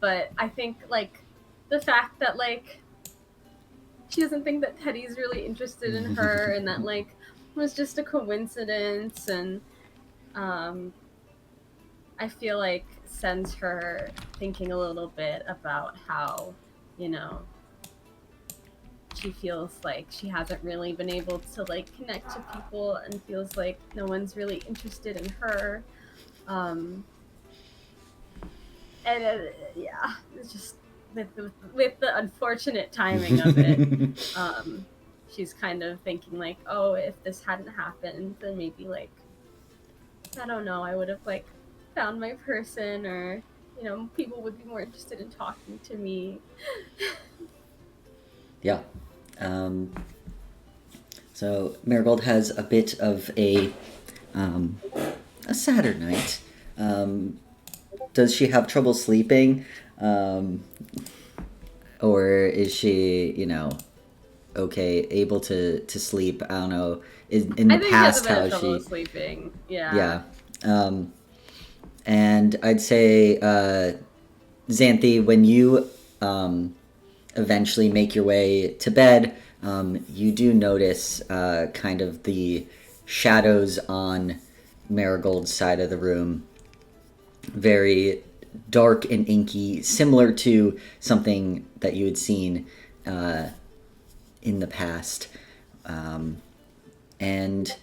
but I think like the fact that like she doesn't think that Teddy's really interested in her, and that like was just a coincidence, and I feel like sends her thinking a little bit about how, you know, she feels like she hasn't really been able to like connect to people, and feels like no one's really interested in her. And yeah, it's just with the unfortunate timing of it. She's kind of thinking like, oh, if this hadn't happened, then maybe like, I don't know, I would have like found my person, or you know, people would be more interested in talking to me. Yeah. So Marigold has a bit of a sadder night. Does she have trouble sleeping? Or is she, you know, okay, able to sleep? I don't know. In the past, how she she sleeping? Yeah. Yeah. And I'd say, Xanthi, when you eventually make your way to bed, you do notice kind of the shadows on Marigold's side of the room. Very dark and inky, similar to something that you had seen in the past. And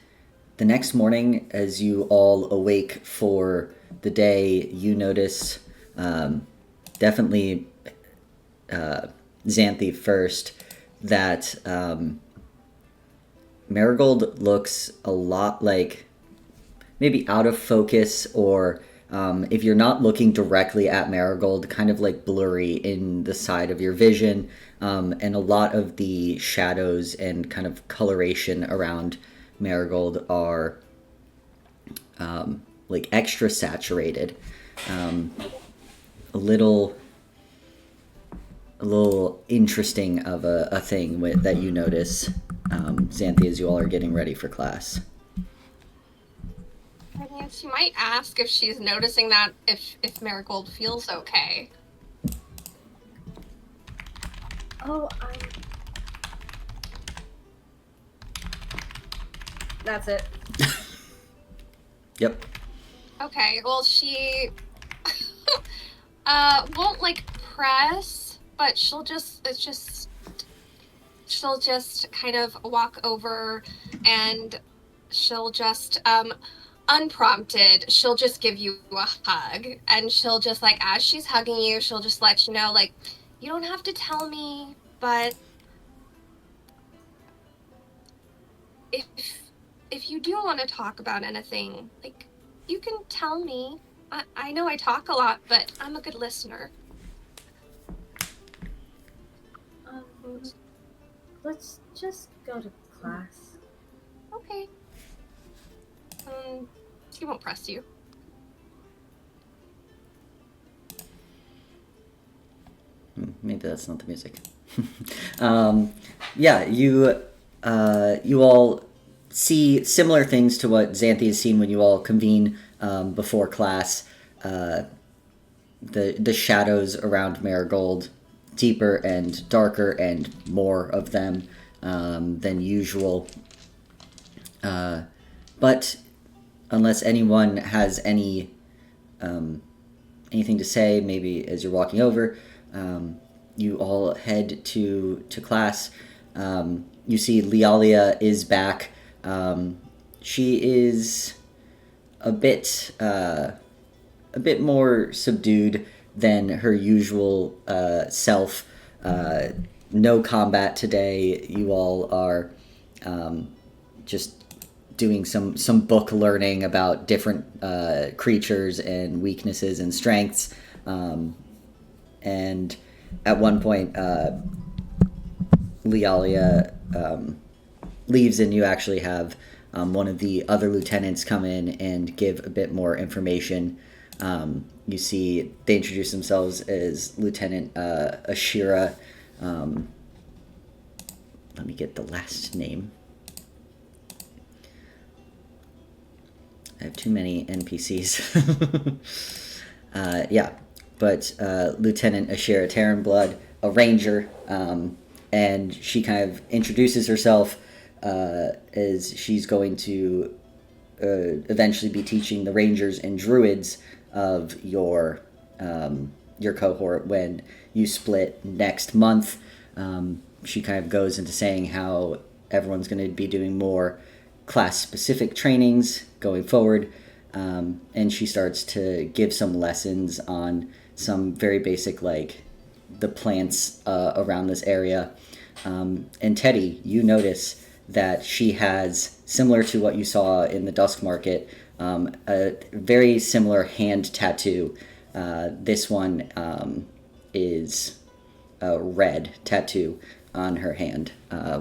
the next morning, as you all awake for the day, you notice definitely Xanthi first, that Marigold looks a lot like maybe out of focus, or if you're not looking directly at Marigold, kind of like blurry in the side of your vision, and a lot of the shadows and kind of coloration around Marigold are like extra saturated. A little interesting of a thing that you notice, Xanthi, as you all are getting ready for class. I mean, she might ask if she's noticing that if Marigold feels okay. Oh, that's it. Yep. Okay, well, she won't like press, but she'll just kind of walk over, and she'll just unprompted, she'll just give you a hug, and she'll just like, as she's hugging you, she'll just let you know, like, you don't have to tell me, but if you do want to talk about anything, like, you can tell me. I know I talk a lot, but I'm a good listener. Let's just go to class. Okay. She won't press you. Maybe that's not the music. Yeah, you all see similar things to what Xanthi has seen when you all convene before class. The shadows around Marigold, deeper and darker, and more of them than usual. But unless anyone has anything to say, maybe as you're walking over, you all head to class. You see Lialia is back. She is a bit more subdued than her usual self. No combat today. You all are just doing some book learning about different creatures and weaknesses and strengths. And at one point, Lealia leaves, and you actually have one of the other lieutenants come in and give a bit more information. You see they introduce themselves as Lieutenant Ashira. Let me get the last name. I have too many NPCs. But Lieutenant Ashira Terranblood, a ranger, and she kind of introduces herself as she's going to eventually be teaching the rangers and druids of your cohort when you split next month. She kind of goes into saying how everyone's going to be doing more class-specific trainings going forward, and she starts to give some lessons on some very basic, like, the plants around this area. And Teddy, you notice that she has, similar to what you saw in the Dusk Market, a very similar hand tattoo. This one is a red tattoo on her hand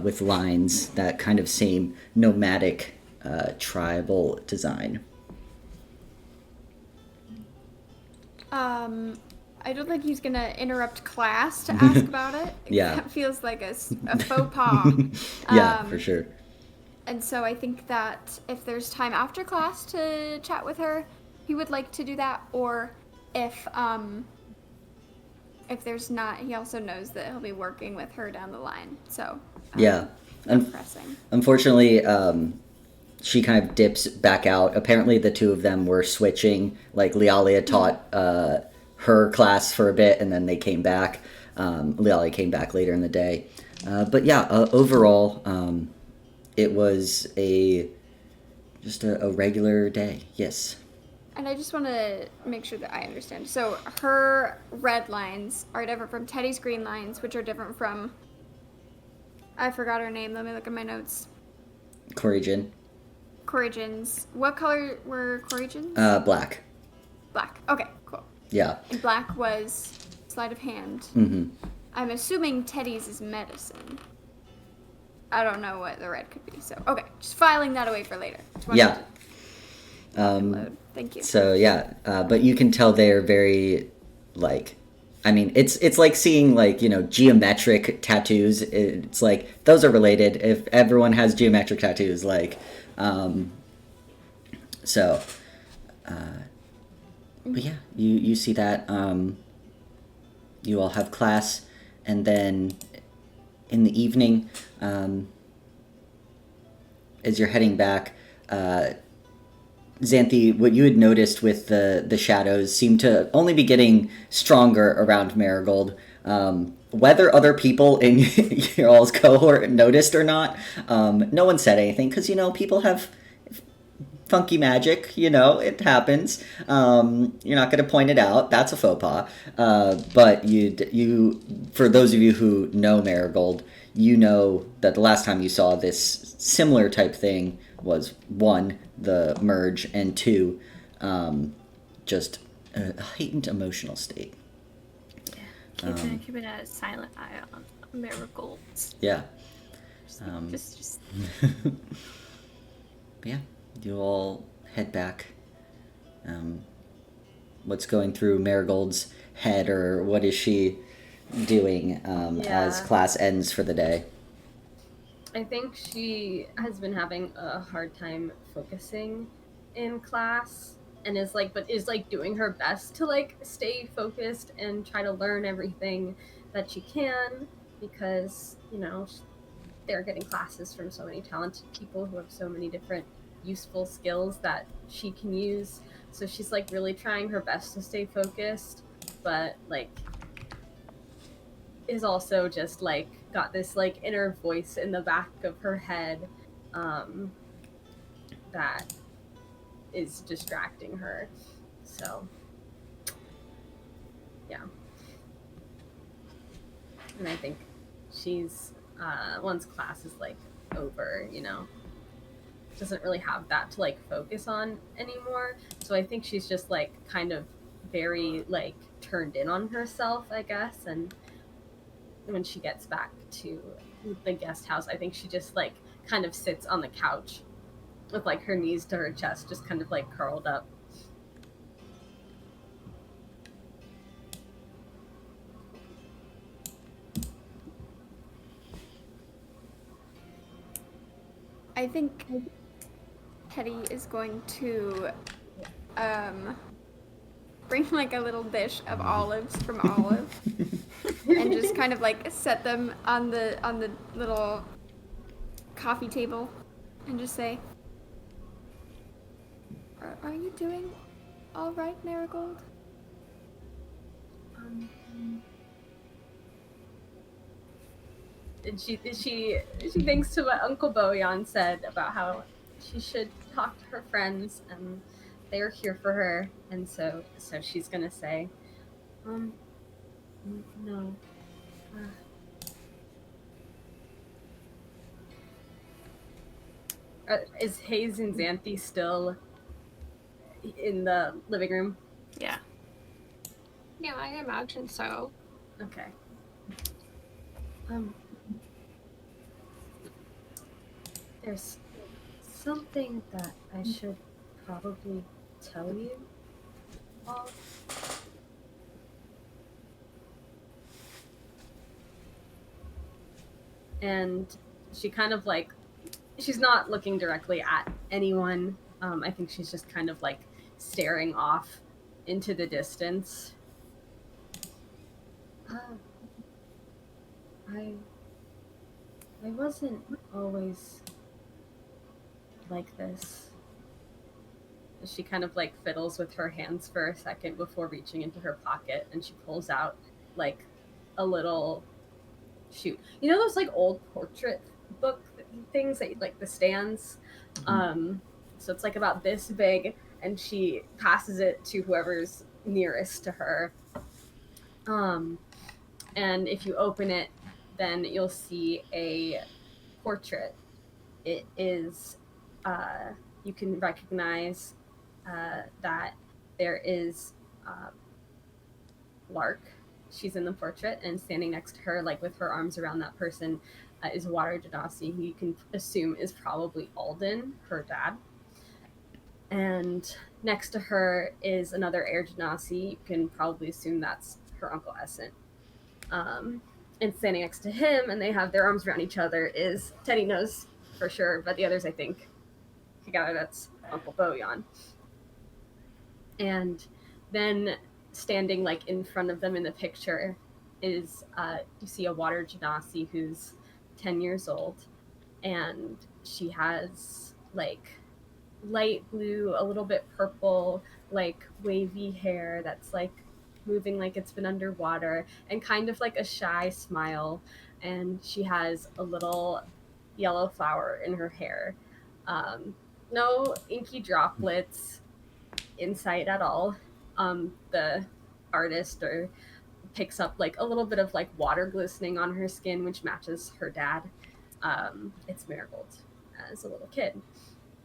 with lines, that kind of same nomadic tribal design. I don't think he's gonna interrupt class to ask about it. Yeah. That feels like a faux pas. Yeah, for sure. And so I think that if there's time after class to chat with her, he would like to do that. Or if there's not, he also knows that he'll be working with her down the line. So yeah, pressing. Unfortunately, she kind of dips back out. Apparently, the two of them were switching. Like, Lealia taught her class for a bit, and then they came back. Lealia came back later in the day. But yeah, overall, it was just a regular day. Yes. And I just want to make sure that I understand. So her red lines are different from Teddy's green lines, which are different from... I forgot her name. Let me look at my notes. Koryn. Koryn's. What color were Koryn's? Black. Black. Okay, cool. Yeah. And black was sleight of hand. Mm-hmm. I'm assuming Teddy's is medicine. I don't know what the red could be. So, okay. Just filing that away for later. Yeah. Thank you. So, yeah. But you can tell they're very, like... I mean, it's like seeing, like, geometric tattoos. It's like, those are related if everyone has geometric tattoos, like... But yeah, you see that. You all have class, and then in the evening, as you're heading back, Xanthi, what you had noticed with the shadows seemed to only be getting stronger around Marigold. Whether other people in your all's cohort noticed or not, no one said anything, because, people have funky magic, it happens. You're not going to point it out. That's a faux pas. But you, for those of you who know Marigold, you know that the last time you saw this similar type thing was, 1, the merge, and 2, just a heightened emotional state. Keeping a silent eye on Marigolds. Yeah. Just. Yeah, you all head back. What's going through Marigold's head, or what is she doing as class ends for the day? I think she has been having a hard time focusing in class, and is doing her best to stay focused and try to learn everything that she can, because they're getting classes from so many talented people who have so many different useful skills that she can use. So she's really trying her best to stay focused, but is also just got this inner voice in the back of her head that is distracting her. So, yeah. And I think she's, once class is, like, over, you know, doesn't really have that to, like, focus on anymore. So I think she's just, like, kind of very, like, turned in on herself, I guess. And when she gets back to the guest house, I think she just, like, kind of sits on the couch with, like, her knees to her chest, just kind of, like, curled up. I think Teddy is going to bring like a little dish of olives from Olive and just kind of like set them on the little coffee table and just say, are you doing all right, Marigold? And she thinks to what Uncle Boyan said about how she should talk to her friends and they are here for her, and so she's gonna say, no. Is Hayes and Xanthi still in the living room? Yeah. Yeah, I imagine so. Okay. There's something that I should probably tell you all. And she kind of like, she's not looking directly at anyone. I think she's just kind of like staring off into the distance. I wasn't always like this. She kind of like fiddles with her hands for a second before reaching into her pocket, and she pulls out like a little shoot. You know those like old portrait book things that like the stands? So it's like about this big, and she passes it to whoever's nearest to her. And if you open it, then you'll see a portrait. It is, you can recognize that there is Lark. She's in the portrait, and standing next to her, like with her arms around that person, is Water Genasi, who you can assume is probably Alden, her dad. And next to her is another Air Genasi. You can probably assume that's her Uncle Essent. And standing next to him, and they have their arms around each other, is Teddy knows for sure, but the others, I think, together, that's Uncle Boyan. And then standing like in front of them in the picture is you see a Water Genasi who's 10 years old, and she has like light blue, a little bit purple, like wavy hair that's like moving like it's been underwater, and kind of like a shy smile, and she has a little yellow flower in her hair. No inky droplets in sight at all. The artist picks up like a little bit of like water glistening on her skin, which matches her dad. It's Marigold as a little kid.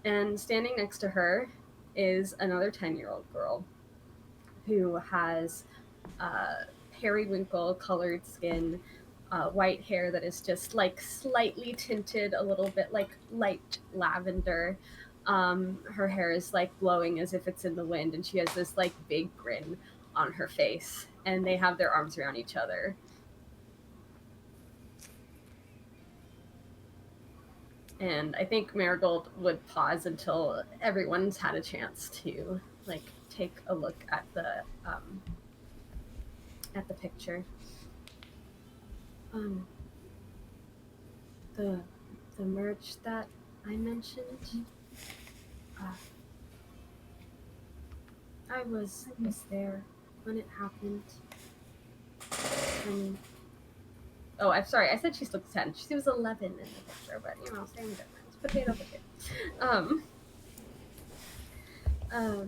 And standing next to her is another 10-year-old girl who has periwinkle colored skin, white hair that is just like slightly tinted a little bit like light lavender. Her hair is like blowing as if it's in the wind, and she has this like big grin on her face, and they have their arms around each other. And I think Marigold would pause until everyone's had a chance to like take a look at the picture. The merge that I mentioned. I was there when it happened. Oh, I'm sorry. I said she looked 10. She was 11 in the picture, but you know, same difference. Potato. I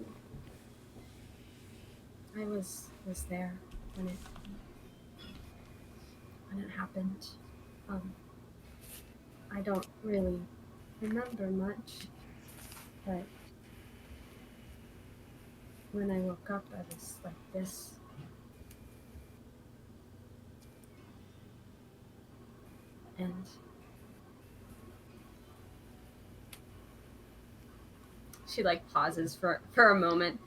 was there when it happened. I don't really remember much, but when I woke up, I was like this. And she like pauses for a moment.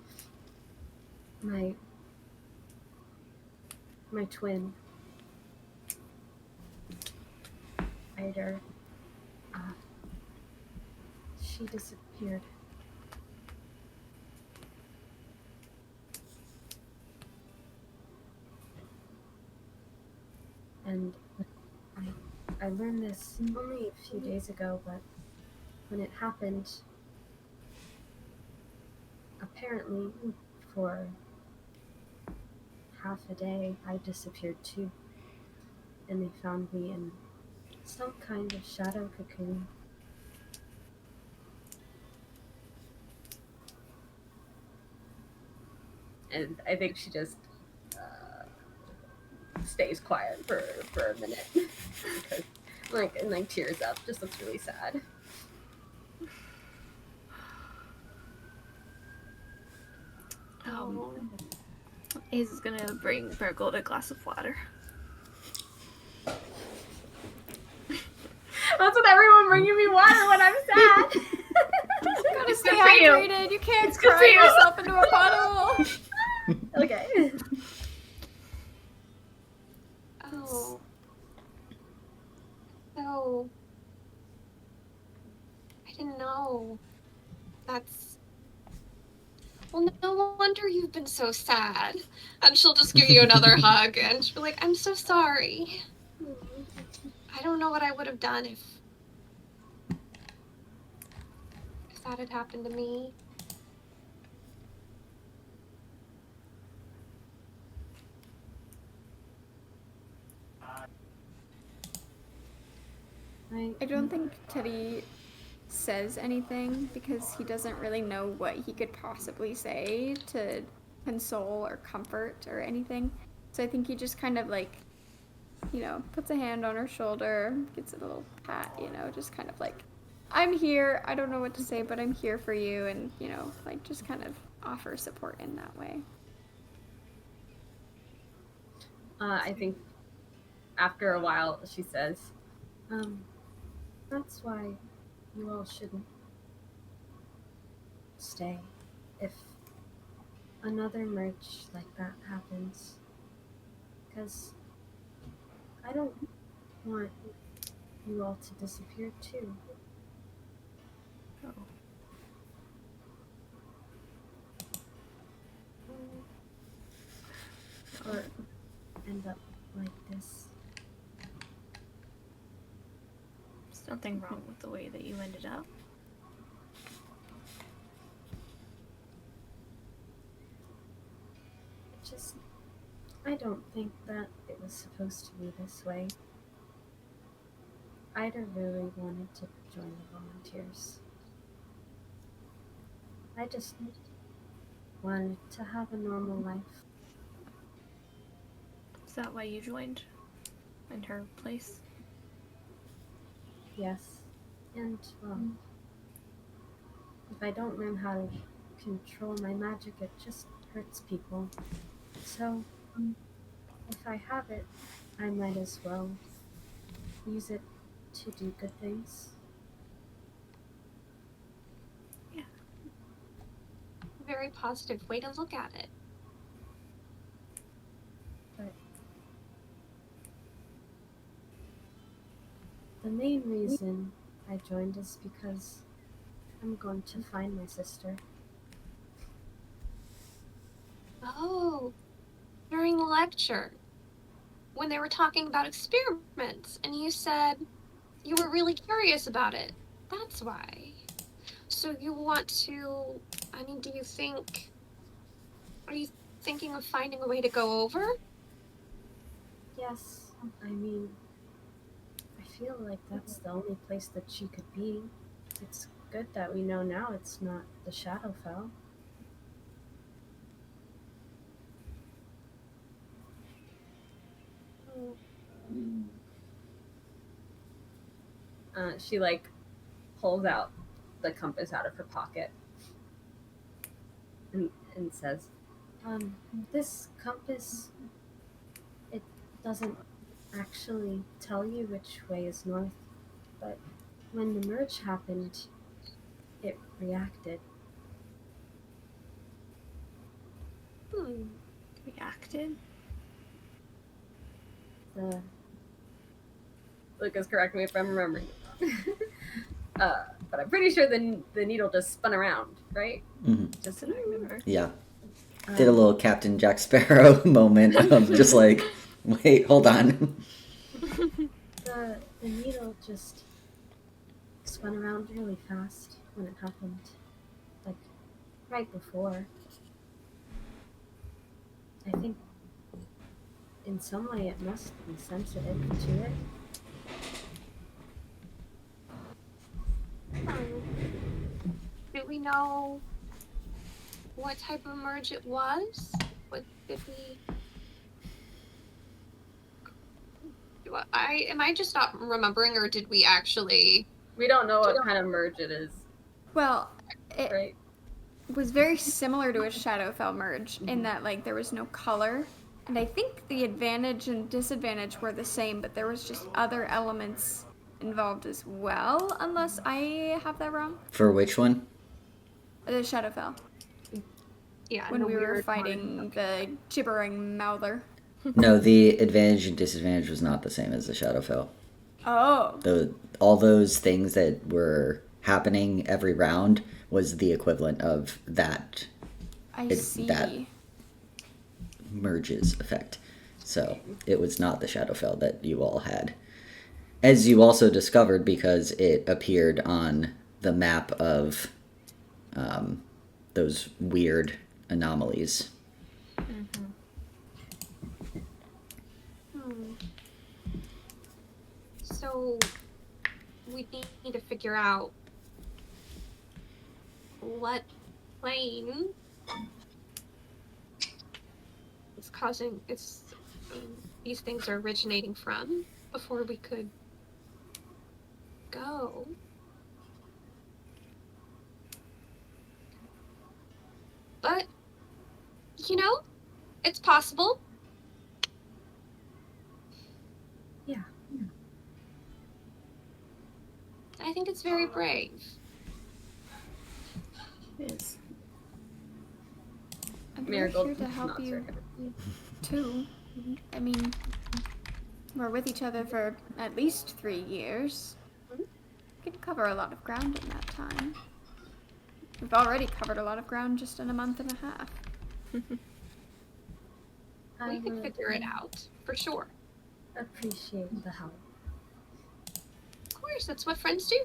My twin, Ida, she disappeared. And I learned this only a few days ago, but when it happened, apparently for half a day, I disappeared too. And they found me in some kind of shadow cocoon. And I think she just stays quiet for a minute because and tears up, just looks really sad. Ace is gonna bring Bergold a glass of water. That's what everyone bringing me water when I'm sad. You gotta stay good for you. hydrated. You can't It's good cry for you. yourself into a puddle. Okay. Oh. So. I didn't know. That's. Well, no wonder you've been so sad. And she'll just give you another hug and she'll be like, I'm so sorry. I don't know what I would have done if that had happened to me. I don't think Teddy says anything because he doesn't really know what he could possibly say to console or comfort or anything. So I think he just kind of like, puts a hand on her shoulder, gets a little pat, just kind of like, I'm here. I don't know what to say, but I'm here for you. And, just kind of offer support in that way. I think after a while she says, that's why you all shouldn't stay if another merge like that happens. Because I don't want you all to disappear too. Or end up like this. There's nothing wrong with the way that you ended up. I don't think that it was supposed to be this way. Ida really wanted to join the volunteers. I just wanted to have a normal life. Is that why you joined in her place? Yes. And, if I don't learn how to control my magic, it just hurts people. So, if I have it, I might as well use it to do good things. Yeah. Very positive way to look at it. But the main reason I joined is because I'm going to find my sister. Oh, during the lecture, when they were talking about experiments, and you said you were really curious about it. That's why. So you want to, are you thinking of finding a way to go over? Yes, I feel like that's the only place that she could be. It's good that we know now it's not the Shadowfell. She like pulls out the compass out of her pocket and says, this compass, it doesn't actually tell you which way is north, but when the merge happened, it reacted. Reacted? Lucas, correct me if I'm remembering. But I'm pretty sure the needle just spun around, right? Mm-hmm. Just Did I remember? Yeah. Did a little Captain Jack Sparrow moment of just like, wait, hold on. the needle just spun around really fast when it happened, like right before. I think in some way it must be sensitive to it. Do we know what type of merge it was? What did we? Am I just not remembering, or did we actually? We don't know what kind of merge it is, Well, it right? was very similar to a Shadowfell merge in that like there was no color. And I think the advantage and disadvantage were the same, but there was just other elements involved as well, unless I have that wrong. For which one? The Shadowfell. Yeah, When the we were weird fighting one. the gibbering mouther. No, the advantage and disadvantage was not the same as the Shadowfell. Oh. All those things that were happening every round was the equivalent of that I see. that merges effect. So it was not the Shadowfell that you all had. As you also discovered because it appeared on the map of those weird anomalies. So we need to figure out what plane is causing these things are originating from before we could go. But it's possible. Yeah. I think it's very brave. It is. And Marigold we're here to help nods you her head. too. I mean, we're with each other for at least 3 years. We can cover a lot of ground in that time. We've already covered a lot of ground just in a month and a half. We could figure it out, for sure. Appreciate the help. Of course, that's what friends do.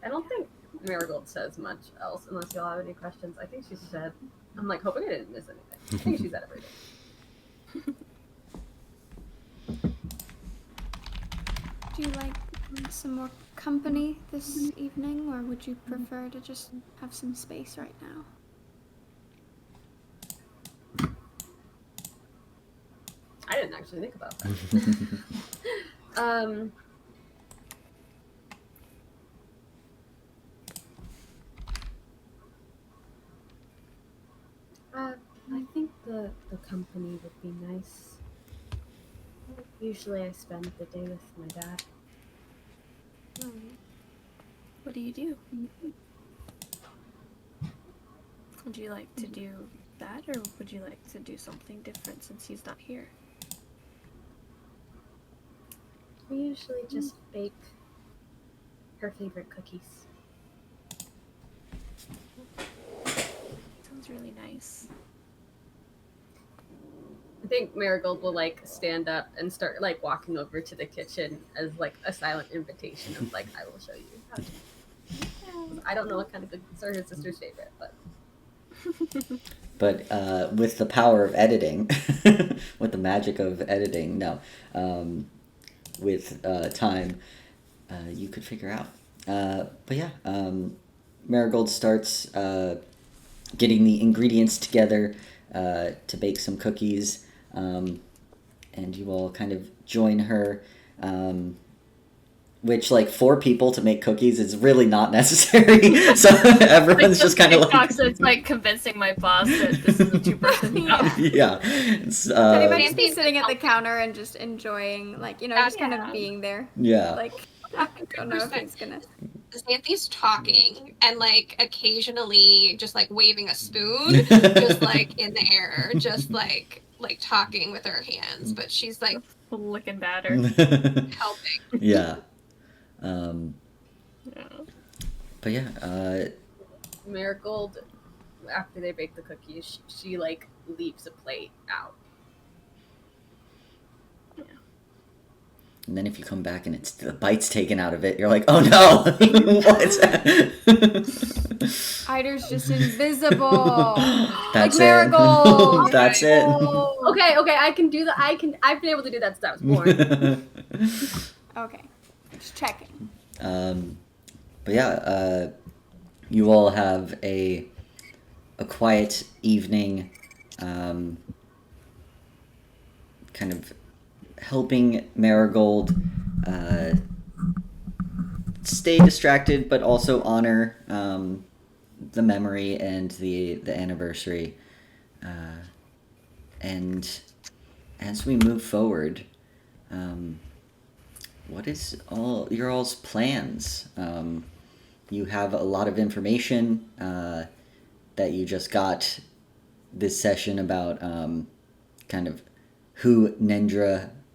I don't think Marigold says much else unless y'all have any questions. I think she said, I'm like hoping I didn't miss anything. I think she said everything. Do you like some more company this evening, or would you prefer to just have some space right now? I didn't actually think about that. I think the company would be nice. Usually I spend the day with my dad. What do you do? Would you like to do that, or would you like to do something different since he's not here? We usually just bake her favorite cookies. Sounds really nice. I think Marigold will like stand up and start like walking over to the kitchen as like a silent invitation of like, I will show you how to. I don't know what kind of cookies are her sister's favorite, but But with the power of editing, with the magic of editing, with time, you could figure out. But yeah, Marigold starts getting the ingredients together to bake some cookies, and you all kind of join her. Which, like, 4 people to make cookies is really not necessary. So everyone's just kind of like... So it's like convincing my boss that this is a 2-person job. Yeah. It's, They might just be Nancy's sitting at the helping. counter and just enjoying, like, you know, just kind of being there. Yeah. Like, I don't know if 100%. he's gonna. Xanthi's talking and like occasionally just like waving a spoon, just like in the air, just like talking with her hands, but she's like Looking batter. helping. Yeah. Yeah. But yeah, Marigold, after they bake the cookies, she like leaves a plate out. and then if you come back and it's the bite's taken out of it, you're like, oh no, what's that? Ider's just invisible. That's like Marigold. it. That's it. Okay, I can do that. I've been able to do that since I was born. Okay, just checking. But yeah, you all have a quiet evening, kind of helping Marigold stay distracted, but also honor the memory and the anniversary. And as we move forward, what is your all's plans? You have a lot of information that you just got this session about kind of who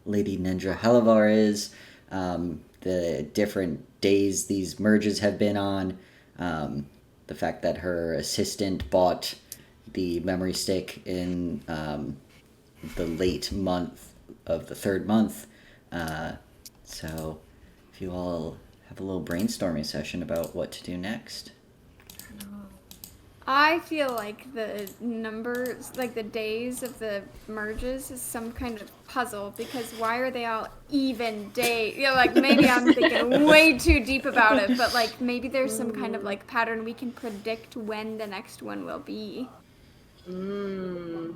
Lady Nendra Halavar is, the different days these merges have been on, the fact that her assistant bought the memory stick in the late month of the 3rd month. So if you all have a little brainstorming session about what to do next. I feel like the numbers, like the days of the merges, is some kind of puzzle, because why are they all even day? You know, like maybe I'm thinking way too deep about it, but like maybe there's some kind of like pattern we can predict when the next one will be. Oh.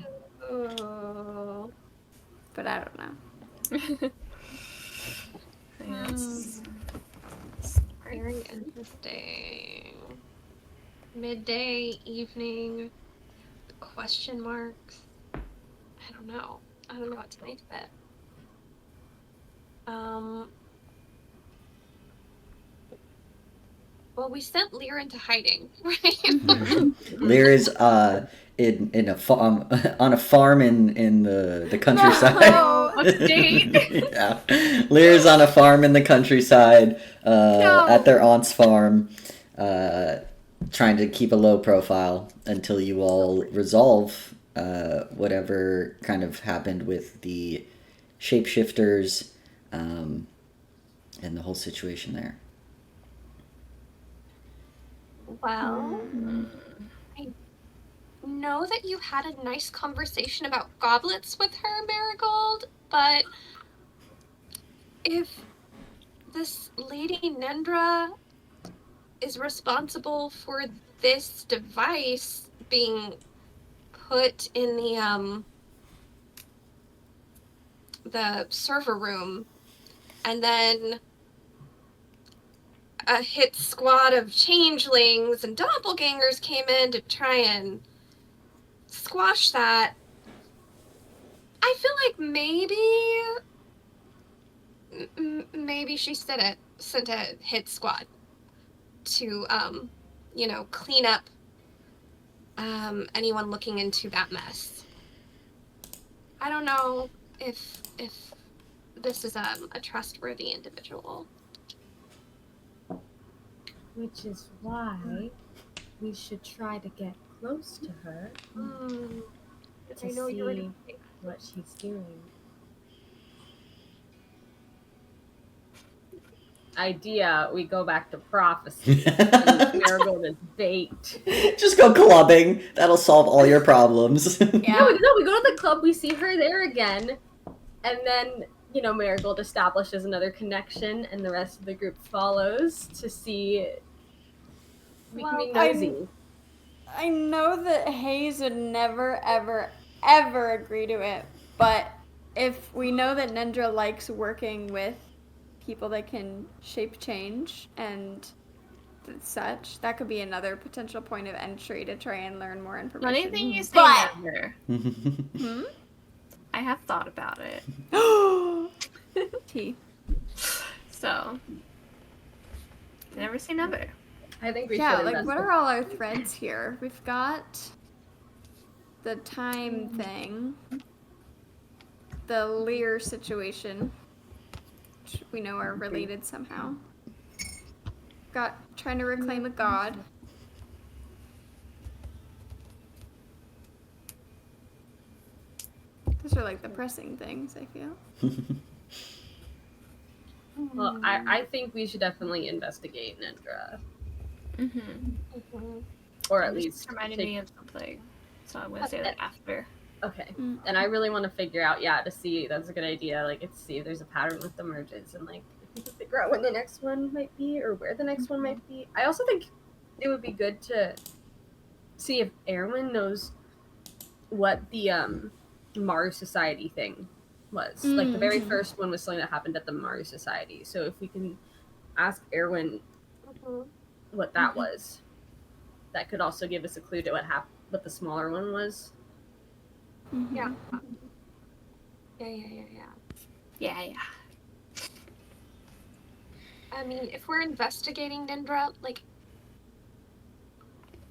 But I don't know. Yes. Very interesting. Midday, evening, question marks. I don't know what to make of it. Well, we sent Lear into hiding, right? Lear is in a farm on a farm in the countryside. No. Update. Yeah, Lear's on a farm in the countryside at their aunt's farm, trying to keep a low profile until you all resolve whatever kind of happened with the shapeshifters and the whole situation there. Well, I know that you had a nice conversation about goblets with her, Marigold, but if this Lady Nendra is responsible for this device being put in the server room, and then a hit squad of changelings and doppelgangers came in to try and squash that, I feel like maybe she sent a hit squad to clean up anyone looking into that mess. I don't know if this is a trustworthy individual. Which is why we should try to get close to her to I know see you're ready. what she's doing. Idea, we go back to prophecy. Marigold is baked. Just go clubbing. That'll solve all your problems. No, we go to the club, we see her there again, and then, Marigold establishes another connection, and the rest of the group follows to see We can be Well, nosy. I know that Hayes would never, ever, ever agree to it, but if we know that Nendra likes working with people that can shape change and such, that could be another potential point of entry to try and learn more information. Anything you say But- never. Hmm? I have thought about it. T. So, never say never. I think we Yeah, should like invest what in- are all our threads here? We've got the time thing, the Lear situation, which we know are related somehow. Got trying to reclaim a god. Those are like the pressing things, I feel. Well, I think we should definitely investigate Nendra. Mm-hmm. Or at This least reminded take... me of something, so I'm gonna say that after. Okay. Mm. And I really want to figure out, to see, that's a good idea, like, let's see if there's a pattern with the merges, and, like, if we can figure out when the next one might be, or where the next one might be. I also think it would be good to see if Erwin knows what the, Mars Society thing was. Like, the very first one was something that happened at the Mars Society, so if we can ask Erwin what that was, that could also give us a clue to what the smaller one was. Yeah. Yeah. Yeah. I mean, if we're investigating Nendra, like,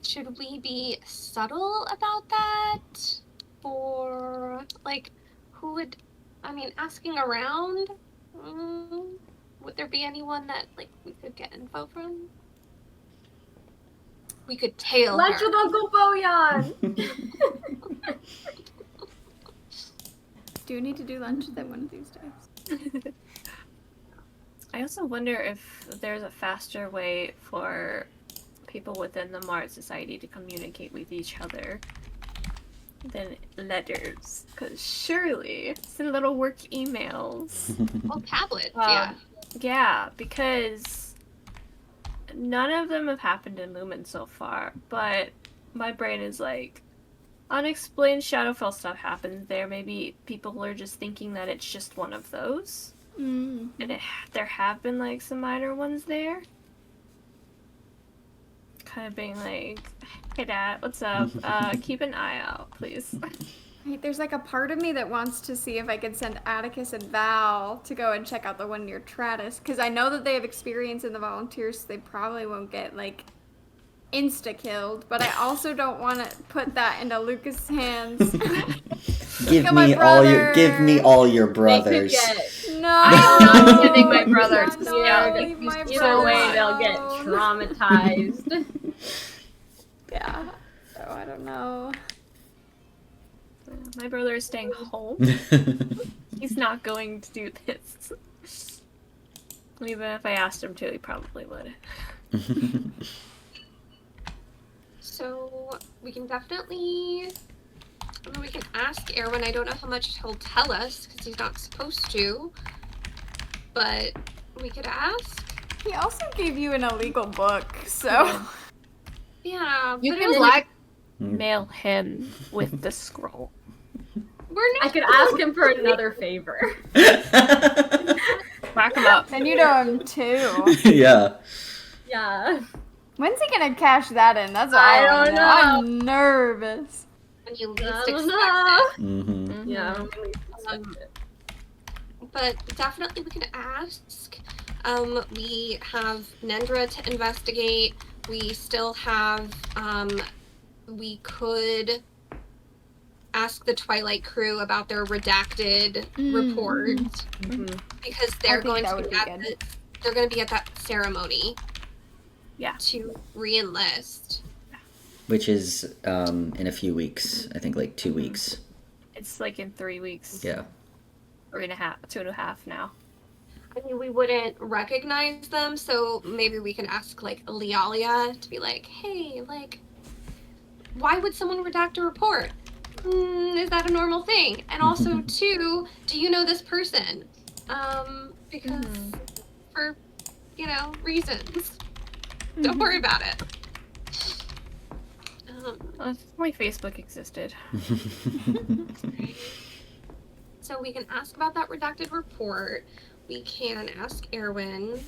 should we be subtle about that? Or, like, who would, I mean, asking around? Would there be anyone that, like, we could get info from? We could tail Lunch her. with Uncle Boyan! Do need to do lunch with them one of these days. I also wonder if there's a faster way for people within the Mars Society to communicate with each other than letters. Because surely it's in little work emails. Well, tablets, Um, yeah. Yeah, because none of them have happened in Lumen so far, but my brain is like, unexplained Shadowfell stuff happens there. Maybe people are just thinking that it's just one of those. Mm. And there have been, like, some minor ones there. Kind of being like, hey Dad, what's up? Keep an eye out, please. Right, there's like a part of me that wants to see if I could send Atticus and Val to go and check out the one near Tratus, because I know that they have experience in the volunteers, so they probably won't get, like, insta-killed, but I also don't want to put that into Lucas' hands. Give at my me all your They could brothers. get... No! I'm not sending my brother No, to no, scout. leave my Either brother way, they'll get alone. traumatized. Yeah, so I don't know. My brother is staying home. He's not going to do this. Even if I asked him to, he probably would. So we can definitely, we can ask Erwin. I don't know how much he'll tell us because he's not supposed to, but we could ask. He also gave you an illegal book, so... Yeah, You but can it was blackmail him with the scroll. we're not. I could ask him for another favor. Whack him up. And you know him too. Yeah. Yeah. When's he gonna cash that in? That's all I wanna don't know. I'm nervous. When you I least don't expect know. Mm-hmm. Yeah, I don't really expect it. it. But definitely we can ask. We have Nendra to investigate. We still have. We could ask the Twilight crew about their redacted report because they're think going that to would be be at good. they're going to be at that ceremony. Yeah. To re-enlist. Which is in a few weeks. I think like 2 weeks. It's like in 3 weeks. Yeah. 2.5 now. I mean, we wouldn't recognize them, so maybe we can ask, like, Lialia to be like, hey, like, why would someone redact a report? Is that a normal thing? And also, two, do you know this person? Because for, reasons. Don't worry about it. If only Facebook existed. So we can ask about that redacted report. We can ask Erwin.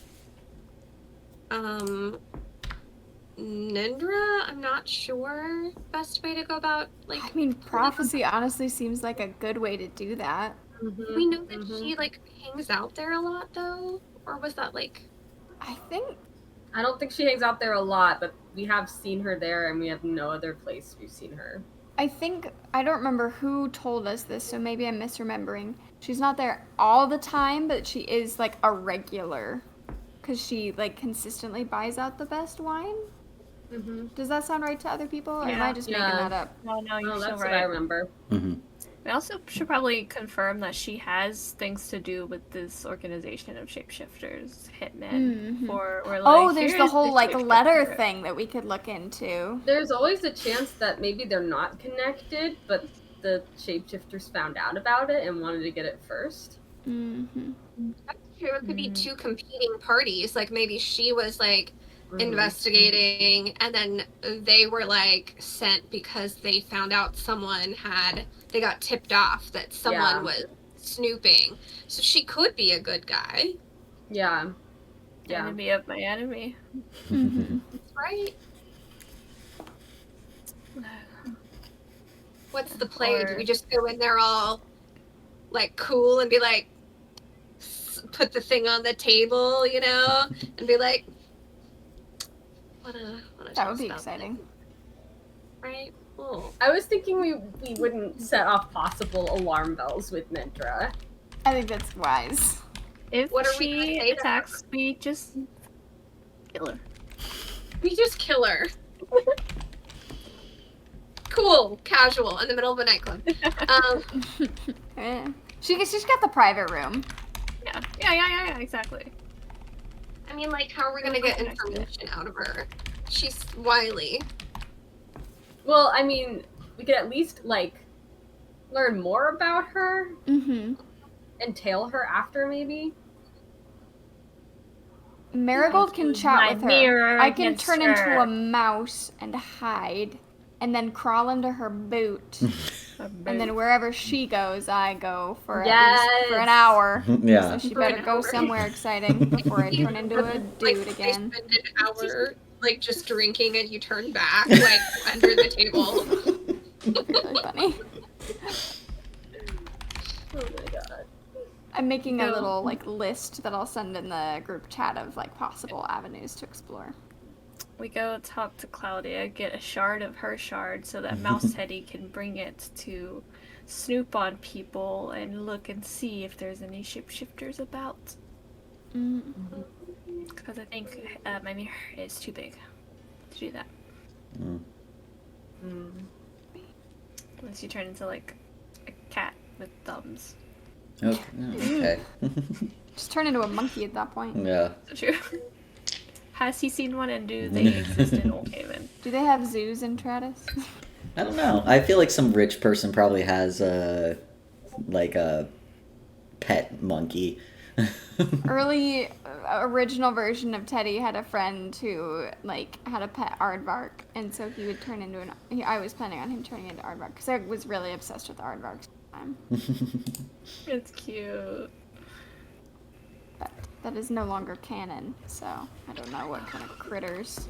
Nindra, I'm not sure best way to go about, like, I mean, prophecy honestly seems like a good way to do that. we know that she, like, hangs out there a lot, though? Or was that, like... I think I don't think she hangs out there a lot, but we have seen her there, and we have no other place we've seen her. I don't remember who told us this, so maybe I'm misremembering. She's not there all the time, but she is like a regular, because she like consistently buys out the best wine. Mm-hmm. Does that sound right to other people, or am Yeah. I just making that up? No, you're Oh, so that's right. what I remember. We also should probably confirm that she has things to do with this organization of shapeshifters, hitmen, or like, Oh, there's the here's whole like letter shapeshifter. thing that we could look into. There's always a chance that maybe they're not connected, but the shapeshifters found out about it and wanted to get it first. Mm-hmm. That's true. It could be two competing parties. Like, maybe she was, like, investigating, and then they were, like, sent because they found out they got tipped off that someone was snooping. So she could be a good guy. Yeah. Enemy of my enemy. That's right. What's the play? Do we just go in there all, like, cool and be like, put the thing on the table, you know, and be like, That would be exciting. Right? Cool. I was thinking we wouldn't set off possible alarm bells with Nindra. I think that's wise. If What are we gonna she say to her? attacks, we just kill her. We just kill her. Cool, casual, in the middle of a nightclub. She's got the private room. Yeah, exactly. I mean, like, how are we gonna get information out of her? She's wily. Well, I mean, we could at least, like, learn more about her Mm-hmm. and tail her after, maybe. Marigold can chat My with her. mirror I can against turn her. into a mouse and hide, and then crawl into her boot. And then wherever she goes, I go for at least for an hour. Yeah. So she For better an go hour. somewhere exciting before I turn into a dude like, again. I spend an hour, like, just drinking and you turn back, like, under the table. Really funny. Oh my god. I'm making a little like list that I'll send in the group chat of like possible avenues to explore. We go talk to Claudia, get a shard of her shard so that Mouse Teddy can bring it to snoop on people and look and see if there's any shapeshifters about. Because I think my mirror is too big to do that. Unless you turn into like a cat with thumbs. Okay. Just turn into a monkey at that point. Yeah. So true. Has he seen one, and do they exist in Old Haven? Do they have zoos in Travis? I don't know. I feel like some rich person probably has like a pet monkey. Early original version of Teddy had a friend who like had a pet aardvark, and so he would turn into I was planning on him turning into aardvark because I was really obsessed with aardvarks at the time. It's cute. But that is no longer canon, so I don't know what kind of critters.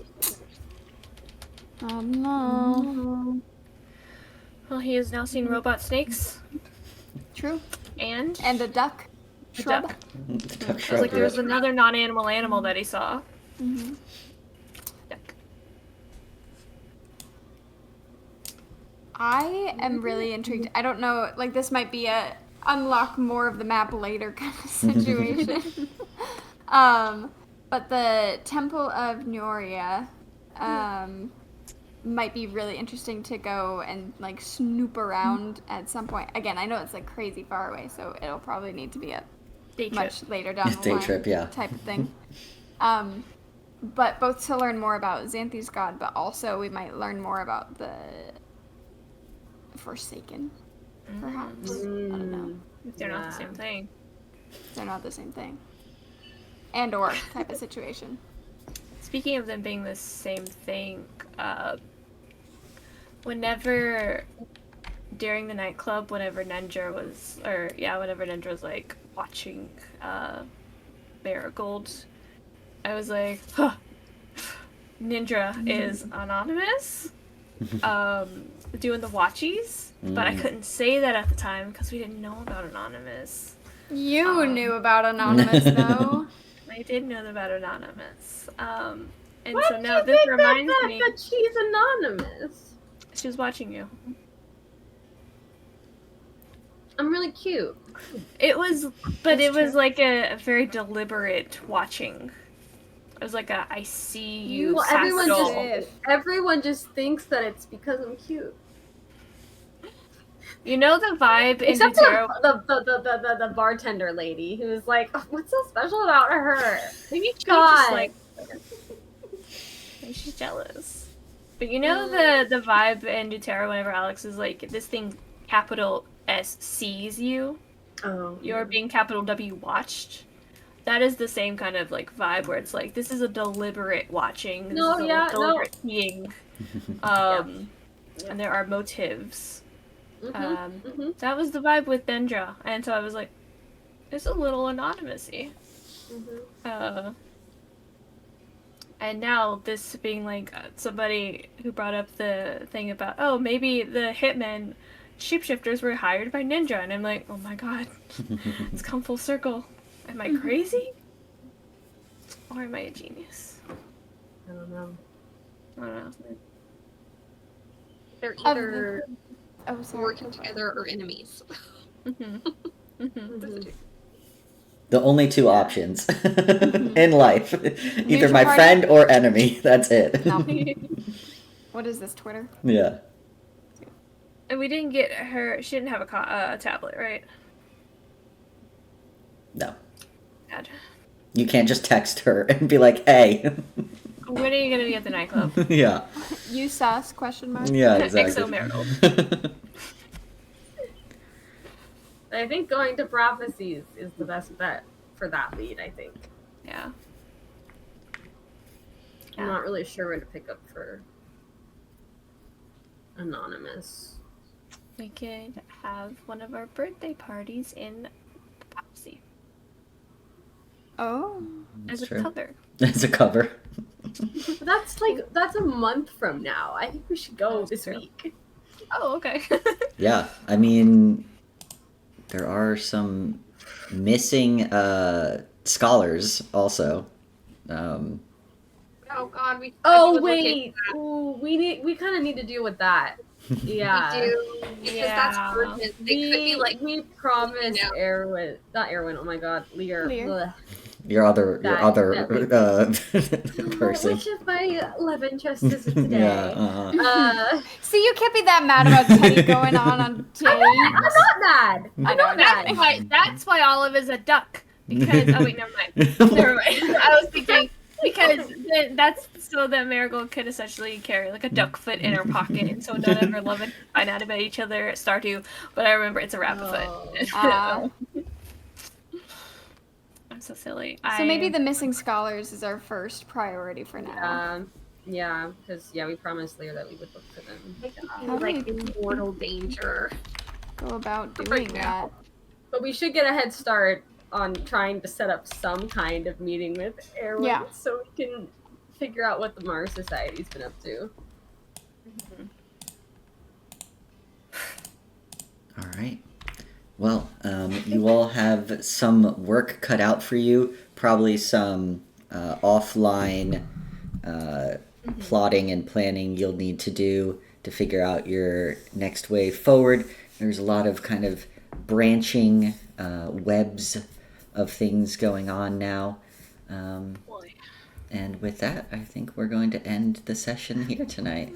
Oh no. Well, he has now seen robot snakes True. and And a duck. a Shrub. duck. Duck I was shrub, like, there's yeah. another non-animal animal that he saw. Mm-hmm. Duck. I am really intrigued. I don't know, like this might be a unlock more of the map later kind of situation. But the Temple of Noria might be really interesting to go and like snoop around at some point. Again, I know it's like crazy far away, so it'll probably need to be a Day trip. much later down the Day line trip, yeah. type of thing. But both to learn more about Xanthi's god, but also we might learn more about the Forsaken, perhaps. I don't know. If they're not the same thing. They're not the same thing. And or type of situation. Speaking of them being the same thing, whenever during the nightclub, whenever Ninja was like watching Marigold, I was like, huh, Ninja is anonymous, doing the watchies, but I couldn't say that at the time because we didn't know about Anonymous. You knew about Anonymous, though. I did know about Anonymous. And Why so did now you this make reminds that me. that she's anonymous? She was watching you. I'm really cute. It was, but That's it was true. like a very deliberate watching. It was like a I see you. Well, Sassy. everyone just thinks that it's because I'm cute. You know the vibe in Except Dutero. the bartender lady who was like, oh, "What's so special about her?" Maybe she God. just like. Maybe she's jealous. But you know the vibe in Dutero whenever Alex is like, this thing capital S sees you. Oh, You're being capital W watched. That is the same kind of like vibe where it's like this is a deliberate watching. This is a deliberate seeing. And there are motives. That was the vibe with Dendra, and so I was like, it's a little anonymous-y. And now this being like somebody who brought up the thing about, oh, maybe the hitmen shapeshifters were hired by Ninja, and I'm like, oh my god, it's come full circle. Am I crazy? Or am I a genius? I don't know. I don't know. They're either Oh, sorry. working together or enemies. The only two options in life. Either Neutral my party? friend or enemy. That's it. No. What is this, Twitter? Yeah. And we didn't get her. She didn't have a tablet, right? No. Bad. You can't just text her and be like, hey. When are you gonna be at the nightclub? Yeah. You sus? Question mark. Yeah, exactly. Exo Marigold. I think going to Prophecies is the best bet for that lead, I think. Yeah. I'm not really sure where to pick up for Anonymous. We could have one of our birthday parties in Popsy Oh. as a true. cover. As a cover. That's a month from now. I think we should go this week. Oh, okay. Yeah. I mean, there are some missing scholars also. Oh god, we. Oh I would look into wait, ooh, we kind of need to deal with that. Yeah, that. We do because that's urgent. They could be like we promised you know. Erwin, not Erwin. Oh my god, Lear. Lear. Your other person. Which of my 11 chests is it today? Yeah. See, you can't be that mad about Teddy going on dates. I'm not mad. I I'm know, not mad. That's why Olive is a duck. Because oh wait, never mind. Never mind. I was thinking because that's so that Marigold could essentially carry like a duck foot in her pocket, and so none of her love and find out about each other at Stardew. But I remember it's a rabbit foot. I'm so silly. So maybe the missing scholars is our first priority for now. Yeah, because we promised Lear that we would look for them. How do like we in mortal danger. go about doing Right that? now. But we should get a head start on trying to set up some kind of meeting with Erwin, Yeah. so we can figure out what the Mars Society's been up to. All right. Well, you all have some work cut out for you. Probably some offline plotting and planning you'll need to do to figure out your next way forward. There's a lot of kind of branching webs of things going on now. And with that, I think we're going to end the session here tonight.